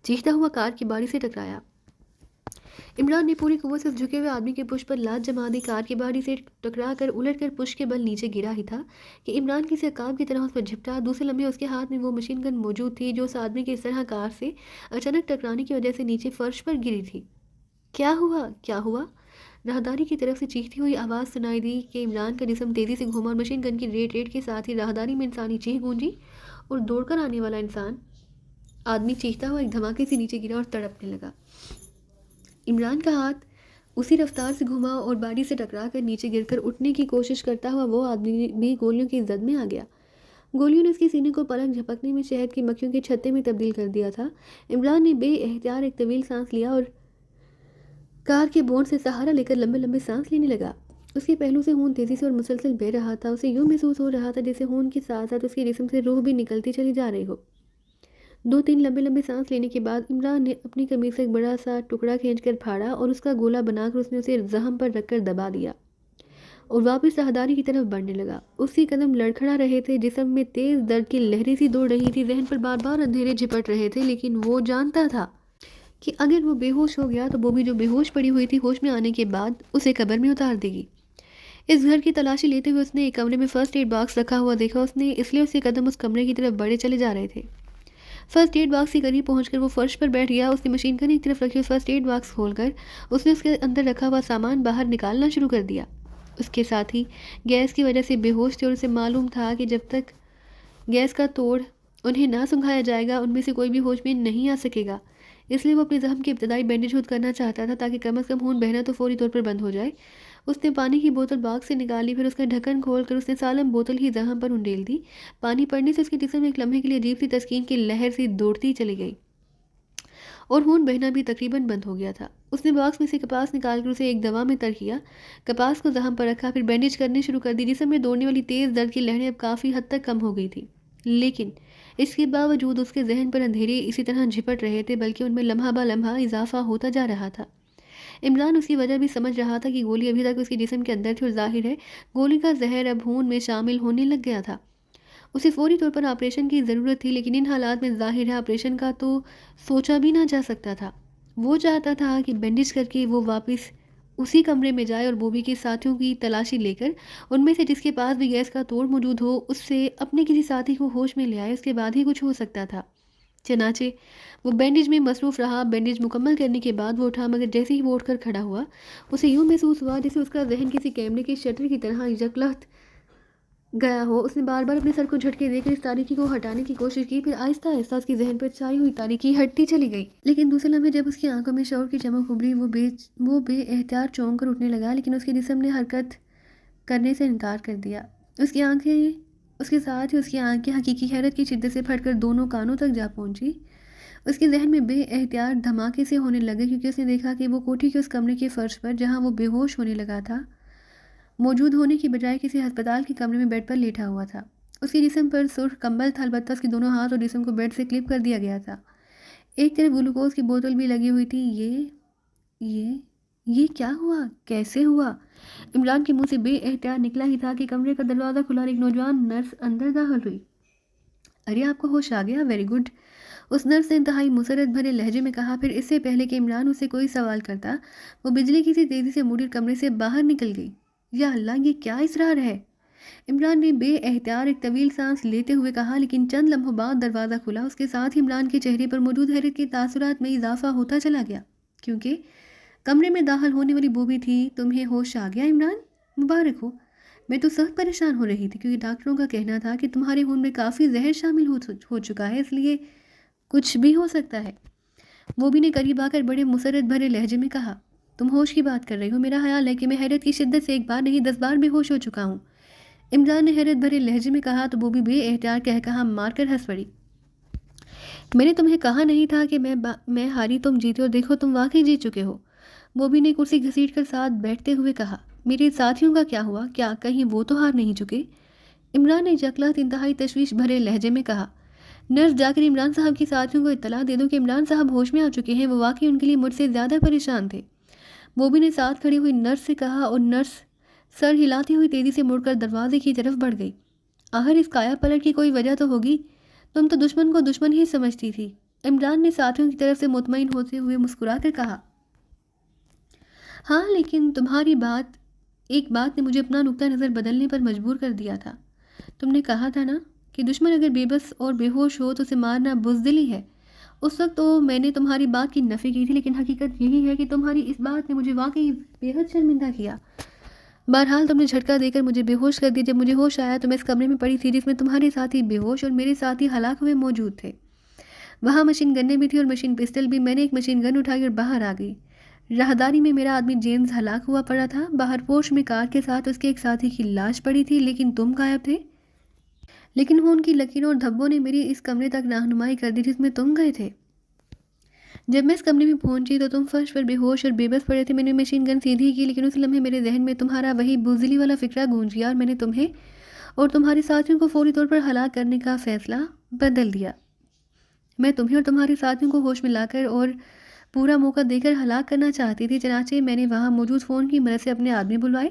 چیختا ہوا کار کی باڑی سے ٹکرایا۔ عمران نے پوری قوت سے اس جھکے ہوئے آدمی کے پشت پر لات جما دی۔ کار کی باڑی سے ٹکرا کر الٹ کر پشت کے بل نیچے گرا ہی تھا کہ عمران کسی عقاب کی طرح اس پر جھپٹا۔ دوسرے لمحے اس کے ہاتھ میں وہ مشین گن موجود تھی جو اس آدمی کے اس طرح کار سے اچانک ٹکرانے کی وجہ سے نیچے فرش پر گری تھی۔ کیا ہوا؟ راہداری کی طرف سے چیختی ہوئی آواز سنائی دی کہ عمران کا جسم تیزی سے گھوما اور مشین گن کی ریٹ کے ساتھ ہی راہداری میں انسانی چیخ گونجی اور دوڑ کر آنے والا آدمی چیختا ہوا ایک دھماکے سے نیچے گرا اور تڑپنے لگا۔ عمران کا ہاتھ اسی رفتار سے گھوما اور باڑی سے ٹکرا کر نیچے گر کر اٹھنے کی کوشش کرتا ہوا وہ آدمی بھی گولیوں کی زد میں آ گیا۔ گولیوں نے اس کے سینے کو پلک جھپکنے میں شہد کی مکھیوں کے چھتے میں تبدیل کر دیا تھا۔ عمران نے بے اختیار ایک طویل سانس لیا اور کار کے بونٹ سے سہارا لے کر لمبے لمبے سانس لینے لگا۔ اس کے پہلو سے خون تیزی سے اور مسلسل بہہ رہا تھا۔ اسے یوں محسوس ہو رہا تھا جیسے خون کے ساتھ ساتھ اس کے جسم سے روح بھی نکلتی چلی جا رہی ہو۔ 2-3 لمبے لمبے سانس لینے کے بعد عمران نے اپنی قمیض سے ایک بڑا سا ٹکڑا کھینچ کر پھاڑا اور اس کا گولا بنا کر اس نے اسے زخم پر رکھ کر دبا دیا اور واپس راہداری کی طرف بڑھنے لگا۔ اس کے قدم لڑکھڑا رہے تھے، جسم میں تیز درد کی لہریں سی دوڑ رہی تھی، ذہن پر بار بار اندھیرے جھپٹ رہے تھے، لیکن وہ جانتا تھا کہ اگر وہ بے ہوش ہو گیا تو بوبی جو بے ہوش پڑی ہوئی تھی ہوش میں آنے کے بعد اسے قبر میں اتار دے گی۔ اس گھر کی تلاشی لیتے ہوئے اس نے ایک کمرے میں فرسٹ ایڈ باکس رکھا ہوا دیکھا، اس لیے اس کے قدم اس کمرے کی طرف بڑھے چلے جا رہے تھے۔ فرسٹ ایڈ باکس کے قریب پہنچ کر وہ فرش پر بیٹھ گیا۔ اس نے مشین گن ایک طرف رکھی اور فرسٹ ایڈ باکس کھول کر اس نے اس کے اندر رکھا ہوا سامان باہر نکالنا شروع کر دیا۔ اس کے ساتھ ہی گیس کی وجہ سے بے ہوش تھے اور اسے معلوم تھا کہ جب تک گیس کا توڑ انہیں نہ سنگھایا جائے گا ان میں سے کوئی بھی ہوش میں نہیں آ سکے گا، اس لیے وہ اپنے زخم کی ابتدائی بینڈیج خود کرنا چاہتا تھا تاکہ کم از کم خون بہنا تو فوری طور پر بند ہو جائے۔ اس نے پانی کی بوتل باکس سے نکالی، پھر اس کا ڈھکن کھول کر اس نے سالم بوتل ہی زخم پر انڈیل دی۔ پانی پڑنے سے اس کے جسم میں ایک لمحے کے لیے عجیب سی تسکین کی لہر سی دوڑتی چلی گئی اور خون بہنا بھی تقریباً بند ہو گیا تھا۔ اس نے باکس میں سے کپاس نکال کر اسے ایک دوا میں تر کیا، کپاس کو زخم پر رکھا، پھر بینڈیج کرنے شروع کر دی۔ جسم میں دوڑنے والی تیز درد کی لہریں اب کافی حد تک کم ہو گئی تھی، لیکن اس کے باوجود اس کے ذہن پر اندھیرے اسی طرح جھپٹ رہے تھے، بلکہ ان میں لمحہ بہ لمحہ اضافہ ہوتا جا رہا تھا۔ عمران اس کی وجہ بھی سمجھ رہا تھا کہ گولی ابھی تک اس کے جسم کے اندر تھی اور ظاہر ہے گولی کا زہر اب خون میں شامل ہونے لگ گیا تھا۔ اسے فوری طور پر آپریشن کی ضرورت تھی، لیکن ان حالات میں ظاہر ہے آپریشن کا تو سوچا بھی نہ جا سکتا تھا۔ وہ چاہتا تھا کہ بینڈیج کر کے وہ واپس اسی کمرے میں جائے اور بوبی کے ساتھیوں کی تلاشی لے کر ان میں سے جس کے پاس بھی گیس کا توڑ موجود ہو اس سے اپنے کسی ساتھی کو ہوش میں لے آئے، اس کے بعد ہی کچھ ہو سکتا تھا۔ چنانچہ وہ بینڈیج میں مصروف رہا۔ بینڈیج مکمل کرنے کے بعد وہ اٹھا، مگر جیسے ہی وہ اٹھ کر کھڑا ہوا اسے یوں محسوس ہوا جیسے اس کا ذہن کسی کیمرے کے شٹر کی طرح یکلخت گیا ہو۔ اس نے بار بار اپنے سر کو جھٹکے دے کر اس تاریکی کو ہٹانے کی کوشش کی، پھر آہستہ آہستہ اس کی ذہن پر چھائی ہوئی تاریکی ہٹتی چلی گئی۔ لیکن دوسرے لمحے جب اس کی آنکھوں میں شعور کی چمک ابھری، وہ بے احتیاط چونک کر اٹھنے لگا، لیکن اس کے جسم نے حرکت کرنے سے انکار کر دیا۔ اس کے ساتھ ہی اس کی آنکھیں حقیقی حیرت کی شدت سے پھٹ کر دونوں کانوں تک جا پہنچی۔ اس کے ذہن میں بے احتیاط دھماکے سے ہونے لگے، کیونکہ اس نے دیکھا کہ وہ کوٹھی کے اس کمرے کے فرش پر، جہاں وہ بے ہوش ہونے لگا تھا، موجود ہونے کی بجائے کسی ہسپتال کے کمرے میں بیڈ پر لیٹا ہوا تھا۔ اس کے جسم پر سرخ کمبل تھا، البتہ اس کے دونوں ہاتھ اور جسم کو بیڈ سے کلپ کر دیا گیا تھا۔ ایک طرف گلوکوز کی بوتل بھی لگی ہوئی تھی۔ یہ کیا ہوا؟ کیسے ہوا؟ عمران کے منہ سے بے احتیاط نکلا ہی تھا کہ کمرے کا دروازہ کھلا اور ایک نوجوان نرس اندر داخل ہوئی۔ ارے آپ کو ہوش آ گیا، ویری گڈ، اس نرس نے انتہائی مسرت بھرے لہجے میں کہا۔ پھر اس سے پہلے کہ عمران اسے کوئی سوال کرتا، وہ بجلی کی سی تیزی سے مڑی کمرے سے باہر نکل گئی۔ یا اللہ، یہ کیا اسرار ہے؟ عمران نے بے احتیاط ایک طویل سانس لیتے ہوئے کہا، لیکن چند لمحوں بعد دروازہ کھلا۔ اس کے ساتھ ہی عمران کے چہرے پر موجود حیرت کے تاثرات میں اضافہ ہوتا چلا گیا، کیونکہ کمرے میں داخل ہونے والی بوبی تھی۔ تمہیں ہوش آ گیا عمران؟ مبارک ہو۔ میں تو سخت پریشان ہو رہی تھی، کیونکہ ڈاکٹروں کا کہنا تھا کہ تمہارے خون میں کافی زہر شامل ہو چکا ہے، اس لیے کچھ بھی ہو سکتا ہے۔ بوبی نے قریب آ کر بڑے مسرت بھرے لہجے میں کہا، تم ہوش کی بات کر رہی ہو؟ میرا خیال ہے کہ میں حیرت کی شدت سے ایک بار نہیں 10 بار بے ہوش ہو چکا ہوں۔ عمران نے حیرت بھرے لہجے میں کہا تو بوبی بے احتیاط کہا مار کر ہنس پڑی۔ میں نے تمہیں کہا نہیں تھا کہ میں ہاری تم جیتے، اور دیکھو تم واقعی جیت چکے ہو۔ بوبی نے کرسی گھسیٹ کر ساتھ بیٹھتے ہوئے کہا، میرے ساتھیوں کا کیا ہوا؟ کیا کہیں وہ تو ہار نہیں چکے؟ عمران نے جکلات انتہائی تشویش بھرے لہجے میں کہا، نرس جا کر عمران صاحب کی ساتھیوں کو اطلاع دے دو کہ عمران صاحب ہوش میں آ چکے ہیں، وہ واقعی ان کے لیے مجھ سے زیادہ پریشان تھے۔ بوبی نے ساتھ کھڑی ہوئی نرس سے کہا، اور نرس سر ہلاتی ہوئی تیزی سے مڑ کر دروازے کی طرف بڑھ گئی۔ آخر اس کایا پلٹ کی کوئی وجہ تو ہوگی، تم تو دشمن کو دشمن ہی سمجھتی تھی۔ عمران نے ساتھیوں کی طرف سے مطمئن ہوتے ہوئے مسکرا کر کہا، ہاں لیکن تمہاری ایک بات نے مجھے اپنا نقطہ نظر بدلنے پر مجبور کر دیا تھا۔ تم نے کہا تھا نا کہ دشمن اگر بے بس اور بے ہوش ہو تو اسے مارنا بزدلی ہے۔ اس وقت تو میں نے تمہاری بات کی نفی کی تھی، لیکن حقیقت یہی ہے کہ تمہاری اس بات نے مجھے واقعی بے حد شرمندہ کیا۔ بہرحال تم نے جھٹکا دے کر مجھے بے ہوش کر دیا۔ جب مجھے ہوش آیا تو میں اس کمرے میں پڑی تھی جس میں تمہارے ساتھی بے ہوش اور میرے ساتھی ہلاک ہوئے موجود تھے۔ وہاں مشین گنیں بھی تھی اور مشین پسٹل بھی۔ میں نے ایک مشین گن اٹھائی اور باہر آ گئی۔ راہداری میں میرا آدمی جیمز ہلاک ہوا پڑا تھا، باہر پورش میں کار کے ساتھ اس کے ایک ساتھی کی لاش پڑی تھی، لیکن تم غائب تھے۔ لیکن خون کی لکیروں اور دھبوں نے میری اس کمرے تک رہنمائی کر دی جس میں تم گئے تھے۔ جب میں اس کمرے میں پہنچی تو تم فرش پر بے ہوش اور بے بس پڑے تھے۔ میں نے مشین گن سیدھی کی، لیکن اس لمحے میرے ذہن میں تمہارا وہی بزدلی والا فکرہ گونج گیا، اور میں نے تمہیں اور تمہارے ساتھیوں کو فوری طور پر ہلاک کرنے کا فیصلہ بدل دیا۔ میں تمہیں اور تمہارے ساتھیوں کو ہوش میں لا کر اور پورا موقع دے کر ہلاک کرنا چاہتی تھی، چنانچہ میں نے وہاں موجود فون کی مدد سے اپنے آدمی بلوائے،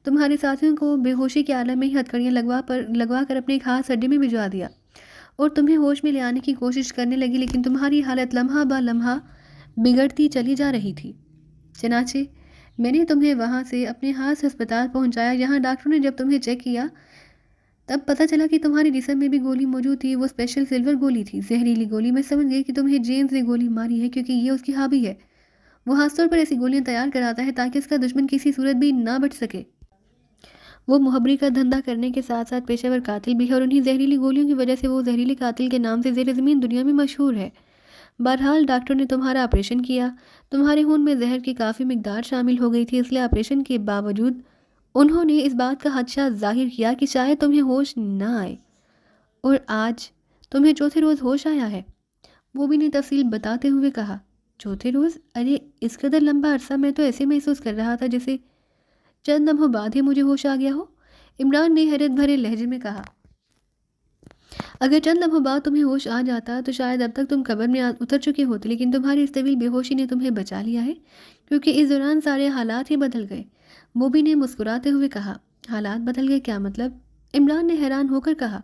تمہارے ساتھیوں کو بے ہوشی کے عالم میں ہی ہتھکڑیاں لگوا کر اپنے ایک خاص اڈے میں بھجوا دیا، اور تمہیں ہوش میں لے آنے کی کوشش کرنے لگی، لیکن تمہاری حالت لمحہ با لمحہ بگڑتی چلی جا رہی تھی۔ چنانچہ میں نے تمہیں وہاں سے اپنے خاص ہسپتال پہنچایا۔ یہاں ڈاکٹروں نے جب تمہیں چیک کیا تب پتہ چلا کہ تمہارے جسم میں بھی گولی موجود تھی، وہ اسپیشل سلور گولی تھی، زہریلی گولی۔ میں سمجھ گئی کہ تمہیں جیمز نے گولی ماری ہے، کیونکہ یہ اس کی ہابی ہے، وہ خاص طور پر ایسی گولیاں تیار کراتا ہے تاکہ اس کا دشمن کسی صورت بھی نہ بچ سکے۔ وہ مخبری کا دھندا کرنے کے ساتھ ساتھ پیشہ ور قاتل بھی ہے، اور انہی زہریلی گولیوں کی وجہ سے وہ زہریلی قاتل کے نام سے زیر زمین دنیا میں مشہور ہے۔ بہرحال ڈاکٹر نے تمہارا آپریشن کیا، تمہارے خون میں زہر کی کافی مقدار شامل ہو گئی تھی، اس لیے آپریشن کے باوجود انہوں نے اس بات کا خدشہ ظاہر کیا کہ شاید تمہیں ہوش نہ آئے، اور آج تمہیں چوتھے روز ہوش آیا ہے۔ بوبی نے تفصیل بتاتے ہوئے کہا، چوتھے روز؟ ارے اس قدر لمبا عرصہ میں تو ایسے محسوس کر رہا تھا جیسے چند لمحوں بعد ہی مجھے ہوش آ گیا ہو۔ عمران نے حیرت بھرے لہجے میں کہا، اگر چند لمحوں بعد تمہیں ہوش آ جاتا تو شاید اب تک تم قبر میں اتر چکے ہوتے، لیکن تمہاری اس طویل بے ہوشی نے تمہیں بچا لیا ہے، کیونکہ اس دوران سارے حالات ہی بدل گئے۔ بوبی نے مسکراتے ہوئے کہا، حالات بدل گئے؟ کیا مطلب؟ عمران نے حیران ہو کر کہا،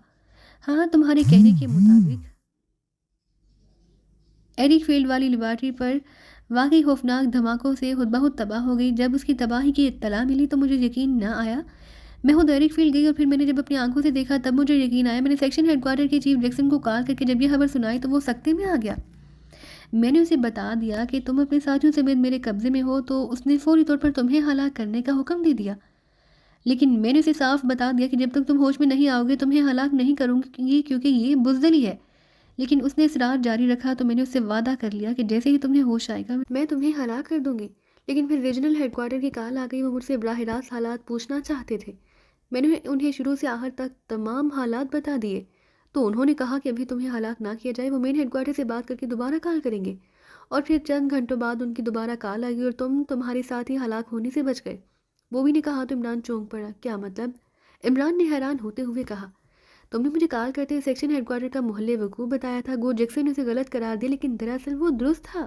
ہاں تمہارے کہنے کے مطابق ایرک فیلڈ والی لیبارٹری پر واقعی خوفناک دھماکوں سے خود بخود تباہ ہو گئی۔ جب اس کی تباہی کی اطلاع ملی تو مجھے یقین نہ آیا۔ میں خود ایرک فیلڈ گئی، اور پھر میں نے جب اپنی آنکھوں سے دیکھا تب مجھے یقین آیا۔ میں نے سیکشن ہیڈ کوارٹر کے چیف جیکسن کو کال کر کے جب یہ خبر سنائی تو وہ سکتے میں آ گیا۔ میں نے اسے بتا دیا کہ تم اپنے ساتھیوں سمیت میرے قبضے میں ہو، تو اس نے فوری طور پر تمہیں ہلاک کرنے کا حکم دے دیا۔ لیکن میں نے اسے صاف بتا دیا کہ جب تک تم ہوش میں نہیں آؤ گے تمہیں ہلاک نہیں کروں گی کیونکہ یہ بزدلی ہے. لیکن اس نے اصرار جاری رکھا تو میں نے اس سے وعدہ کر لیا کہ جیسے ہی تمہیں ہوش آئے گا میں تمہیں ہلاک کر دوں گی. لیکن پھر ریجنل ہیڈ کوارٹر کی کال آ گئی. وہ مجھ سے براہ راست حالات پوچھنا چاہتے تھے. میں نے انہیں شروع سے آخر تک تمام حالات بتا دیے. تو انہوں نے کہا کہ ابھی تمہیں ہلاک نہ کیا جائے. وہ مین ہیڈ کوارٹر سے بات کر کے دوبارہ کال کریں گے. اور پھر چند گھنٹوں بعد ان کی دوبارہ کال آئی اور تمہارے ساتھ ہی ہلاک ہونے سے بچ گئے. بوبی نے کہا تو عمران چونک پڑا. کیا مطلب؟ عمران نے حیران ہوتے ہوئے کہا. تم نے مجھے کال کرتے سیکشن ہیڈ کوارٹر کا محل وقوع بتایا تھا. گو جیکسن نے اسے غلط قرار دیا لیکن دراصل وہ درست تھا.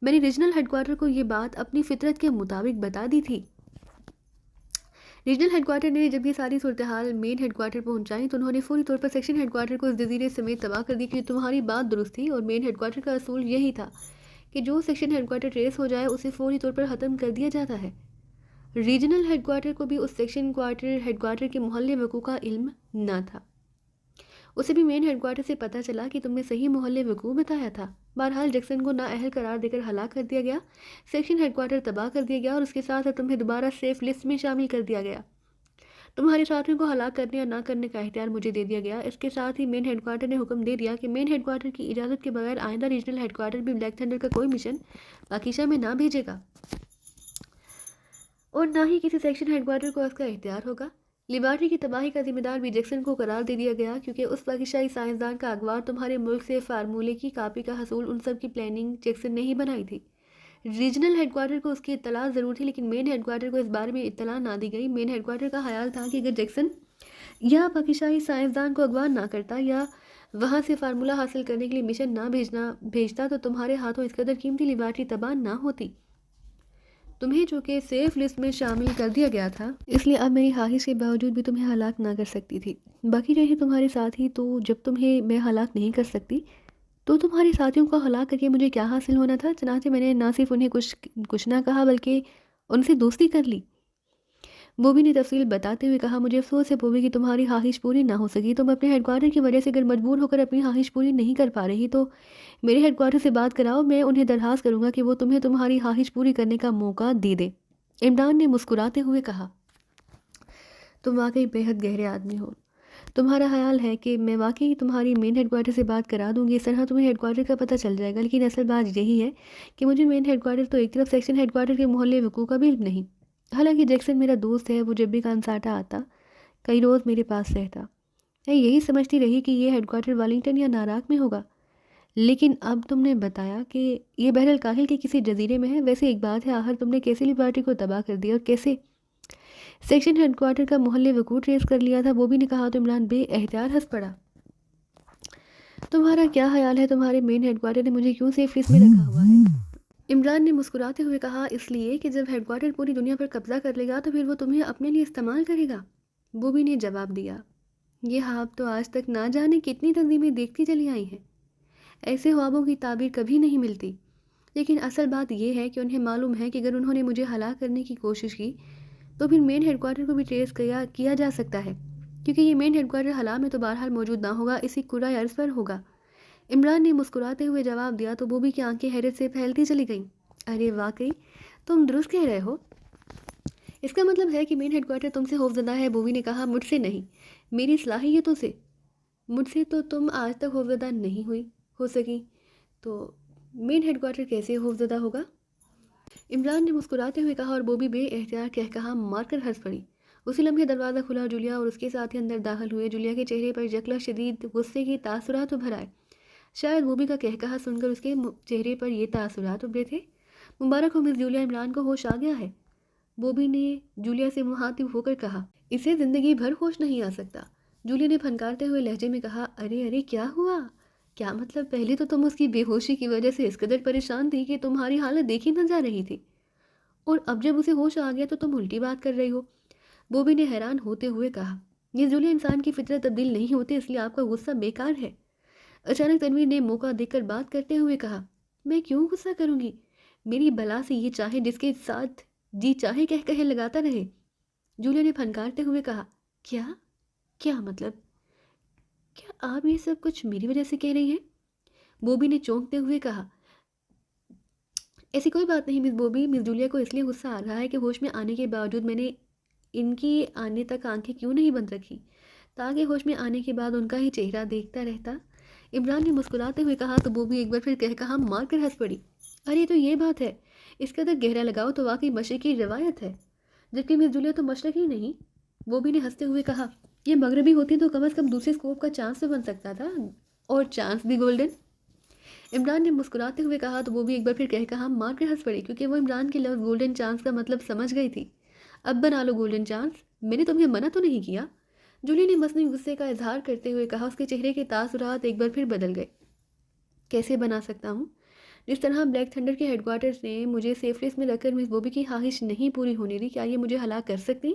میں نے ریجنل ہیڈ کوارٹر کو یہ بات اپنی فطرت کے مطابق بتا دی تھی. ریجنل ہیڈ کوارٹر نے جب یہ ساری صورتحال مین ہیڈ کوارٹر پہنچائی تو انہوں نے فوری طور پر سیکشن ہیڈ کوارٹر کو اس جزیرے سمیت تباہ کر دی کہ تمہاری بات درست تھی. اور مین ہیڈ کوارٹر کا اصول یہی تھا کہ جو سیکشن ہیڈ کوارٹر ٹریس ہو جائے اسے فوری طور پر ختم کر دیا جاتا ہے. ریجنل ہیڈ کوارٹر کو بھی اس سیکشن ہیڈ کوارٹر کے محل وقوع کا علم نہ تھا. اسے بھی مین ہیڈ کوارٹر سے پتہ چلا کہ تم نے صحیح محل وقوع بتایا تھا. بہرحال جیکسن کو نااہل قرار دے کر ہلاک کر دیا گیا. سیکشن ہیڈ کوارٹر تباہ کر دیا گیا اور اس کے ساتھ تمہیں دوبارہ سیف لسٹ میں شامل کر دیا گیا. تمہارے ساتھیوں کو ہلاک کرنے یا نہ کرنے کا اختیار مجھے دے دیا گیا. اس کے ساتھ ہی مین ہیڈ کوارٹر نے حکم دے دیا کہ مین ہیڈ کوارٹر کی اجازت کے بغیر آئندہ ریجنل ہیڈ کوارٹر بھی بلیک تھنڈر کا کوئی مشن پاکیزہ میں نہ بھیجے گا اور نہ ہی کسی سیکشن ہیڈ کوارٹر کو اس کا اختیار ہوگا. لیبارٹری کی تباہی کا ذمہ دار بھی جیکسن کو قرار دے دیا گیا کیونکہ اس پاکستانی سائنسدان کا اغوا تمہارے ملک سے فارمولے کی کاپی کا حصول ان سب کی پلاننگ جیکسن نے ہی بنائی تھی. ریجنل ہیڈ کوارٹر کو اس کی اطلاع ضرور تھی لیکن مین ہیڈ کوارٹر کو اس بارے میں اطلاع نہ دی گئی. مین ہیڈ کوارٹر کا خیال تھا کہ اگر جیکسن یا پاکستانی سائنسدان کو اغوا نہ کرتا یا وہاں سے فارمولہ حاصل کرنے کے لیے مشن نہ بھیجتا تو تمہارے ہاتھوں اس قدر قیمتی لیبارٹری تباہ نہ ہوتی. تمہیں جو کہ سیف لسٹ میں شامل کر دیا گیا تھا اس لیے اب میری خواہش کے باوجود بھی تمہیں ہلاک نہ کر سکتی تھی. باقی رہے تمہارے ساتھی تو جب تمہیں میں ہلاک نہیں کر سکتی تو تمہارے ساتھیوں کو ہلاک کر کے مجھے کیا حاصل ہونا تھا؟ چنانچہ میں نے نہ صرف انہیں کچھ نہ کہا بلکہ ان سے دوستی کر لی. بوبی نے تفصیل بتاتے ہوئے کہا. مجھے افسوس ہے بوبی کہ تمہاری خواہش پوری نہ ہو سکی. تم اپنے ہیڈ کوارٹر کی وجہ سے اگر مجبور ہو کر اپنی خواہش پوری نہیں کر پا رہی تو میرے ہیڈ کوارٹر سے بات کراؤ. میں انہیں درخواست کروں گا کہ وہ تمہیں تمہاری خواہش پوری کرنے کا موقع دے دے. عمران نے مسکراتے ہوئے کہا. تم واقعی بےحد گہرے آدمی ہو. تمہارا خیال ہے کہ میں واقعی تمہاری مین ہیڈ کوارٹر سے بات کرا دوں گی. اس طرح تمہیں ہیڈ کوارٹر کا پتہ چل جائے گا. لیکن اصل بات یہی ہے کہ مجھے مین ہیڈ کوارٹر تو ایک طرف سیکشن ہیڈ کوارٹر کے محل وقوع کا بھی علم نہیں. حالانکہ جیکسن میرا دوست ہے. وہ جب بھی کانساٹا آتا کئی روز میرے پاس رہتا. میں یہی سمجھتی رہی کہ یہ ہیڈ کوارٹر والنگٹن یا ناراک میں ہوگا. لیکن اب تم نے بتایا کہ یہ بحر الکاہل کے کسی جزیرے میں ہے. ویسے ایک بات ہے, آخر تم نے کیسے لیبارٹری کو تباہ کر دیا اور کیسے سیکشن ہیڈ کوارٹر کا محل وقوع ٹریس کر لیا تھا؟ بوبی نے کہا تو عمران بے احتیاط ہنس پڑا. تمہارا کیا خیال ہے تمہارے مین ہیڈ کوارٹر نے مجھے کیوں سیف لسٹ میں رکھا ہوا ہے؟ عمران نے مسکراتے ہوئے کہا. اس لیے کہ جب ہیڈ کوارٹر پوری دنیا پر قبضہ کر لے گا تو پھر وہ تمہیں اپنے لیے استعمال کرے گا. بوبی نے جواب دیا. یہ خواب تو آج تک نہ جانے کتنی تنظیمیں دیکھتی چلی آئی ہیں. ایسے خوابوں کی تعبیر کبھی نہیں ملتی. لیکن اصل بات یہ ہے کہ انہیں معلوم ہے کہ اگر انہوں نے مجھے ہلاک کرنے کی کوشش کی تو پھر مین ہیڈ کوارٹر کو بھی ٹریس کیا جا سکتا ہے کیونکہ یہ مین ہیڈ کوارٹر خلا میں تو بہرحال موجود نہ ہوگا, اسی کرۂ ارض پر ہوگا. عمران نے مسکراتے ہوئے جواب دیا تو بوبی کی آنکھیں حیرت سے پھیلتی چلی گئیں. ارے واقعی تم درست کہہ رہے ہو. اس کا مطلب ہے کہ مین ہیڈ کوارٹر تم سے خوفزدہ ہے. بوبی نے کہا. مجھ سے نہیں, میری صلاحیتوں سے. مجھ سے تو تم آج تک خوفزدہ نہیں ہو سکی تو مین ہیڈ کوارٹر کیسے خوفزدہ ہوگا؟ عمران نے مسکراتے ہوئے کہا اور بوبی بے احتیاط کہا مار کر ہنس پڑی. اسی لمحے دروازہ کھلا. جولیا اور اس کے ساتھی اندر داخل ہوئے. جولیا کے چہرے پر یکلا شدید غصے کی تاثرات ابھر آئے. شاید بوبی کا کہا سن کر اس کے چہرے پر یہ تاثرات ابھرے تھے. مبارک ہو مس جولیا, عمران کو ہوش آ گیا ہے. بوبی نے جولیا سے مخاطب ہو کر کہا. اسے زندگی بھر ہوش نہیں آ سکتا. جولیا نے پھنکارتے ہوئے لہجے میں کہا. ارے کیا ہوا؟ کیا مطلب؟ پہلے تو تم اس کی بے ہوشی کی وجہ سے اس قدر پریشان تھی کہ تمہاری حالت دیکھی نہ جا رہی تھی, اور اب جب اسے ہوش آ گیا تو تم الٹی بات کر رہی ہو. بوبی نے حیران ہوتے ہوئے کہا. یہ جولیا انسان کی فطرت تبدیل نہیں ہوتی, اس لیے آپ کا غصہ بیکار ہے. اچانک تنویر نے موقع دیکھ کر بات کرتے ہوئے کہا. میں کیوں غصہ کروں گی؟ میری بلا سے یہ چاہے جس کے ساتھ جی چاہے کہے لگاتا رہے. جولیا نے پھنکارتے ہوئے کہا. کیا مطلب؟ کیا آپ یہ سب کچھ میری وجہ سے کہہ رہی ہیں؟ بوبی نے چونکتے ہوئے کہا. ایسی کوئی بات نہیں مس بوبی. مس جولیا کو اس لیے غصہ آ رہا ہے کہ ہوش میں آنے کے باوجود میں نے ان کی آنے تک آنکھیں کیوں نہیں بند رکھی تاکہ ہوش میں آنے کے بعد ان کا ہی چہرہ دیکھتا رہتا؟ عمران نے مسکراتے ہوئے کہا تو وہ بھی ایک بار پھر کہا مار کر ہنس پڑی۔ ارے تو یہ بات ہے، اس کا اگر گہرا لگاؤ تو واقعی مشرقی روایت ہے، جبکہ مس جولیا تو مشرقی نہیں۔ وہ بھی نے ہنستے ہوئے کہا یہ مغربی ہوتی تو کم از کم دوسرے اسکوپ کا چانس تو بن سکتا تھا، اور چانس بھی گولڈن۔ عمران نے مسکراتے ہوئے کہا تو وہ بھی ایک بار پھر کہا مار کر ہنس پڑی، کیونکہ وہ عمران کے لفظ گولڈن چانس کا مطلب سمجھ گئی تھی۔ اب بنا لو گولڈن چانس، میں نے تمہیں منع تو نہیں کیا؟ جولی نے مصنوعی غصے کا اظہار کرتے ہوئے کہا۔ اس کے چہرے کے تاثرات ایک بار پھر بدل گئے۔ کیسے بنا سکتا ہوں؟ جس طرح بلیک تھنڈر کے ہیڈ کوارٹرز نے مجھے سیف لسٹ میں رکھ کر مس بوبی کی خواہش نہیں پوری ہونے دی، کیا یہ مجھے ہلاک کر سکتی؟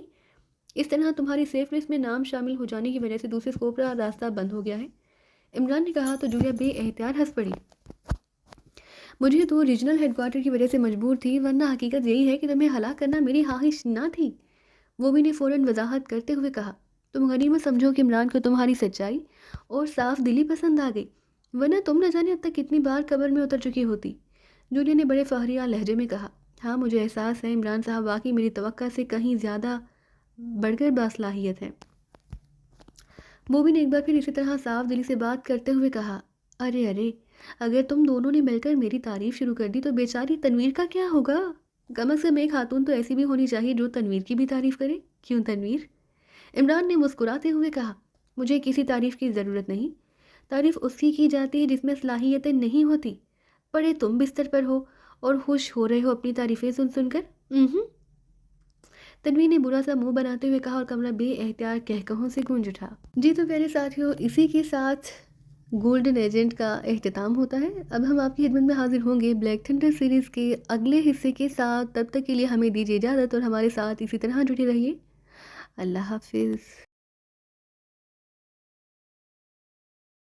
اس طرح تمہاری سیف لسٹ میں نام شامل ہو جانے کی وجہ سے دوسرے اسکوپ کا راستہ بند ہو گیا ہے، عمران نے کہا تو جولیا بے احتیاط ہنس پڑی۔ مجھے تو ریجنل ہیڈ کوارٹر کی وجہ سے مجبور تھی، ورنہ حقیقت یہی ہے کہ تمہیں ہلاک کرنا میری خواہش نہ تھی، وہ بھی نے فوراً وضاحت کرتے ہوئے کہا۔ تم غنیمت سمجھو کہ عمران کو تمہاری سچائی اور صاف دلی پسند آ گئی، ورنہ تم نہ جانے اب تک کتنی بار قبر میں اتر چکی ہوتی، جولیا نے بڑے فخریہ لہجے میں کہا۔ ہاں مجھے احساس ہے عمران صاحب واقعی میری توقع سے کہیں زیادہ بڑھ کر باصلاحیت ہے، بوبی نے ایک بار پھر اسی طرح صاف دلی سے بات کرتے ہوئے کہا۔ ارے اگر تم دونوں نے مل کر میری تعریف شروع کر دی تو بیچاری تنویر کا کیا ہوگا؟ کم از کم ایک خاتون تو ایسی بھی ہونی چاہیے جو تنویر کی بھی تعریف کرے، کیوں تنویر؟ عمران نے مسکراتے ہوئے کہا۔ مجھے کسی تعریف کی ضرورت نہیں، تعریف اس کی جاتی ہے جس میں صلاحیتیں نہیں ہوتی، پڑے تم بستر پر ہو اور خوش ہو رہے ہو اپنی تعریفیں سن کر۔ تنویر نے برا سا منہ بناتے ہوئے کہا اور کمرہ بے احتیاط کہکہوں سے گونج اٹھا۔ جی تو پیارے ساتھیوں، اسی کے ساتھ گولڈن ایجنٹ کا اختتام ہوتا ہے۔ اب ہم آپ کی خدمت میں حاضر ہوں گے بلیک تھنڈر سیریز کے اگلے حصے کے ساتھ، تب تک کے لیے ہمیں دیجیے اجازت اور ہمارے ساتھ اسی طرح جڑے رہیے۔ اللہ حافظ۔